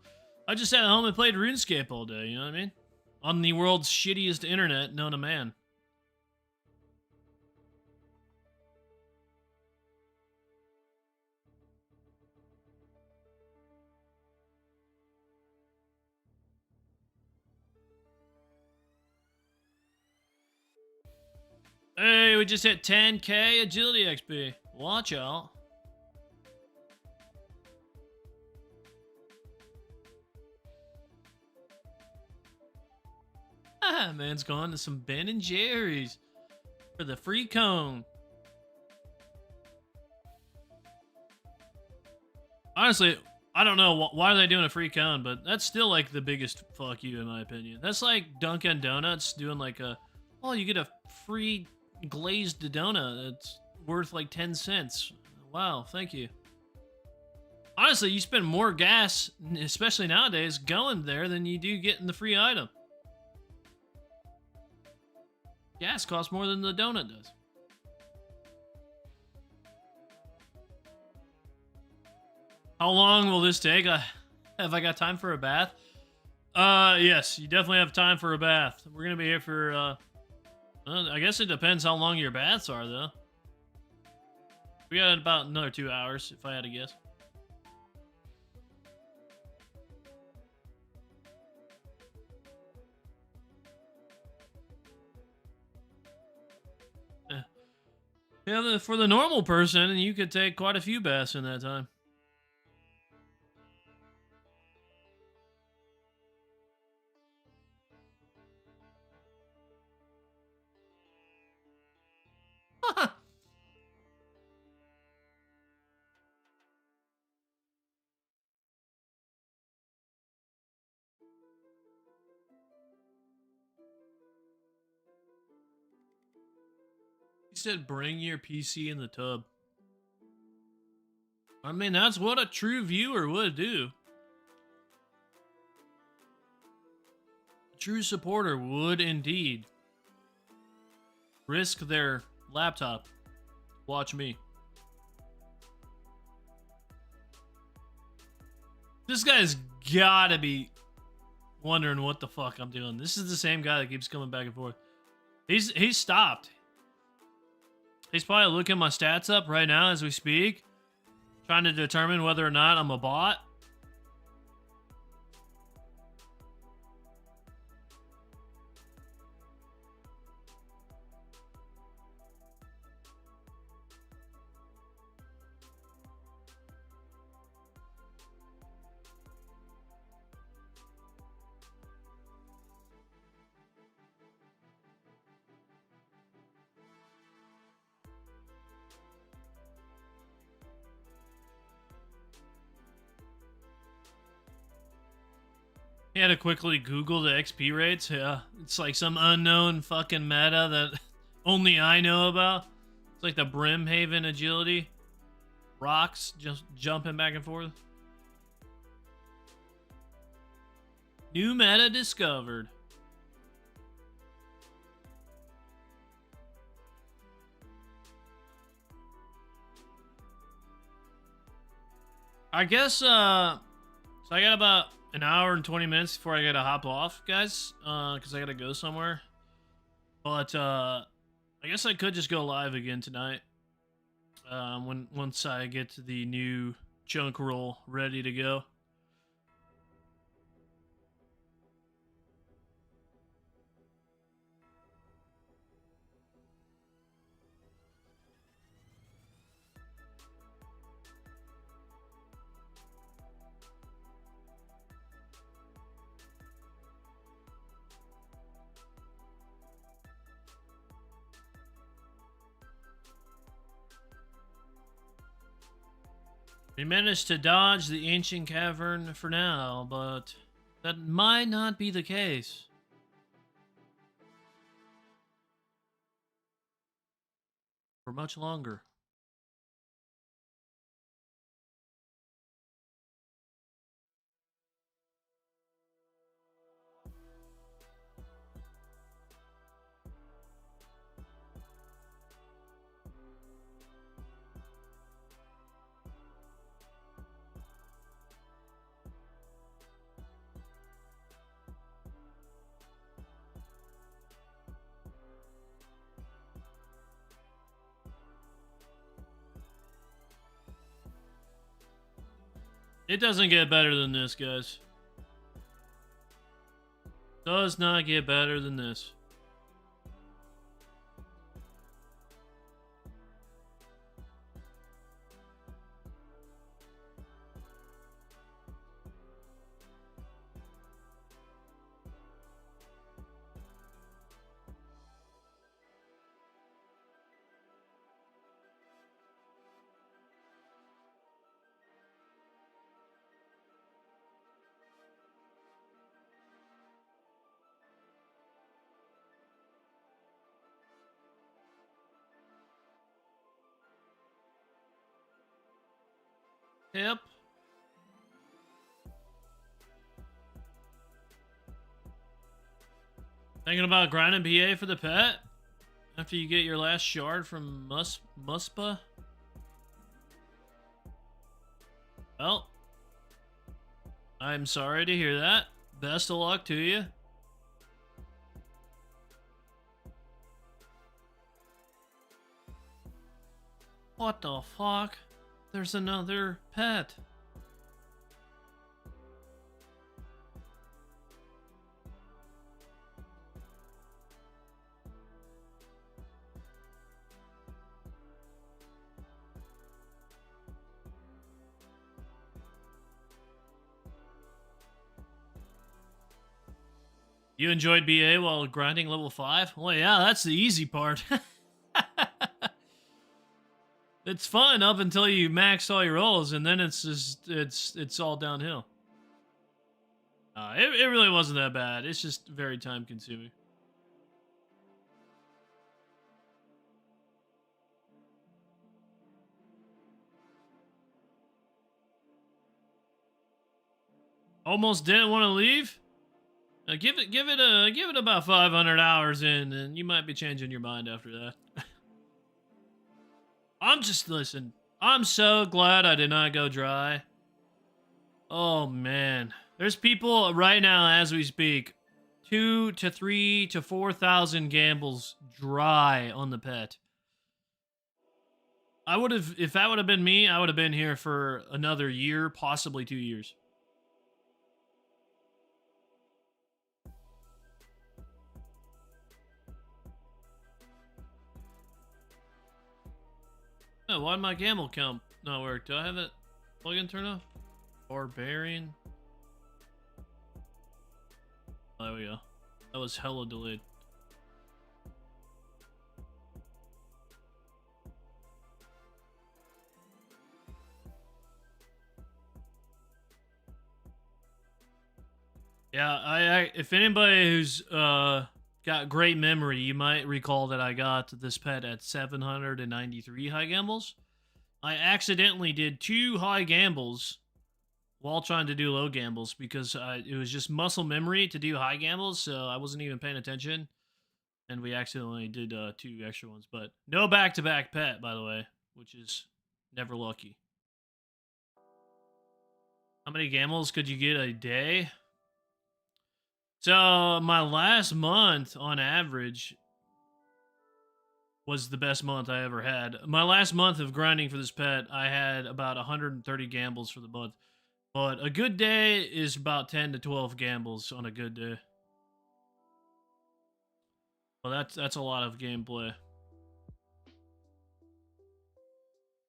I just sat at home and played RuneScape all day, you know what I mean? On the world's shittiest internet known to man. Hey, we just hit 10k agility XP. Watch out. Ah, man's gone to some Ben and Jerry's for the free cone. Honestly, I don't know why are they doing a free cone, but that's still like the biggest fuck you in my opinion. That's like Dunkin' Donuts doing like a, oh, you get a free glazed donut that's worth like 10 cents. Wow, thank you. Honestly, you spend more gas, especially nowadays, going there than you do getting the free item. Gas costs more than the donut does. How long will this take? Have I got time for a bath? Yes, you definitely have time for a bath. We're gonna be here for, I guess it depends how long your baths are, though. We got about another 2 hours, if I had to guess. Yeah, for the normal person, you could take quite a few baths in that time. He said, bring your PC in the tub. I mean, that's what a true viewer would do. A true supporter would indeed risk their laptop. Watch me. This guy's gotta be wondering what the fuck I'm doing. This is the same guy that keeps coming back and forth. He's stopped. He's probably looking my stats up right now as we speak, trying to determine whether or not I'm a bot. He had to quickly Google the XP rates. Yeah, it's like some unknown fucking meta that only I know about. It's like the Brimhaven agility. Rocks just jumping back and forth. New meta discovered. I guess, so I got about an hour and 20 minutes before I gotta hop off, guys, because I gotta go somewhere. But, I guess I could just go live again tonight, once I get to the new chunk roll ready to go. We managed to dodge the ancient cavern for now, but that might not be the case. For much longer. It doesn't get better than this, guys. Does not get better than this. Yep. Thinking about grinding PA for the pet? After you get your last shard from Muspa? Well, I'm sorry to hear that. Best of luck to you. What the fuck? There's another pet. You enjoyed BA while grinding level 5? Well, yeah, that's the easy part. It's fun up until you max all your rolls, and then it's just it's all downhill. It really wasn't that bad. It's just very time consuming. Almost didn't want to leave. Give it about 500 hours in, and you might be changing your mind after that. Listen. I'm so glad I did not go dry. Oh man, there's people right now as we speak, 2 to 3 to 4,000 gambles dry on the pet. I would have, if that would have been me, I would have been here for another year, possibly 2 years. Oh, why'd my gamble count not work? Do I have it plug-in turned off? Barbarian. Oh, there we go. That was hella delayed. Yeah, if anybody who's got great memory, you might recall that I got this pet at 793 high gambles. I accidentally did 2 high gambles while trying to do low gambles because it was just muscle memory to do high gambles, so I wasn't even paying attention. And we accidentally did 2 extra ones. But no back-to-back pet, by the way, which is never lucky. How many gambles could you get a day? So my last month on average was the best month I ever had. My last month of grinding for this pet, I had about 130 gambles for the month. But a good day is about 10 to 12 gambles on a good day. Well, that's a lot of gameplay.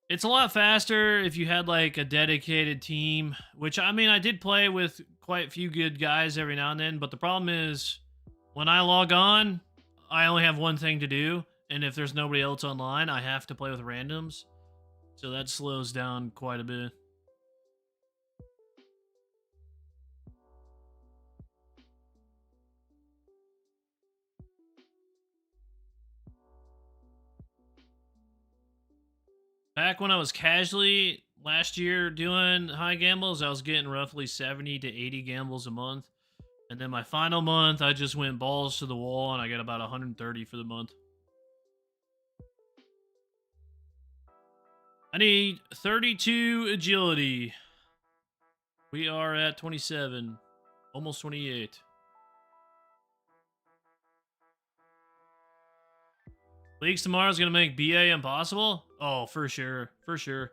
It's a lot faster if you had like a dedicated team, which I mean, I did play with quite a few good guys every now and then, but the problem is when I log on, I only have one thing to do, and if there's nobody else online, I have to play with randoms. So that slows down quite a bit. Back when I was casually last year doing high gambles, I was getting roughly 70 to 80 gambles a month. And then my final month, I just went balls to the wall and I got about 130 for the month. I need 32 agility. We are at 27, almost 28. Leagues tomorrow is going to make BA impossible? Oh, for sure. For sure.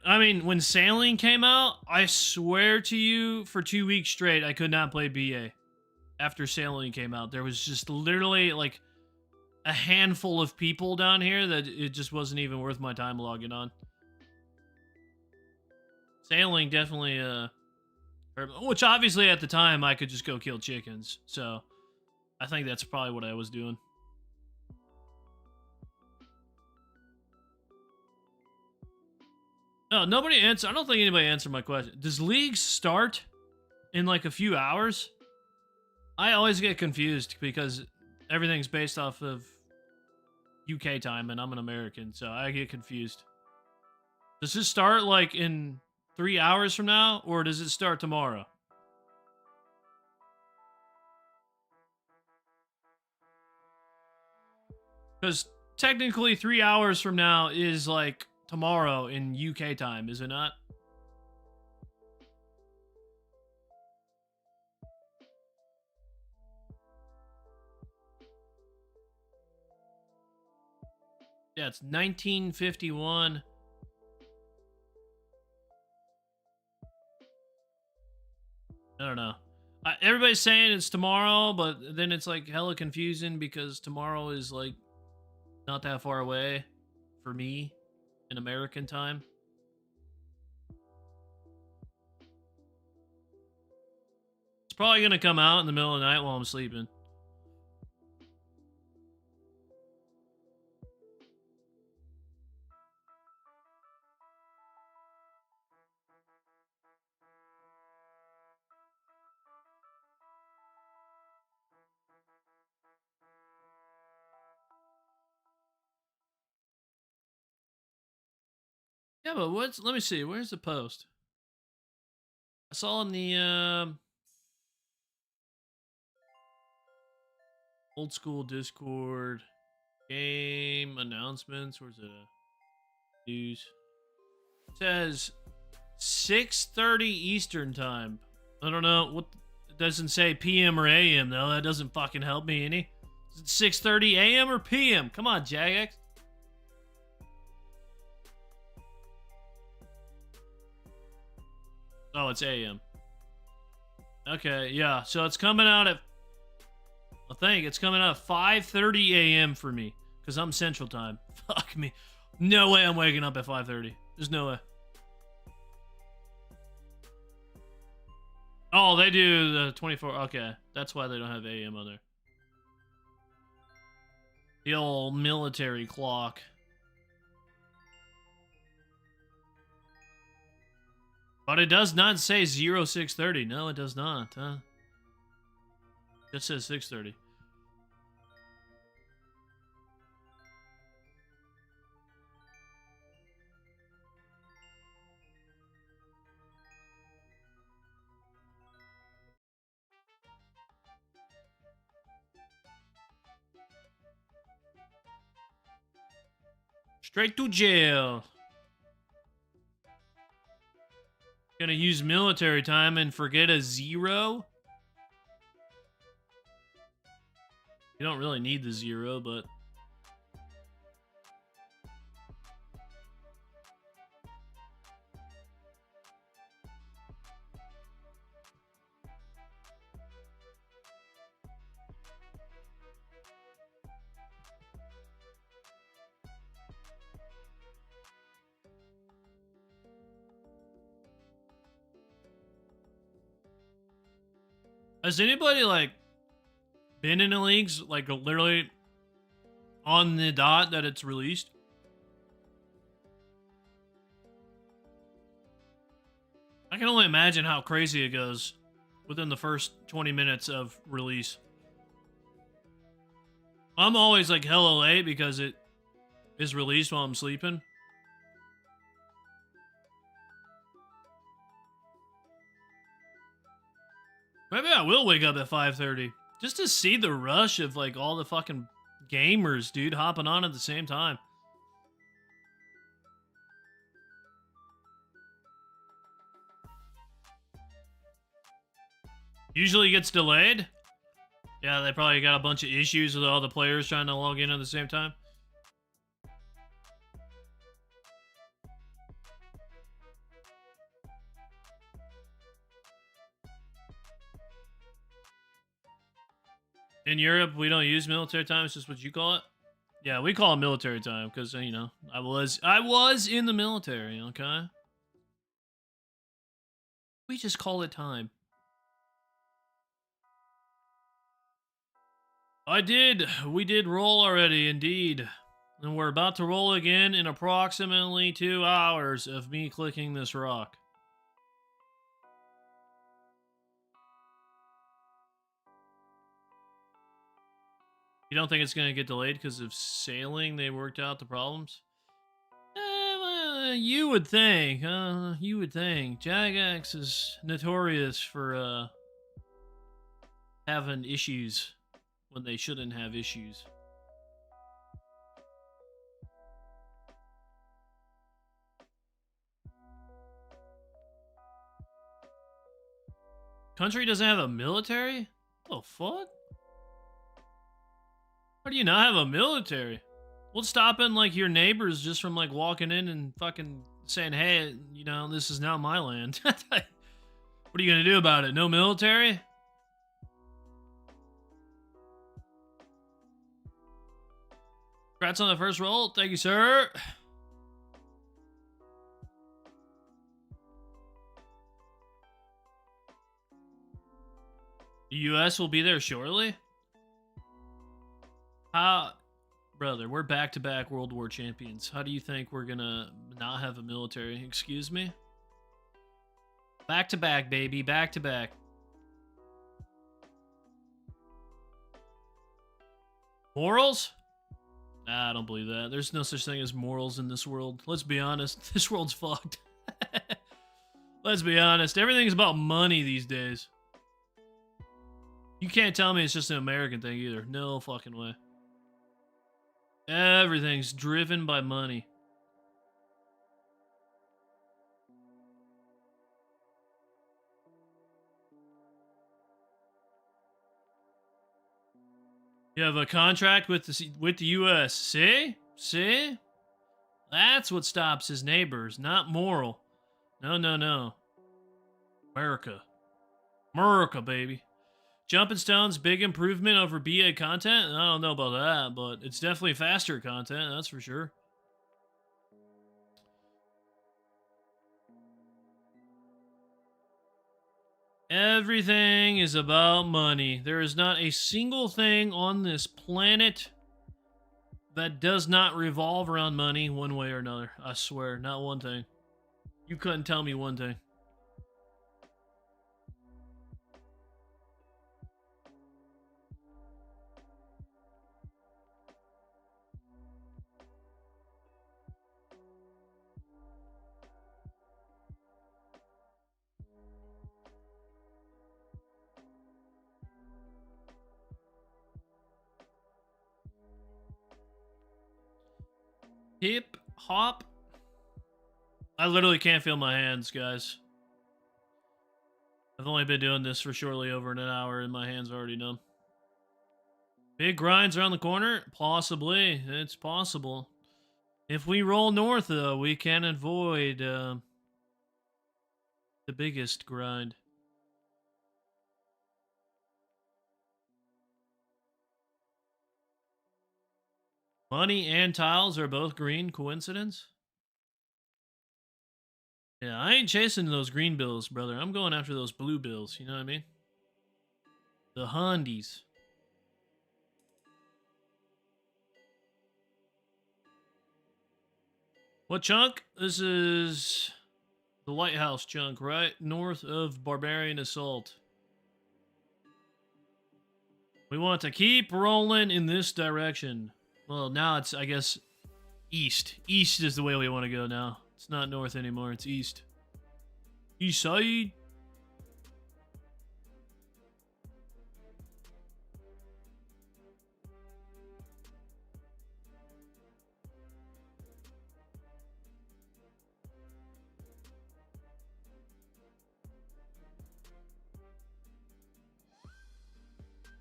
I mean, when Sailing came out, I swear to you, for 2 weeks straight, I could not play BA. After Sailing came out, there was just literally, like, a handful of people down here that it just wasn't even worth my time logging on. Sailing definitely, which obviously at the time, I could just go kill chickens. So, I think that's probably what I was doing. No, nobody answered. I don't think anybody answered my question. Does leagues start in like a few hours? I always get confused because everything's based off of UK time and I'm an American, so I get confused. Does this start like in 3 hours from now, or does it start tomorrow? Because technically 3 hours from now is like tomorrow in UK time, is it not? Yeah, it's 1951. I don't know. Everybody's saying it's tomorrow, but then it's like hella confusing because tomorrow is like not that far away for me in American time. It's probably gonna come out in the middle of the night while I'm sleeping. Yeah, but let me see, where's the post? I saw in the old school Discord game announcements. Where's it? News. It says 6:30 Eastern time. I don't know what. It doesn't say PM or AM though. That doesn't fucking help me any. Is it 6:30 AM or PM? Come on, Jagex. Oh, it's AM. Okay, yeah. So it's coming out at. I think it's coming out at 5:30 AM for me because I'm Central Time. Fuck me. No way I'm waking up at 5:30. There's no way. Oh, they do the 24. Okay, that's why they don't have AM on there. The old military clock. But it does not say 0630. No, it does not. It says 6:30. Straight to jail. Gonna use military time and forget a 0? You don't really need the 0, but... Has anybody, like, been in the leagues, like, literally on the dot that it's released? I can only imagine how crazy it goes within the first 20 minutes of release. I'm always, like, hella late because it is released while I'm sleeping. Maybe I will wake up at 5:30 just to see the rush of like all the fucking gamers, dude, hopping on at the same time. Usually gets delayed. Yeah, they probably got a bunch of issues with all the players trying to log in at the same time. In Europe, we don't use military time. It's just what you call it. Yeah, we call it military time because you know I was in the military. Okay, we just call it time. We did roll already, indeed, and we're about to roll again in approximately 2 hours of me clicking this rock. You don't think it's going to get delayed because of sailing? They worked out the problems? You would think. You would think. Jagex is notorious for having issues when they shouldn't have issues. Country doesn't have a military? What the fuck? How do you not have a military? What's stopping like your neighbors just from like walking in and fucking saying, "Hey, you know, this is now my land." What are you gonna do about it? No military? Congrats on the first roll. Thank you, sir. The U.S. will be there shortly. How, brother? We're back-to-back World War champions. How do you think we're gonna not have a military? Excuse me. Back-to-back, baby. Back-to-back. Morals? Nah, I don't believe that. There's no such thing as morals in this world. Let's be honest. This world's fucked. Let's be honest. Everything's about money these days. You can't tell me it's just an American thing either. No fucking way. Everything's driven by money. You have a contract with the U.S. See? See? That's what stops his neighbors, not moral. No, no, no. America. America, baby. Jumping Stone's big improvement over BA content? I don't know about that, but it's definitely faster content, that's for sure. Everything is about money. There is not a single thing on this planet that does not revolve around money one way or another. I swear, not one thing. You couldn't tell me one thing. Hip hop. I literally can't feel my hands, guys. I've only been doing this for shortly over an hour and my hands are already numb. Big grinds around the corner? Possibly. It's possible. If we roll north, though, we can avoid the biggest grind. Money and tiles are both green. Coincidence? Yeah, I ain't chasing those green bills, brother. I'm going after those blue bills. You know what I mean? The Hondies. What chunk? This is the lighthouse chunk, right? North of Barbarian Assault. We want to keep rolling in this direction. Well, now it's, I guess, east. East is the way we want to go now. It's not north anymore. It's east. East side.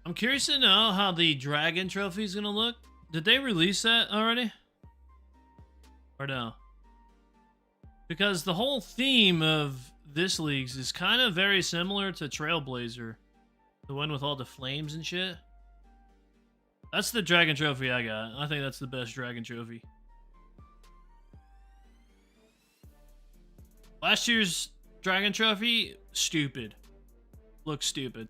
I'm curious to know how the dragon trophy is going to look. Did they release that already? Or no? Because the whole theme of this league's is kind of very similar to Trailblazer. The one with all the flames and shit. That's the dragon trophy I got. I think that's the best dragon trophy. Last year's dragon trophy, stupid. Looks stupid.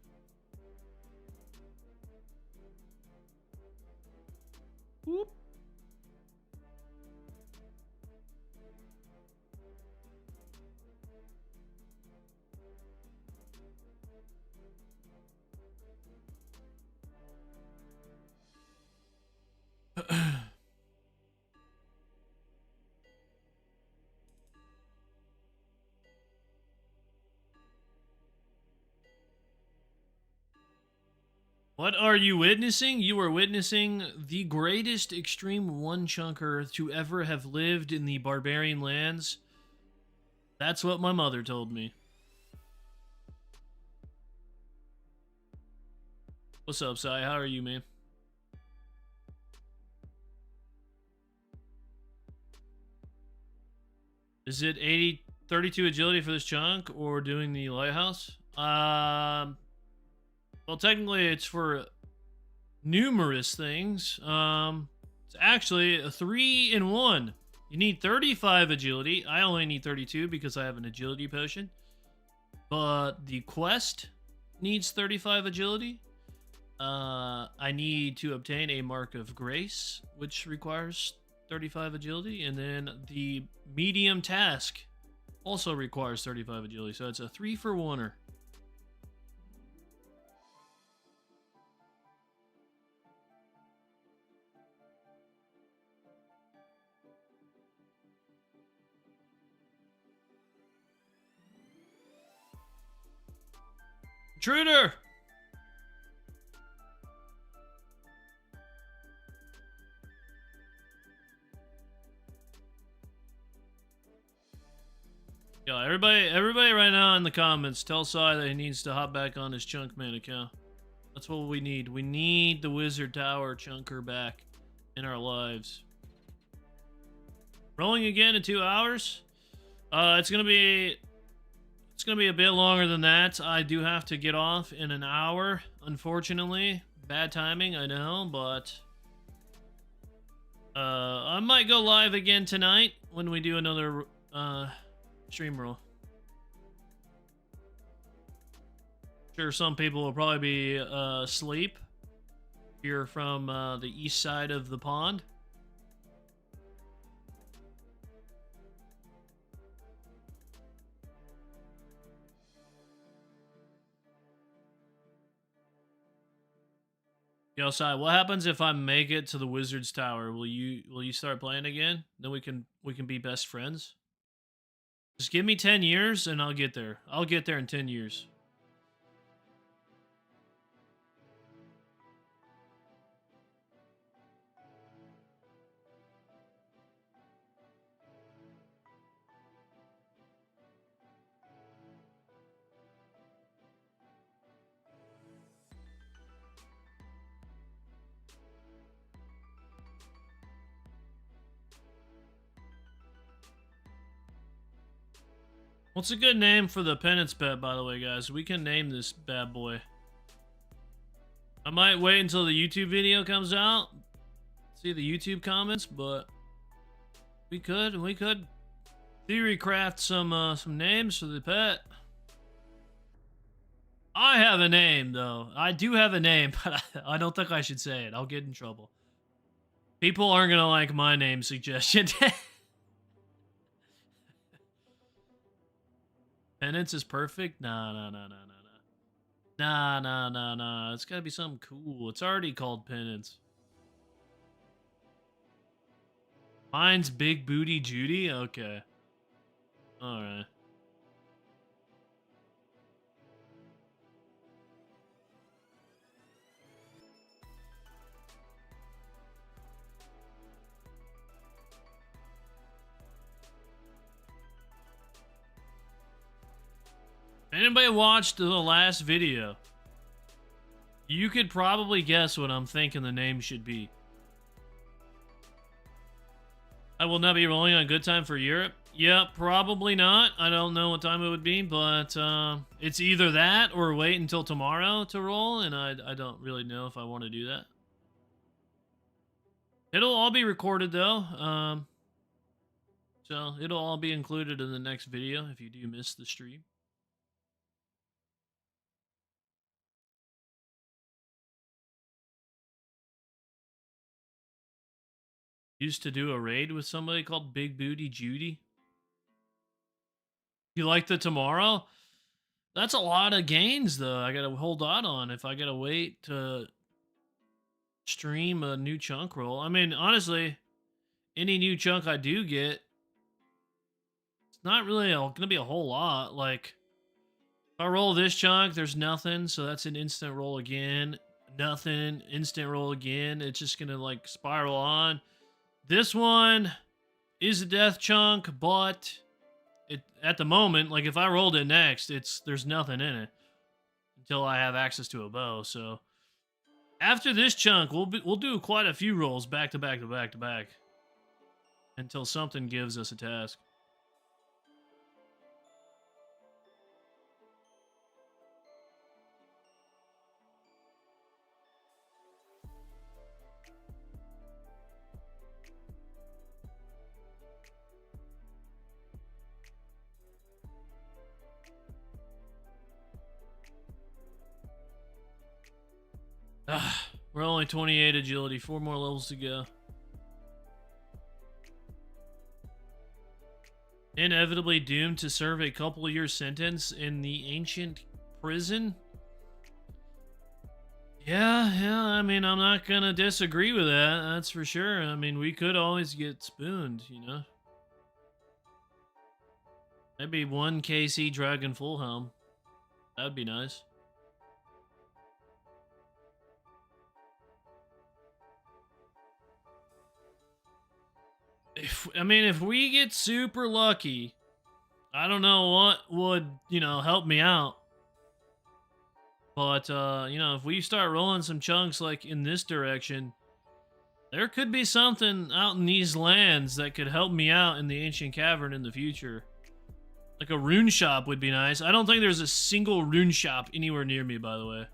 Whoop. What are you witnessing? You are witnessing the greatest extreme one-chunker to ever have lived in the barbarian lands. That's what my mother told me. What's up, Sai? How are you, man? Is it 32 agility for this chunk or doing the lighthouse? Well, technically it's for numerous things. It's actually a 3-in-1. You need 35 agility. I only need 32 because I have an agility potion. But the quest needs 35 agility. I need to obtain a Mark of Grace, which requires 35 agility. And then the medium task also requires 35 agility. So it's a 3-for-1er. Intruder! Yeah, everybody right now in the comments, tell Sai that he needs to hop back on his chunk man account. That's what we need. We need the Wizard Tower chunker back in our lives. Rolling again in 2 hours? It's gonna be a bit longer than that. I do have to get off in an hour, unfortunately. Bad timing, I know, but I might go live again tonight when we do another stream roll. Sure, some people will probably be asleep here from the east side of the pond. Yo, Sai, what happens if I make it to the Wizard's Tower? Will you start playing again? Then we can be best friends. Just give me 10 years and I'll get there. I'll get there in 10 years. What's a good name for the penance pet, by the way, guys? We can name this bad boy. I might wait until the YouTube video comes out, see the YouTube comments, but we could theory craft some names for the pet. I have a name though. I do have a name, but I don't think I should say it. I'll get in trouble. People aren't gonna like my name suggestion. Penance is perfect? Nah. Nah. It's gotta be something cool. It's already called Penance. Mine's Big Booty Judy? Okay. Alright. Anybody watched the last video? You could probably guess what I'm thinking the name should be. I will not be rolling on Good Time for Europe. Yeah, probably not. I don't know what time it would be, but it's either that or wait until tomorrow to roll, and I don't really know if I want to do that. It'll all be recorded though, so it'll all be included in the next video if you do miss the stream. Used to do a raid with somebody called Big Booty Judy. You like the tomorrow? That's a lot of gains, though. I gotta hold on if I gotta wait to stream a new chunk roll. I mean, honestly, any new chunk I do get, it's not really gonna be a whole lot. Like, if I roll this chunk, there's nothing, so that's an instant roll again. Nothing, instant roll again. It's just gonna like spiral on. This one is a death chunk, but at the moment, like if I rolled it next, there's nothing in it until I have access to a bow. So after this chunk, we'll do quite a few rolls back to back until something gives us a task. We're only 28 agility. 4 more levels to go. Inevitably doomed to serve a couple-year sentence in the ancient prison? Yeah, I mean, I'm not gonna disagree with that, that's for sure. I mean, we could always get spooned, you know? Maybe 1 KC Dragon Full Helm. That'd be nice. If we get super lucky, I don't know what would, help me out. But, if we start rolling some chunks like in this direction, there could be something out in these lands that could help me out in the Ancient Cavern in the future. Like a rune shop would be nice. I don't think there's a single rune shop anywhere near me, by the way.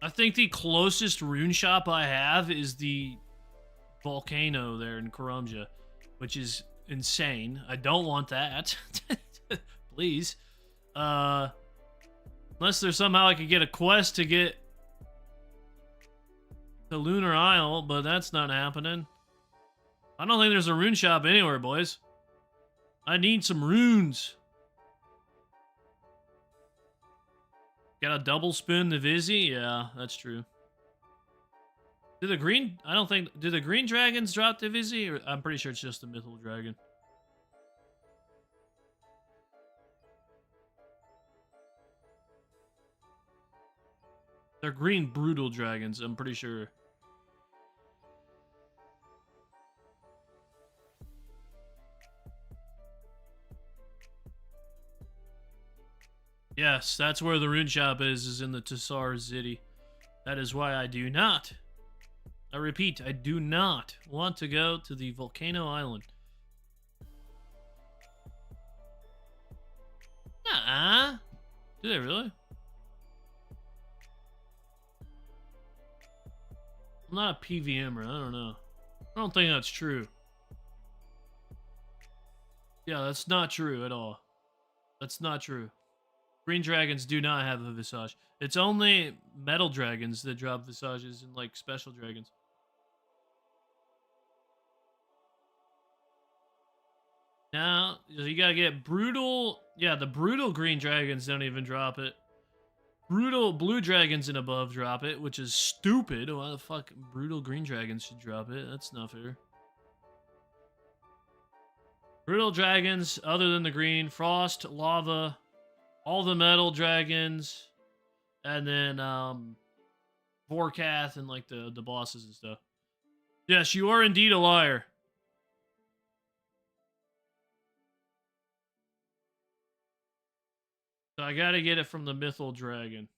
I think the closest rune shop I have is the volcano there in Karumja, which is insane. I don't want that. Please. Unless there's somehow I could get a quest to get to Lunar Isle, but that's not happening. I don't think there's a rune shop anywhere, boys. I need some runes. Got a double spoon the Vizzy? Yeah, that's true. Do the green dragons drop the Vizzy? Or, I'm pretty sure it's just the mythical dragon. They're green brutal dragons, I'm pretty sure. Yes, that's where the rune shop is in the Tassar City. That is why I do not, I repeat, I do not want to go to the Volcano Island. Nuh-uh. Do they really? I'm not a PVMer, I don't know. I don't think that's true. Yeah, that's not true at all. That's not true. Green dragons do not have a visage. It's only metal dragons that drop visages and like special dragons. Now, you gotta get brutal. Yeah, the brutal green dragons don't even drop it. Brutal blue dragons and above drop it, which is stupid. Why the fuck brutal green dragons should drop it? That's not fair. Brutal dragons, other than the green, frost, lava, all the metal dragons, and then Vorkath and like the bosses and stuff. Yes, you are indeed a liar. So I gotta get it from the mythal dragon.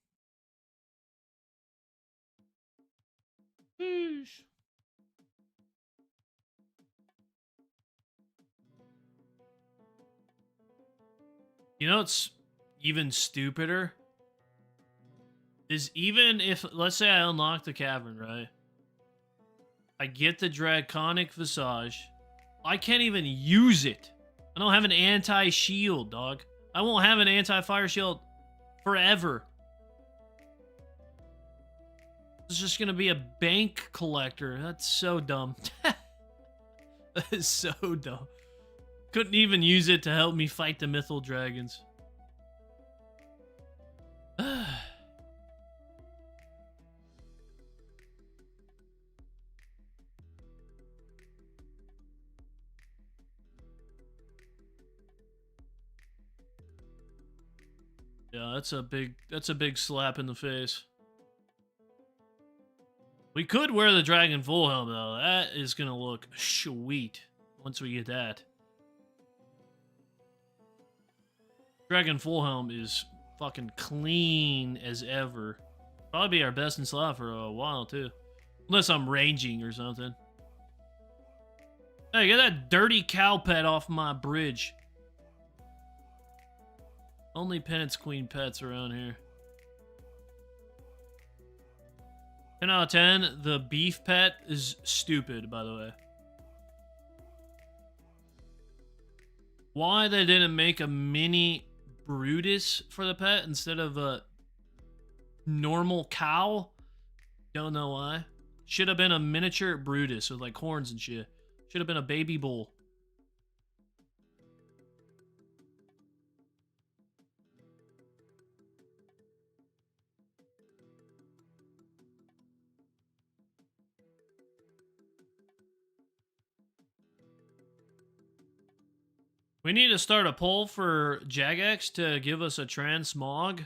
Sheesh. You know what's even stupider? Is even if, let's say I unlock the cavern, right? I get the draconic visage. I can't even use it. I don't have an anti-shield, dog. I won't have an anti-fire shield forever. It's just gonna be a bank collector. That's so dumb. That is so dumb. Couldn't even use it to help me fight the mythal dragons. Yeah, that's a big slap in the face. We could wear the Dragon Full Helm though. That is gonna look sweet once we get that. Dragon Full Helm is fucking clean as ever. Probably be our best in slot for a while too. Unless I'm ranging or something. Hey, get that dirty cow pet off my bridge. Only Penance Queen pets around here. 10 out of 10, the beef pet is stupid, by the way. Why they didn't make a mini Brutus for the pet instead of a normal cow. Don't know why. Should have been a miniature Brutus with like horns and shit. Should have been a baby bull. We need to start a poll for Jagex to give us a transmog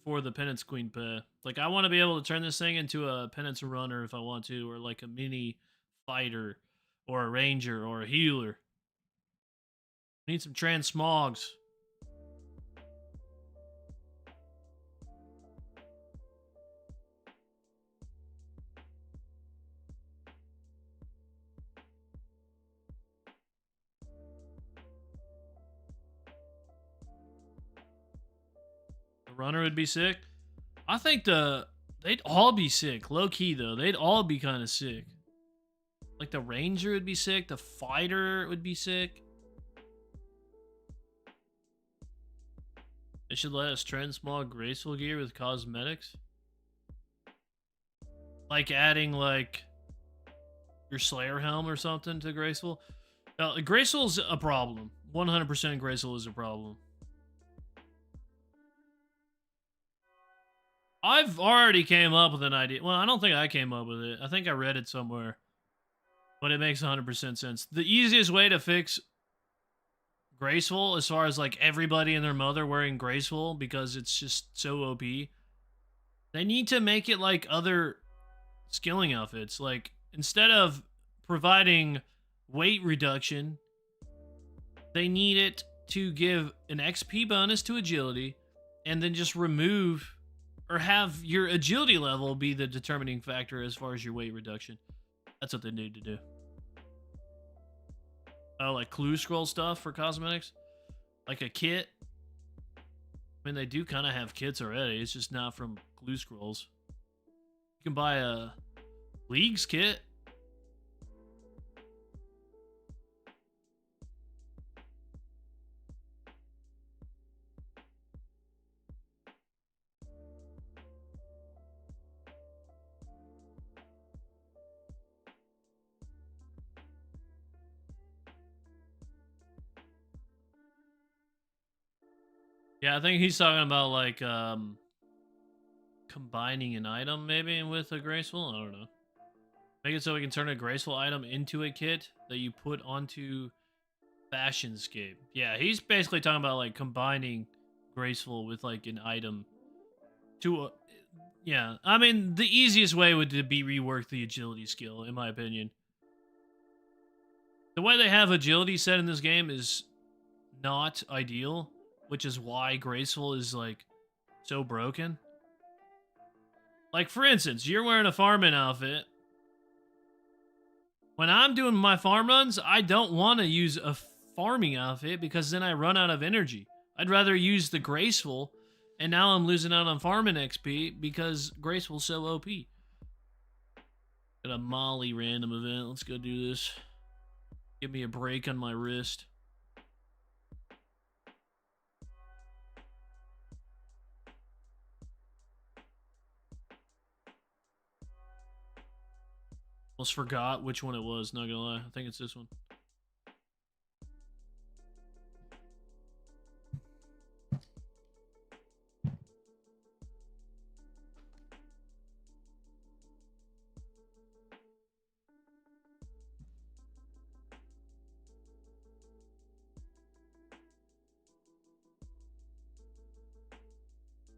for the Penance Queen pet. Like, I want to be able to turn this thing into a Penance Runner if I want to, or like a mini fighter, or a ranger, or a healer. Need some transmogs. The runner would be sick. I think they'd all be sick. Low key though, they'd all be kind of sick. Like the ranger would be sick. The fighter would be sick. They should let us transmog graceful gear with cosmetics. Like adding like your Slayer helm or something to graceful. Graceful's a problem. 100% graceful is a problem. I've already came up with an idea. Well, I don't think I came up with it. I think I read it somewhere. But it makes 100% sense. The easiest way to fix graceful, as far as like everybody and their mother wearing graceful because it's just so OP, they need to make it like other skilling outfits. Like, instead of providing weight reduction, they need it to give an XP bonus to agility and then just remove or have your agility level be the determining factor as far as your weight reduction. That's what they need to do. Oh, like clue scroll stuff for cosmetics? Like a kit? I mean, they do kind of have kits already. It's just not from clue scrolls. You can buy a Leagues kit. Yeah, I think he's talking about like combining an item maybe with a graceful. I don't know. Make it so we can turn a graceful item into a kit that you put onto Fashionscape. Yeah, he's basically talking about like combining graceful with like an item to a... Yeah, I mean, the easiest way would be rework the agility skill, in my opinion. The way they have agility set in this game is not ideal, which is why graceful is like so broken. Like, for instance, you're wearing a farming outfit. When I'm doing my farm runs, I don't want to use a farming outfit because then I run out of energy. I'd rather use the graceful, and now I'm losing out on farming XP because graceful's so OP. Got a Molly random event. Let's go do this. Give me a break on my wrist. Almost forgot which one it was, not gonna lie. I think it's this one.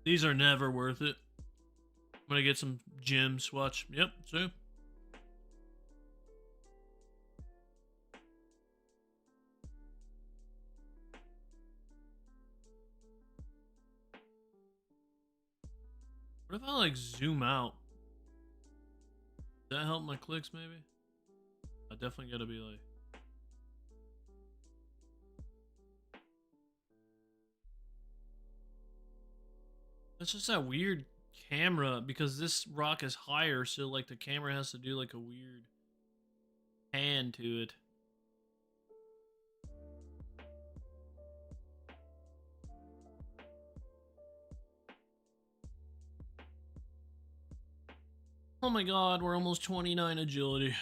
These are never worth it. I'm gonna get some gems. Watch. Yep, see? What if I like zoom out? Does that help my clicks maybe? I definitely gotta be like... That's just that weird camera because this rock is higher, so like the camera has to do like a weird pan to it. Oh my god, we're almost 29 agility.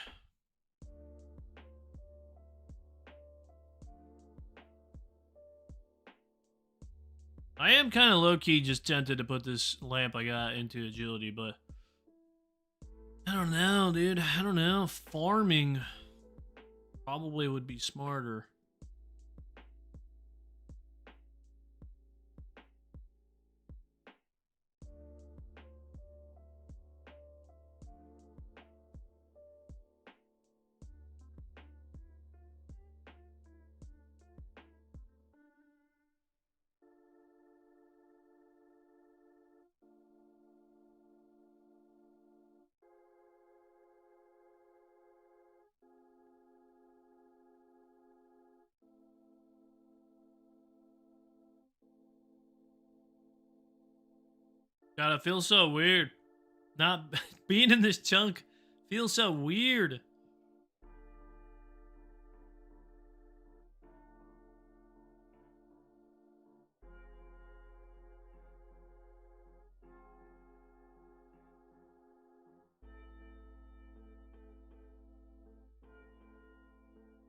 I am kind of low-key just tempted to put this lamp I got into agility, but I don't know, dude. I don't know. Farming probably would be smarter. God, it feels so weird. Not being in this chunk feels so weird.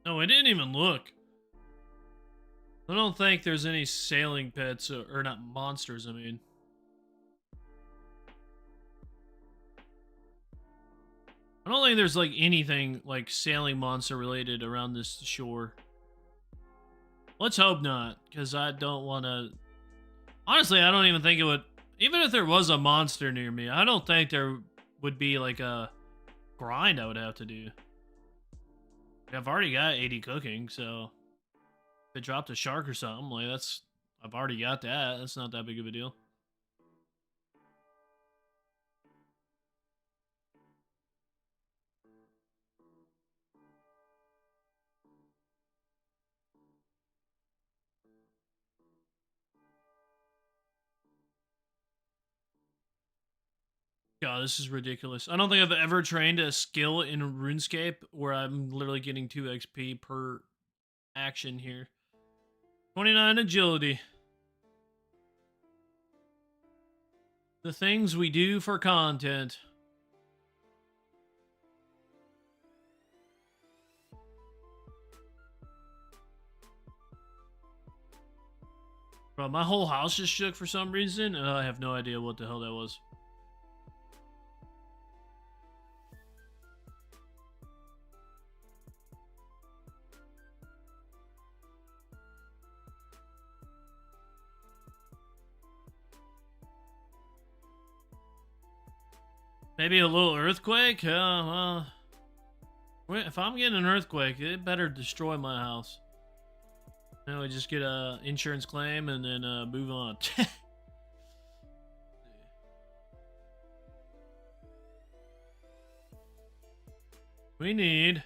No, I didn't even look. I don't think there's any sailing pets, or not monsters, I mean. I don't think there's like anything like sailing monster related around this shore. Let's hope not, because I don't want to. Honestly, I don't even think it would. Even if there was a monster near me, I don't think there would be like a grind I would have to do. I've already got 80 cooking, so if it dropped a shark or something, like that's. I've already got that. That's not that big of a deal. God, this is ridiculous. I don't think I've ever trained a skill in RuneScape where I'm literally getting 2 XP per action here. 29 agility. The things we do for content. Bro, my whole house just shook for some reason, and I have no idea what the hell that was. Maybe a little earthquake? Well, if I'm getting an earthquake, it better destroy my house. Now we just get a insurance claim and then move on. We need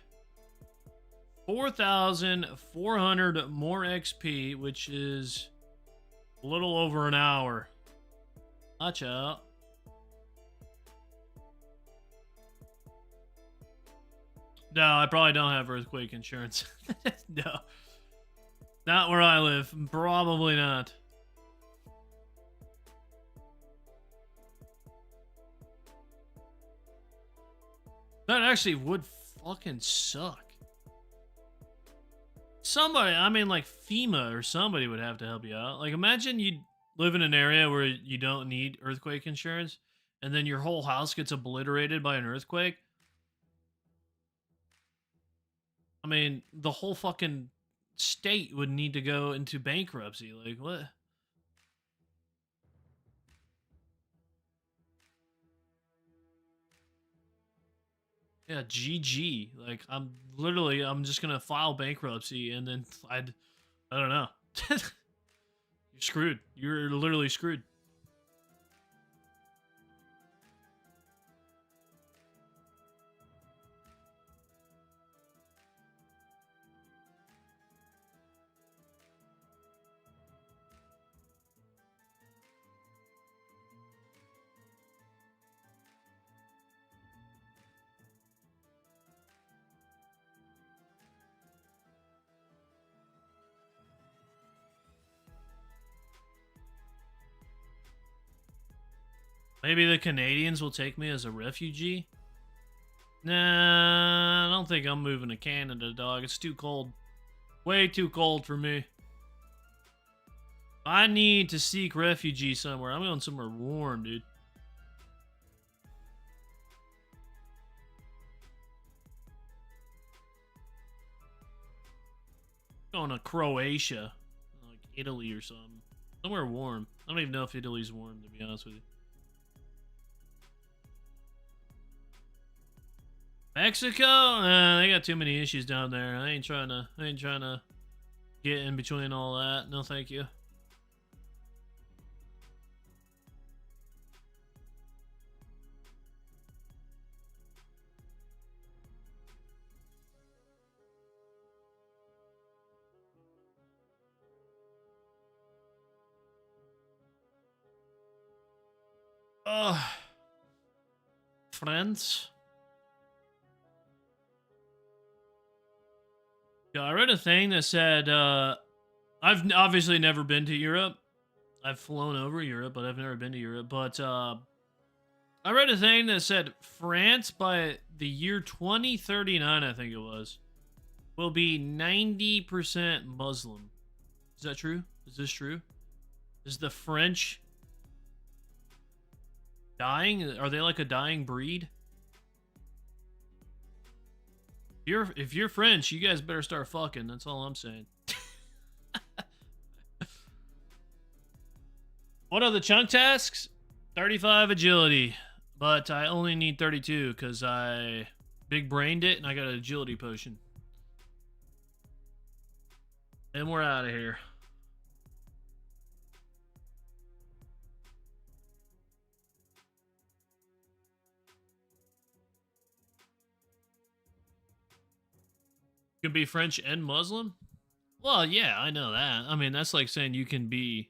4,400 more XP, which is a little over an hour. Watch out. No, I probably don't have earthquake insurance. No. Not where I live. Probably not. That actually would fucking suck. Somebody, I mean like FEMA or somebody would have to help you out. Like imagine you live in an area where you don't need earthquake insurance and then your whole house gets obliterated by an earthquake. I mean, the whole fucking state would need to go into bankruptcy. Like, what? Yeah, GG. Like, I'm just gonna file bankruptcy and then I don't know. You're screwed. You're literally screwed. Maybe the Canadians will take me as a refugee? Nah, I don't think I'm moving to Canada, dog. It's too cold. Way too cold for me. I need to seek refugee somewhere. I'm going somewhere warm, dude. Going to Croatia. Like Italy or something. Somewhere warm. I don't even know if Italy's warm, to be honest with you. Mexico? They got too many issues down there. I ain't trying to get in between all that. No, thank you. Friends? Yeah, I read a thing that said, I've obviously never been to Europe. I've flown over Europe, but I've never been to Europe. But I read a thing that said France by the year 2039, I think it was, will be 90% Muslim. Is that true? Is this true? Is the French dying? Are they like a dying breed? If you're French, you guys better start fucking. That's all I'm saying. What are the chunk tasks? 35 agility, but I only need 32 because I big brained it and I got an agility potion. And we're out of here. You can be French and Muslim? Well, yeah, I know that. I mean, that's like saying you can be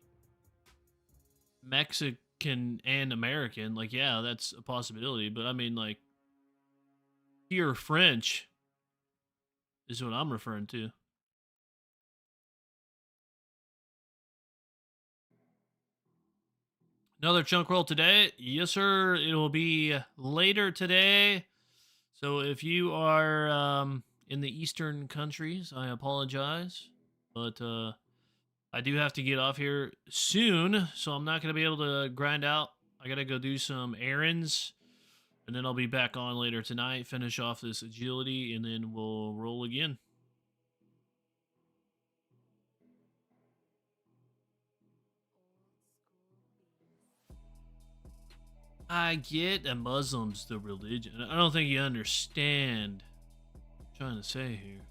Mexican and American. Like, yeah, that's a possibility. But I mean, like, pure French is what I'm referring to. Another chunk roll today? Yes, sir. It will be later today. So if you are in the eastern countries, I apologize. But I do have to get off here soon, so I'm not going to be able to grind out. I got to go do some errands, and then I'll be back on later tonight, finish off this agility, and then we'll roll again. I get that Muslim's the religion. I don't think you understand what I'm trying to say here.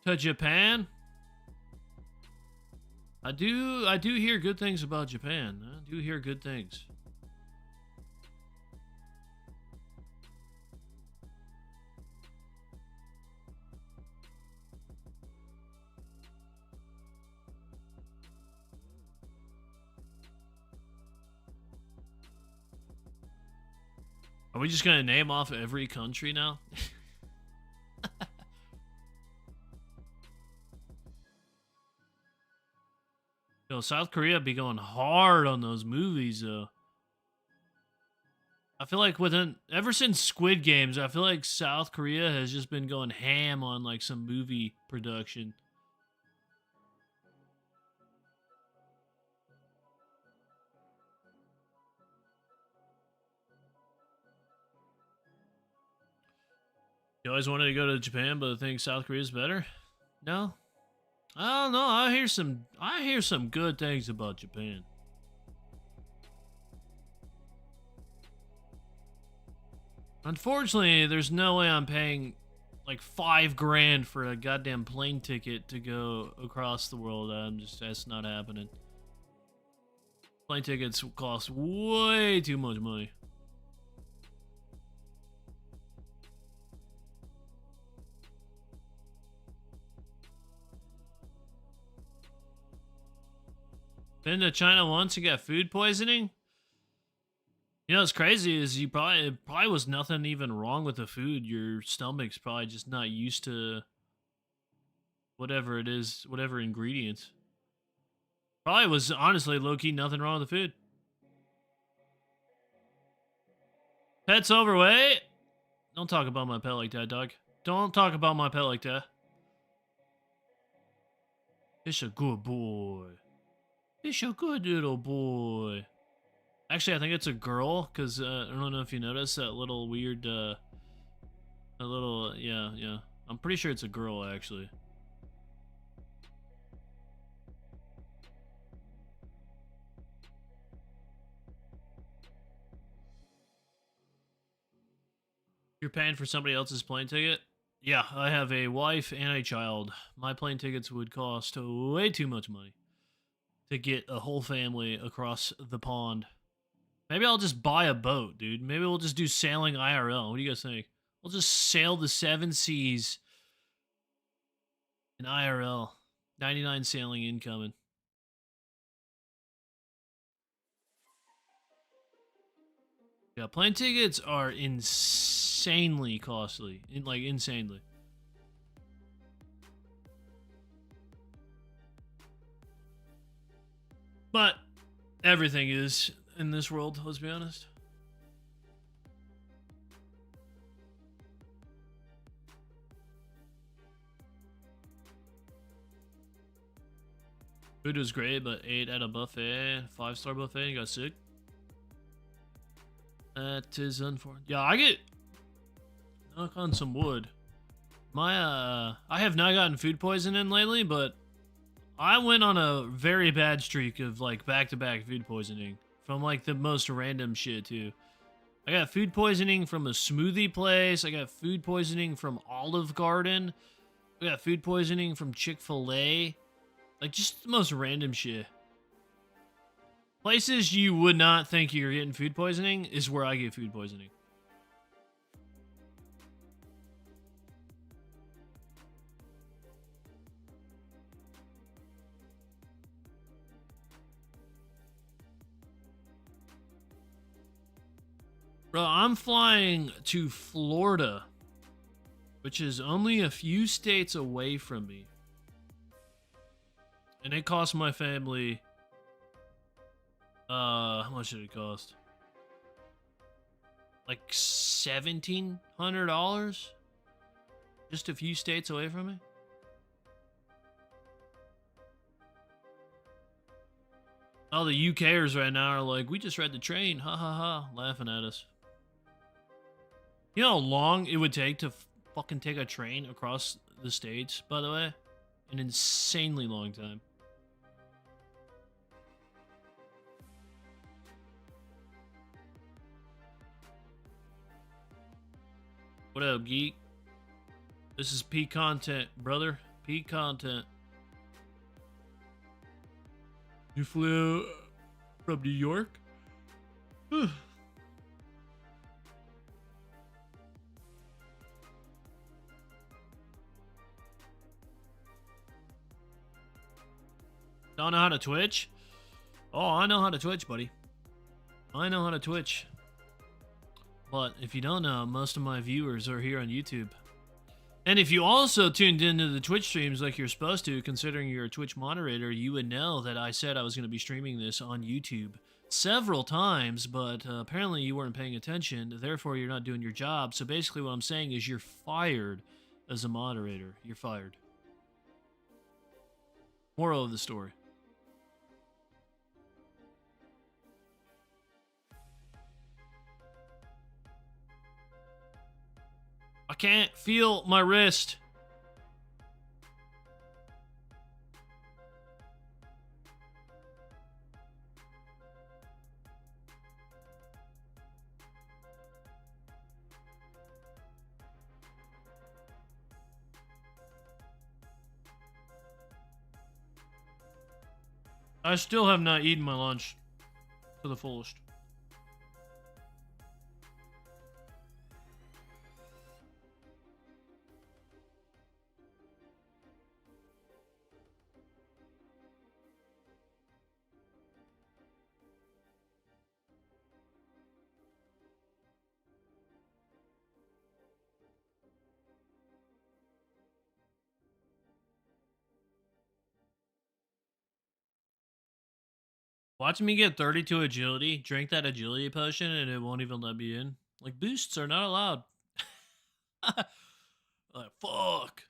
To Japan? I do hear good things about Japan. I do hear good things. Are we just gonna name off every country now? Yo, South Korea be going hard on those movies, though. I feel like ever since Squid Games, I feel like South Korea has just been going ham on like some movie production. You always wanted to go to Japan, but I think South Korea is better. No, I don't know. I hear some good things about Japan. Unfortunately, there's no way I'm paying like $5,000 for a goddamn plane ticket to go across the world. That's not happening. Plane tickets cost way too much money. Been to China once, you got food poisoning? You know what's crazy is it probably was nothing even wrong with the food. Your stomach's probably just not used to whatever it is, whatever ingredients. Probably was honestly low-key nothing wrong with the food. Pet's overweight? Don't talk about my pet like that, dog. Don't talk about my pet like that. It's a good boy. It's a good little boy. Actually, I think it's a girl, because I don't know if you noticed that little weird, yeah. I'm pretty sure it's a girl, actually. You're paying for somebody else's plane ticket? Yeah, I have a wife and a child. My plane tickets would cost way too much money to get a whole family across the pond. Maybe I'll just buy a boat, dude. Maybe we'll just do sailing IRL. What do you guys think? We'll just sail the 7 seas in IRL. 99 sailing incoming. Yeah, plane tickets are insanely costly. Insanely. But everything is in this world, let's be honest. Food was great, but ate at a buffet, 5-star buffet, and got sick. That is unfortunate. Yeah, I get knock on some wood. I have not gotten food poisoning lately, but I went on a very bad streak of like back-to-back food poisoning from like the most random shit too. I got food poisoning from a smoothie place. I got food poisoning from Olive Garden. I got food poisoning from Chick-fil-A. Like just the most random shit. Places you would not think you're getting food poisoning is where I get food poisoning. Bro, I'm flying to Florida, which is only a few states away from me. And it cost my family, how much did it cost? Like $1,700? Just a few states away from me? All the UKers right now are like, we just read the train, ha ha ha, laughing at us. You know how long it would take to fucking take a train across the states, by the way? An insanely long time. What up, geek? This is P content, brother. P content. You flew from New York? Don't know how to Twitch? Oh, I know how to Twitch, buddy. I know how to Twitch. But if you don't know, most of my viewers are here on YouTube. And if you also tuned into the Twitch streams like you're supposed to, considering you're a Twitch moderator, you would know that I said I was going to be streaming this on YouTube several times, but apparently you weren't paying attention, therefore you're not doing your job. So basically what I'm saying is you're fired as a moderator. You're fired. Moral of the story. I can't feel my wrist. I still have not eaten my lunch to the fullest. Watch me get 32 agility, drink that agility potion, and it won't even let me in. Like, boosts are not allowed. Like, fuck.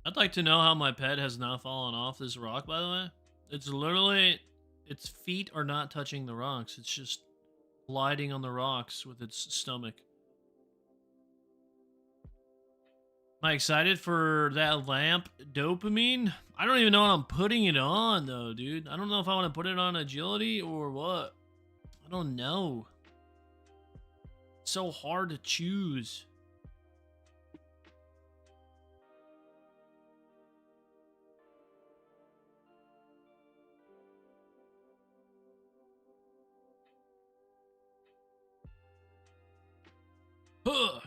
I'd like to know how my pet has not fallen off this rock, by the way. It's literally, its feet are not touching the rocks. It's just gliding on the rocks with its stomach. Am I excited for that lamp dopamine? I don't even know what I'm putting it on, though, dude. I don't know if I want to put it on agility or what. I don't know. It's so hard to choose. Huh.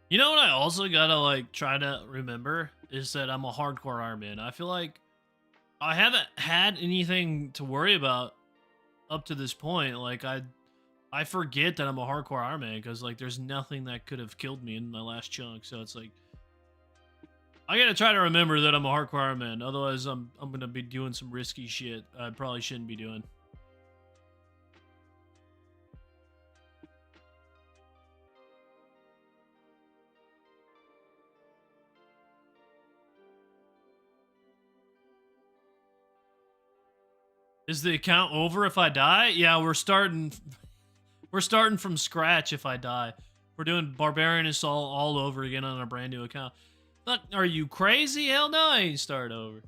You know what I also gotta like try to remember is that I'm a hardcore Iron Man. I feel like I haven't had anything to worry about up to this point. Like I forget that I'm a hardcore Iron Man because like there's nothing that could have killed me in my last chunk. So it's like I gotta try to remember that I'm a hardcore Iron Man. Otherwise, I'm gonna be doing some risky shit I probably shouldn't be doing. Is the account over if I die? Yeah, we're starting. We're starting from scratch if I die. We're doing Barbarian Assault all over again on a brand new account. Look, are you crazy? Hell no, I ain't start over.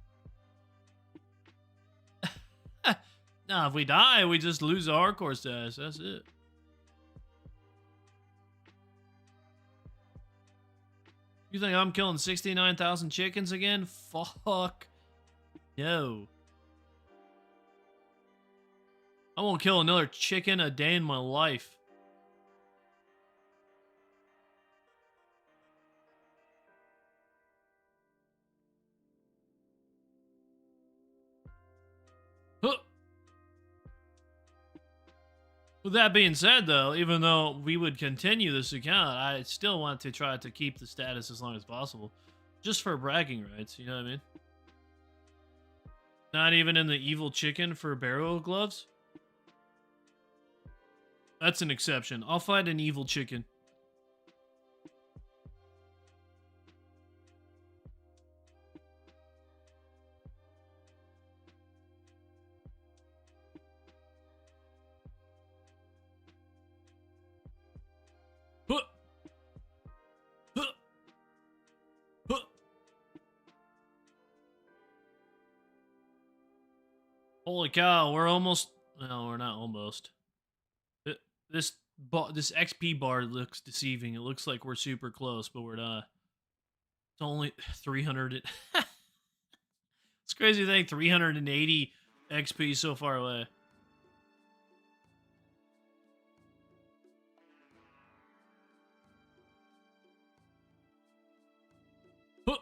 Nah, if we die, we just lose our hardcore status. That's it. You think I'm killing 69,000 chickens again? Fuck. No. I won't kill another chicken a day in my life. Huh. With that being said, though, even though we would continue this account, I still want to try to keep the status as long as possible. Just for bragging rights, you know what I mean? Not even in the evil chicken for burial gloves? That's an exception. I'll fight an evil chicken. Huh. Huh. Huh. Holy cow, we're almost... No, we're not almost. This XP bar looks deceiving. It looks like we're super close, but we're not. It's only 300. It's crazy to think 380 XP so far away. Huh.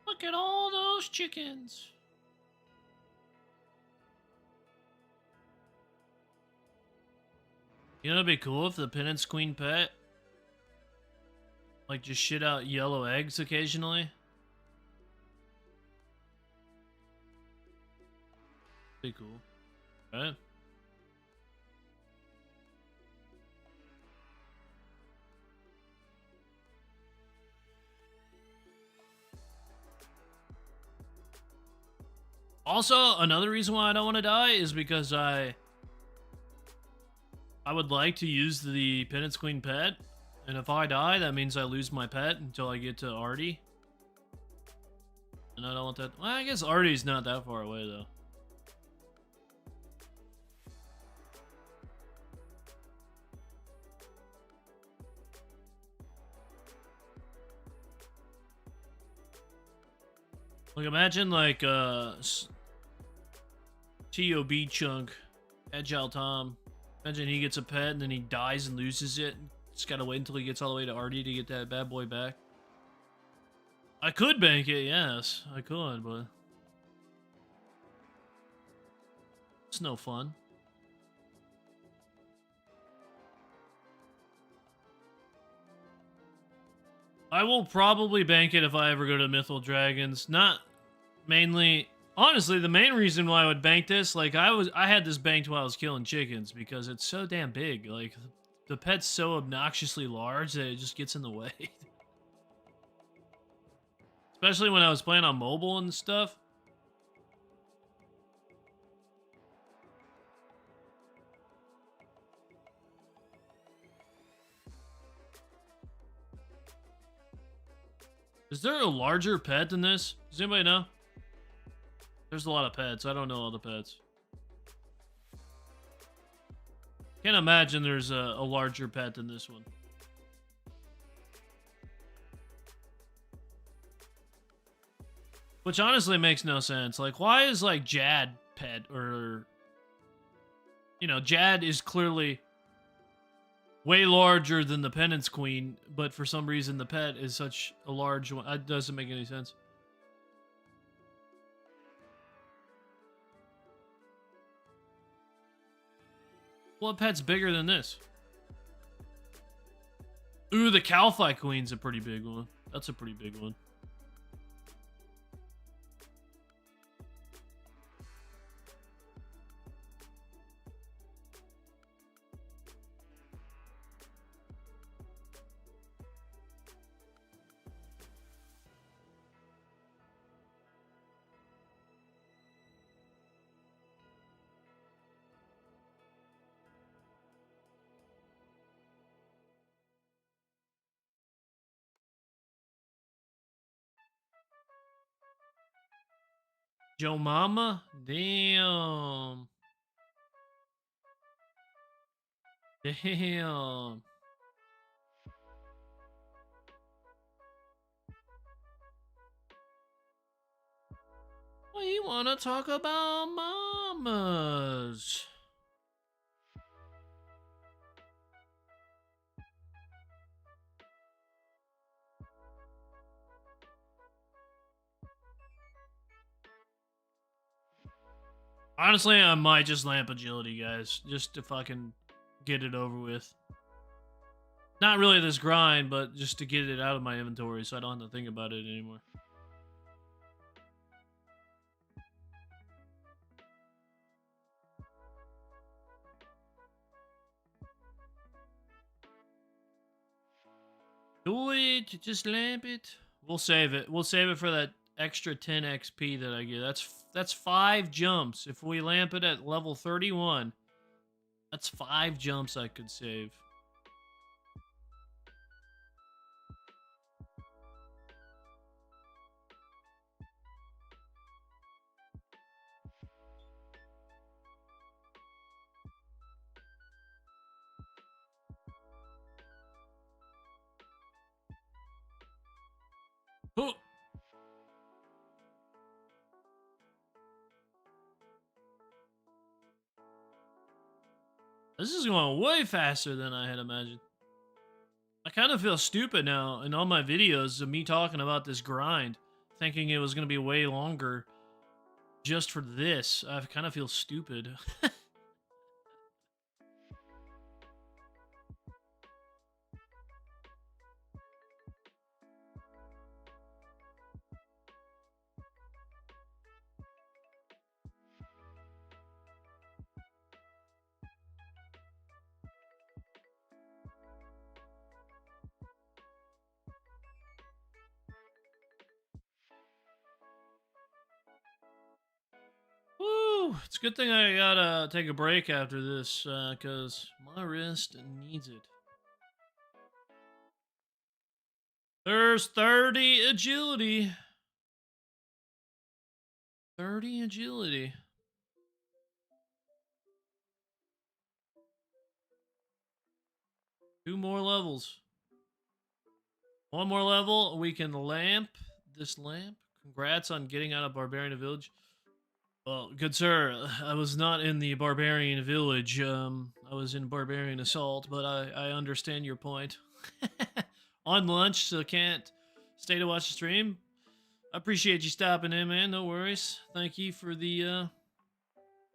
Look at all those chickens. You know, it'd be cool if the Penance Queen pet like just shit out yellow eggs occasionally. Be cool. Right? Also, another reason why I don't want to die is because I would like to use the Penance Queen pet, and if I die, that means I lose my pet until I get to Artie. And I don't want that. Well, I guess Artie's not that far away, though. Like, imagine, like, TOB Chunk, Agile Tom. Imagine he gets a pet and then he dies and loses it. Just gotta wait until he gets all the way to Artie to get that bad boy back. I could bank it, yes. I could, but... it's no fun. I will probably bank it if I ever go to Mythal Dragons. Not mainly... honestly, the main reason why I would bank this, like, I had this banked while I was killing chickens because it's so damn big. Like, the pet's so obnoxiously large that it just gets in the way. Especially when I was playing on mobile and stuff. Is there a larger pet than this? Does anybody know? There's a lot of pets. I don't know all the pets. Can't imagine there's a larger pet than this one. Which honestly makes no sense. Like, why is, like, Jad pet or... you know, Jad is clearly way larger than the Penance Queen, but for some reason the pet is such a large one. It doesn't make any sense. What pet's bigger than this? Ooh, the Calphi Queen's a pretty big one. That's a pretty big one. Joe Mama? Damn. Damn. We want to talk about mamas. Honestly, I might just lamp agility, guys, just to fucking get it over with. Not really this grind, but just to get it out of my inventory so I don't have to think about it anymore. Do it, just lamp it. We'll save it. We'll save it for that extra 10 XP that I get. That's 5 jumps. If we lamp it at level 31, that's 5 jumps I could save. Oh. This is going way faster than I had imagined. I kind of feel stupid now in all my videos of me talking about this grind, thinking it was going to be way longer just for this. I kind of feel stupid. Whew, it's a good thing I gotta take a break after this, because my wrist needs it. There's 30 agility. 30 agility. Two more levels. One more level, we can lamp this lamp. Congrats on getting out of Barbarian Village. Well, good sir, I was not in the Barbarian Village. I was in Barbarian Assault, but I understand your point. On lunch, so can't stay to watch the stream. I appreciate you stopping in, man. No worries. Thank you for the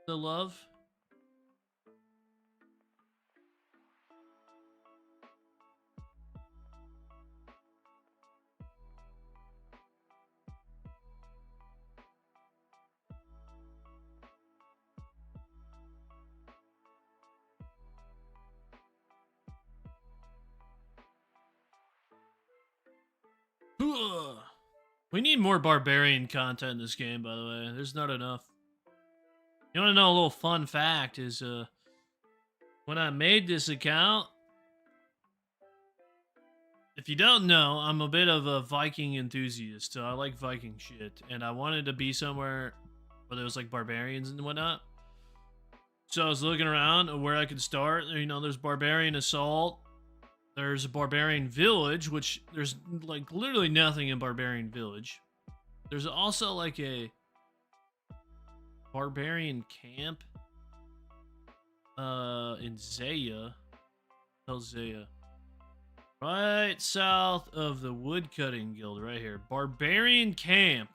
love. We need more barbarian content in this game, by the way. There's not enough. You want to know a little fun fact is when I made this account, if you don't know, I'm a bit of a Viking enthusiast. So I like Viking shit, and I wanted to be somewhere where there was like barbarians and whatnot. So I was looking around where I could start. You know, there's Barbarian Assault. There's a Barbarian Village, which there's like literally nothing in Barbarian Village. There's also like a Barbarian Camp in Zaya. Hell's Zaya. Right south of the Woodcutting Guild, right here. Barbarian Camp.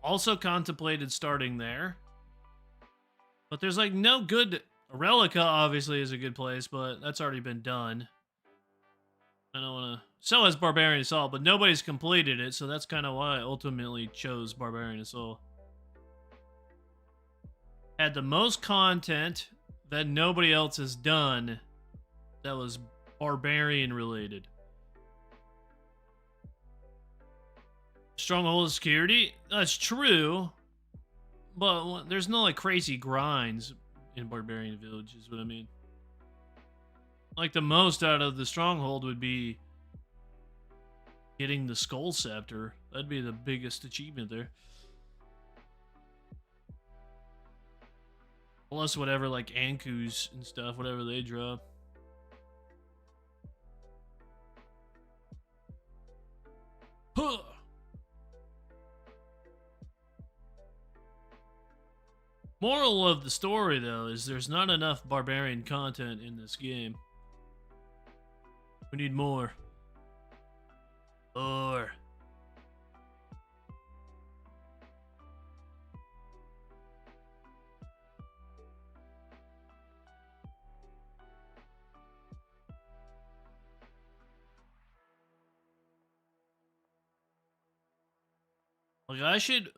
Also contemplated starting there. But there's like no good... Relica obviously is a good place, but that's already been done. I don't want to... So has Barbarian Assault, but nobody's completed it, so that's kind of why I ultimately chose Barbarian Assault. Had the most content that nobody else has done that was barbarian related. Stronghold security? That's true. But there's no like crazy grinds in Barbarian Village, is what I mean. Like the most out of the stronghold would be getting the Skull Scepter. That'd be the biggest achievement there. Plus whatever like Ankus and stuff, whatever they drop. Huh. Moral of the story, though, is there's not enough barbarian content in this game. We need more. Or... Like, I should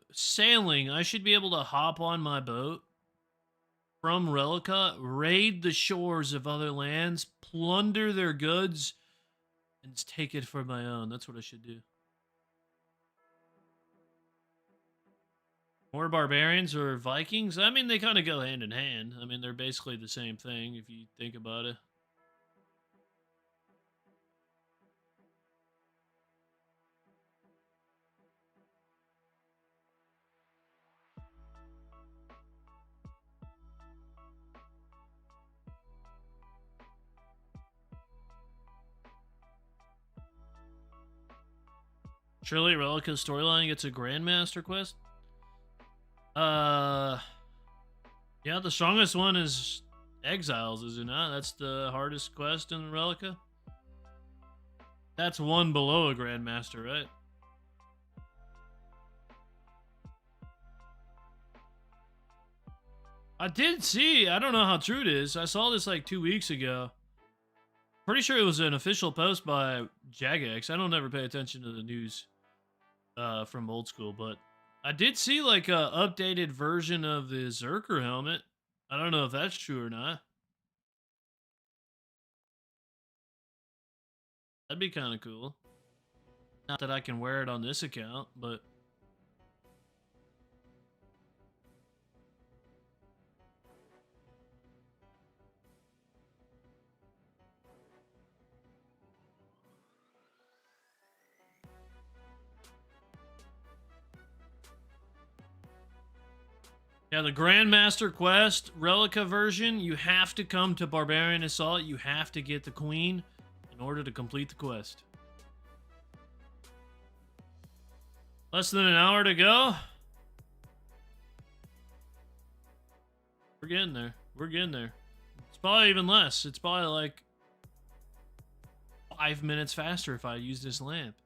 be able to hop on my boat from Relica, raid the shores of other lands, plunder their goods, and just take it for my own. That's what I should do. More barbarians or Vikings? I mean, they kind of go hand in hand. I mean, they're basically the same thing if you think about it. Surely Relica's storyline gets a Grandmaster quest? Yeah, the strongest one is Exiles, is it not? That's the hardest quest in Relica? That's one below a Grandmaster, right? I did see, I don't know how true it is. I saw this like 2 weeks ago. Pretty sure it was an official post by Jagex. I don't ever pay attention to the news from Old School, but I did see like a updated version of the Zerker helmet. I don't know if that's true or not. That'd be kind of cool. Not that I can wear it on this account, but Yeah, the Grandmaster Quest Relica version, you have to come to Barbarian Assault. You have to get the Queen in order to complete the quest. Less than an hour to go. We're getting there. We're getting there. It's probably even less. It's probably like 5 minutes faster if I use this lamp.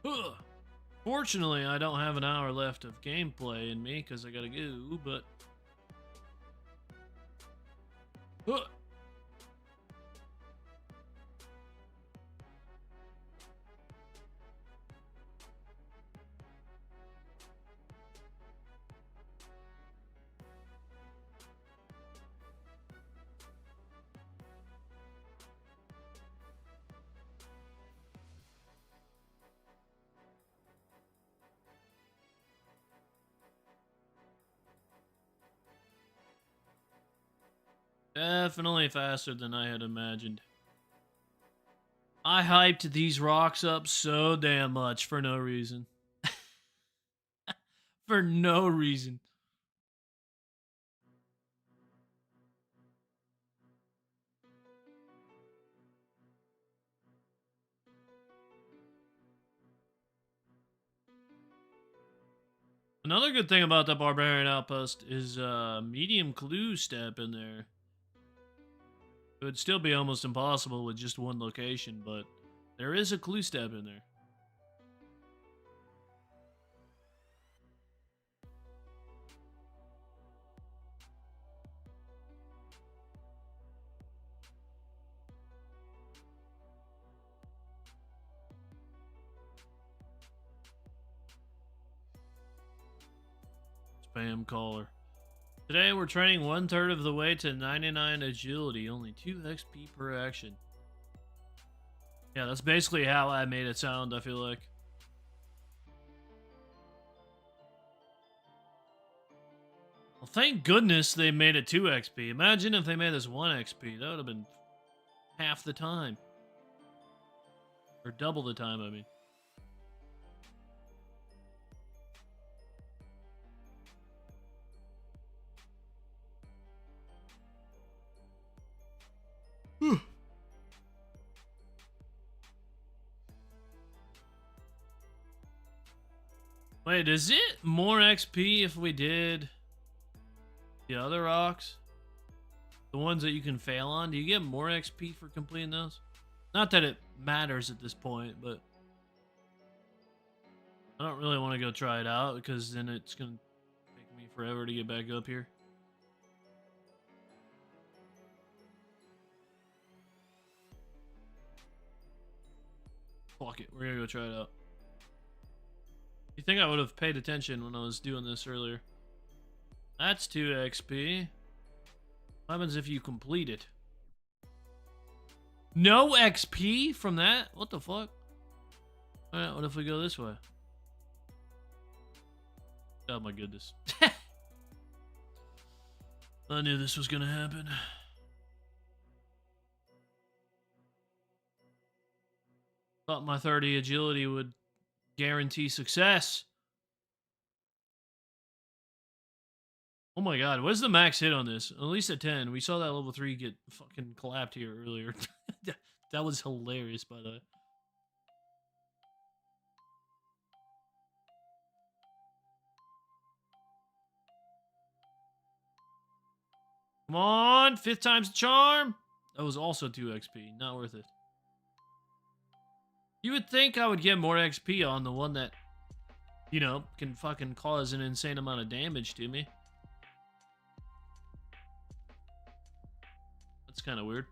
Ugh. Fortunately, I don't have an hour left of gameplay in me because I gotta go, but... Ugh. Definitely faster than I had imagined. I hyped these rocks up so damn much for no reason. For no reason. Another good thing about the Barbarian Outpost is medium clue step in there. It would still be almost impossible with just one location, but there is a clue step in there. Spam caller. Today we're training 1/3 of the way to 99 agility, only 2 XP per action. Yeah, that's basically how I made it sound, I feel like. Well, thank goodness they made it 2 XP. Imagine if they made this 1 XP. That would have been half the time. Or double the time, I mean. Wait, is it more XP if we did the other rocks? The ones that you can fail on? Do you get more XP for completing those? Not that it matters at this point, but I don't really want to go try it out because then it's going to take me forever to get back up here. Fuck it, we're going to go try it out. You think I would have paid attention when I was doing this earlier? That's 2 XP. What happens if you complete it? No XP from that? What the fuck? Alright, what if we go this way? Oh my goodness. I knew this was gonna happen. Thought my 30 agility would guarantee success. Oh my god, what is the max hit on this? At least at 10. We saw that level 3 get fucking clapped here earlier. That was hilarious, by the way. Come on, 5th time's the charm. That was also 2 XP, not worth it. You would think I would get more XP on the one that, you know, can fucking cause an insane amount of damage to me. That's kind of weird.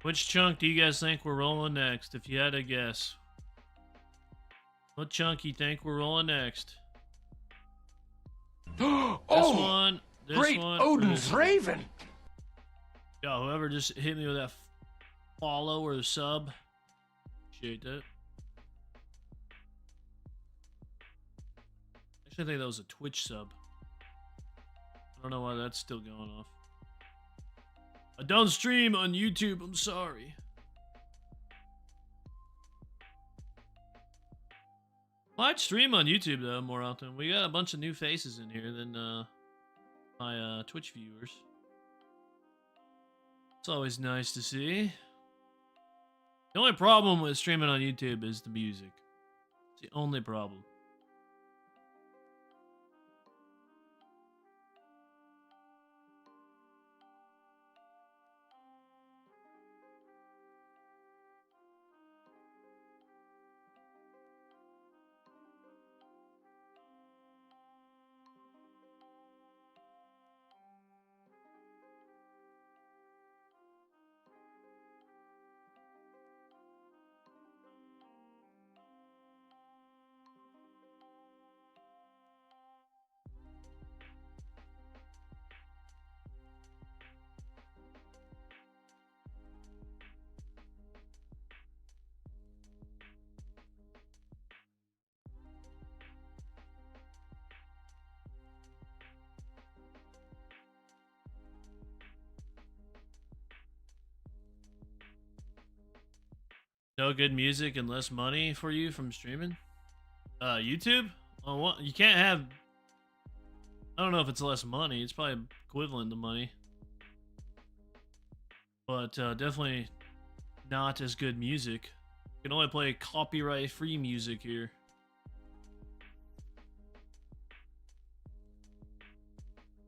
Which chunk do you guys think we're rolling next? If you had to guess, what chunk you think we're rolling next? Oh, This great one, or Odin's this one? Raven! Yo, whoever just hit me with that follow or sub, appreciate that. Actually, I think that was a Twitch sub. I don't know why that's still going off. I don't stream on YouTube, I'm sorry. I'd stream on YouTube though more often. We got a bunch of new faces in here than my Twitch viewers. It's always nice to see. The only problem with streaming on YouTube is the music. It's the only problem. No good music and less money for you from streaming? YouTube? Oh, what? You can't have... I don't know if it's less money. It's probably equivalent to money. But definitely not as good music. You can only play copyright-free music here.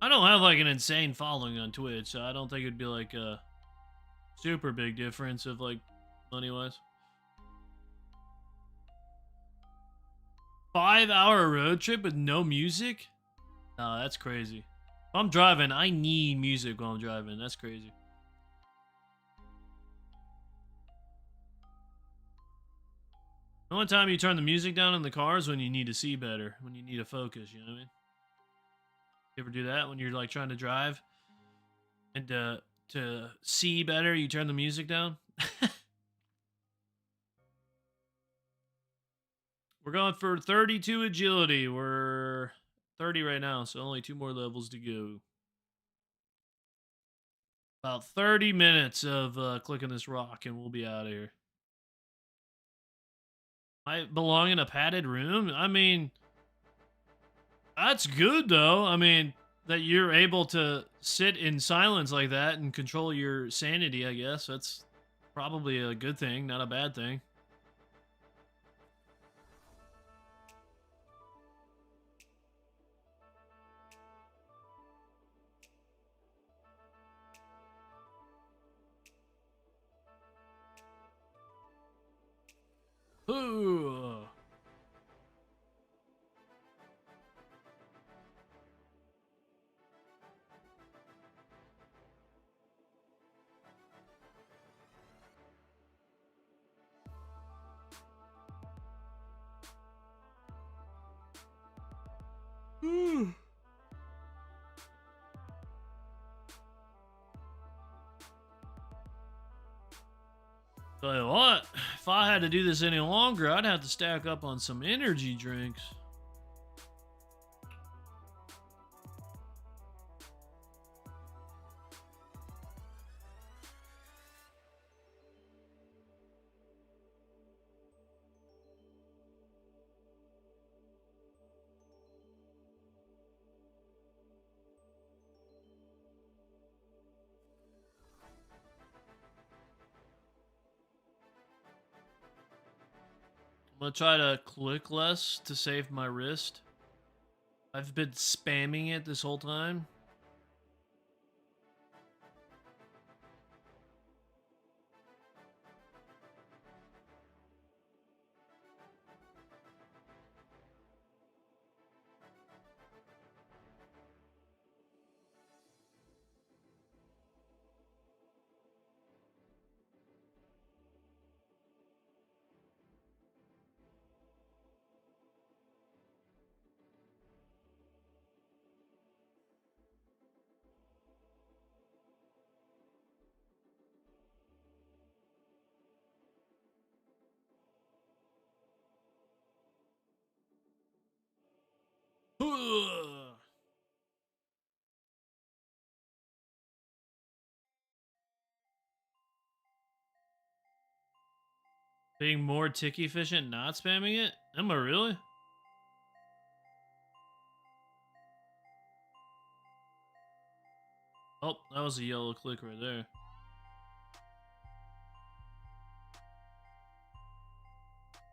I don't have like an insane following on Twitch, so I don't think it'd be like a super big difference of like money-wise. 5-hour road trip with no music? No, that's crazy. If I'm driving, I need music while I'm driving. That's crazy. The only time you turn the music down in the car is when you need to see better, when you need to focus, you know what I mean? You ever do that when you're like trying to drive and to see better, you turn the music down? We're going for 32 agility. We're 30 right now, so only 2 more levels to go. About 30 minutes of clicking this rock and we'll be out of here. I belong in a padded room? I mean, that's good though. I mean, that you're able to sit in silence like that and control your sanity, I guess. That's probably a good thing, not a bad thing. Ooh. Tell you what, if I had to do this any longer, I'd have to stack up on some energy drinks. I'm gonna try to click less to save my wrist. I've been spamming it this whole time. Being more tick efficient, not spamming it? Am I really? Oh, that was a yellow click right there.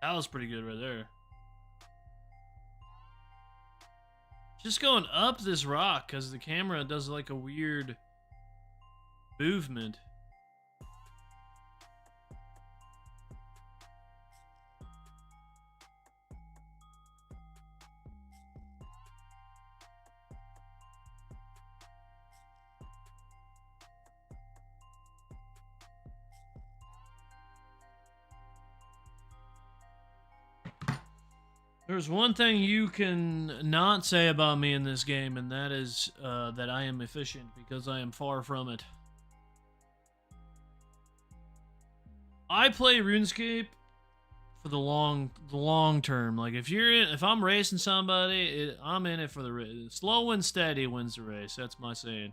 That was pretty good right there. Just going up this rock because the camera does like a weird movement. There's one thing you can not say about me in this game, and that is that I am efficient, because I am far from it. I play RuneScape for the long term. Like if I'm racing somebody, I'm in it for the race. Slow and steady wins the race. That's my saying.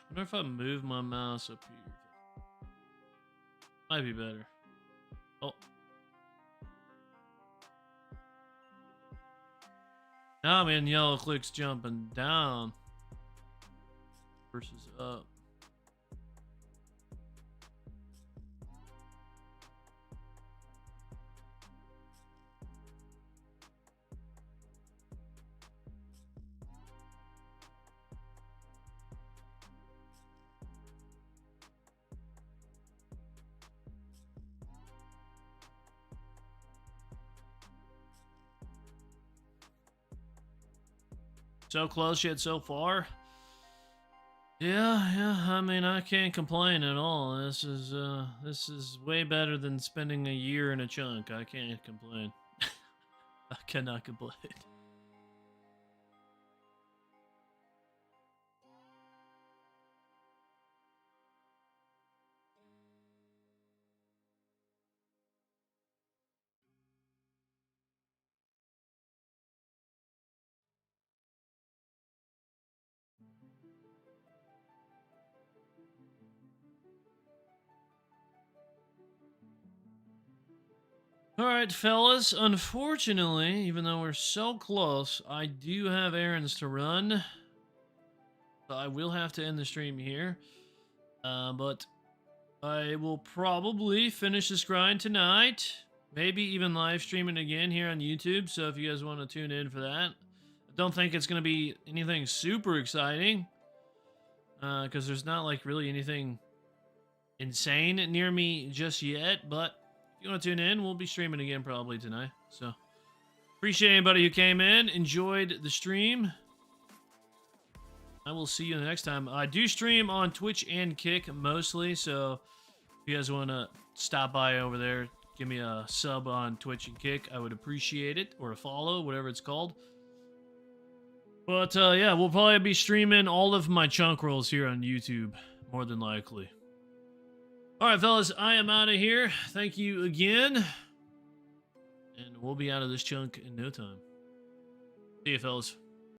I wonder if I move my mouse up here. Might be better. Oh. Now I'm in yellow clicks jumping down versus up. So close yet so far. Yeah. I mean, I can't complain at all. This is way better than spending a year in a chunk. I can't complain. I cannot complain. All right, fellas. Unfortunately, even though we're so close, I do have errands to run. So I will have to end the stream here. But I will probably finish this grind tonight. Maybe even live stream it again here on YouTube. So if you guys want to tune in for that. I don't think it's going to be anything super exciting. Because there's not like really anything insane near me just yet. But if you want to tune in, we'll be streaming again probably tonight. So appreciate anybody who came in. Enjoyed the stream. I will see you next time. I do stream on Twitch and Kick mostly, so if you guys want to stop by over there, give me a sub on Twitch and Kick, I would appreciate it, or a follow, whatever it's called. But yeah, we'll probably be streaming all of my chunk rolls here on YouTube, more than likely. All right, fellas, I am out of here. Thank you again, and we'll be out of this chunk in no time. See you, fellas.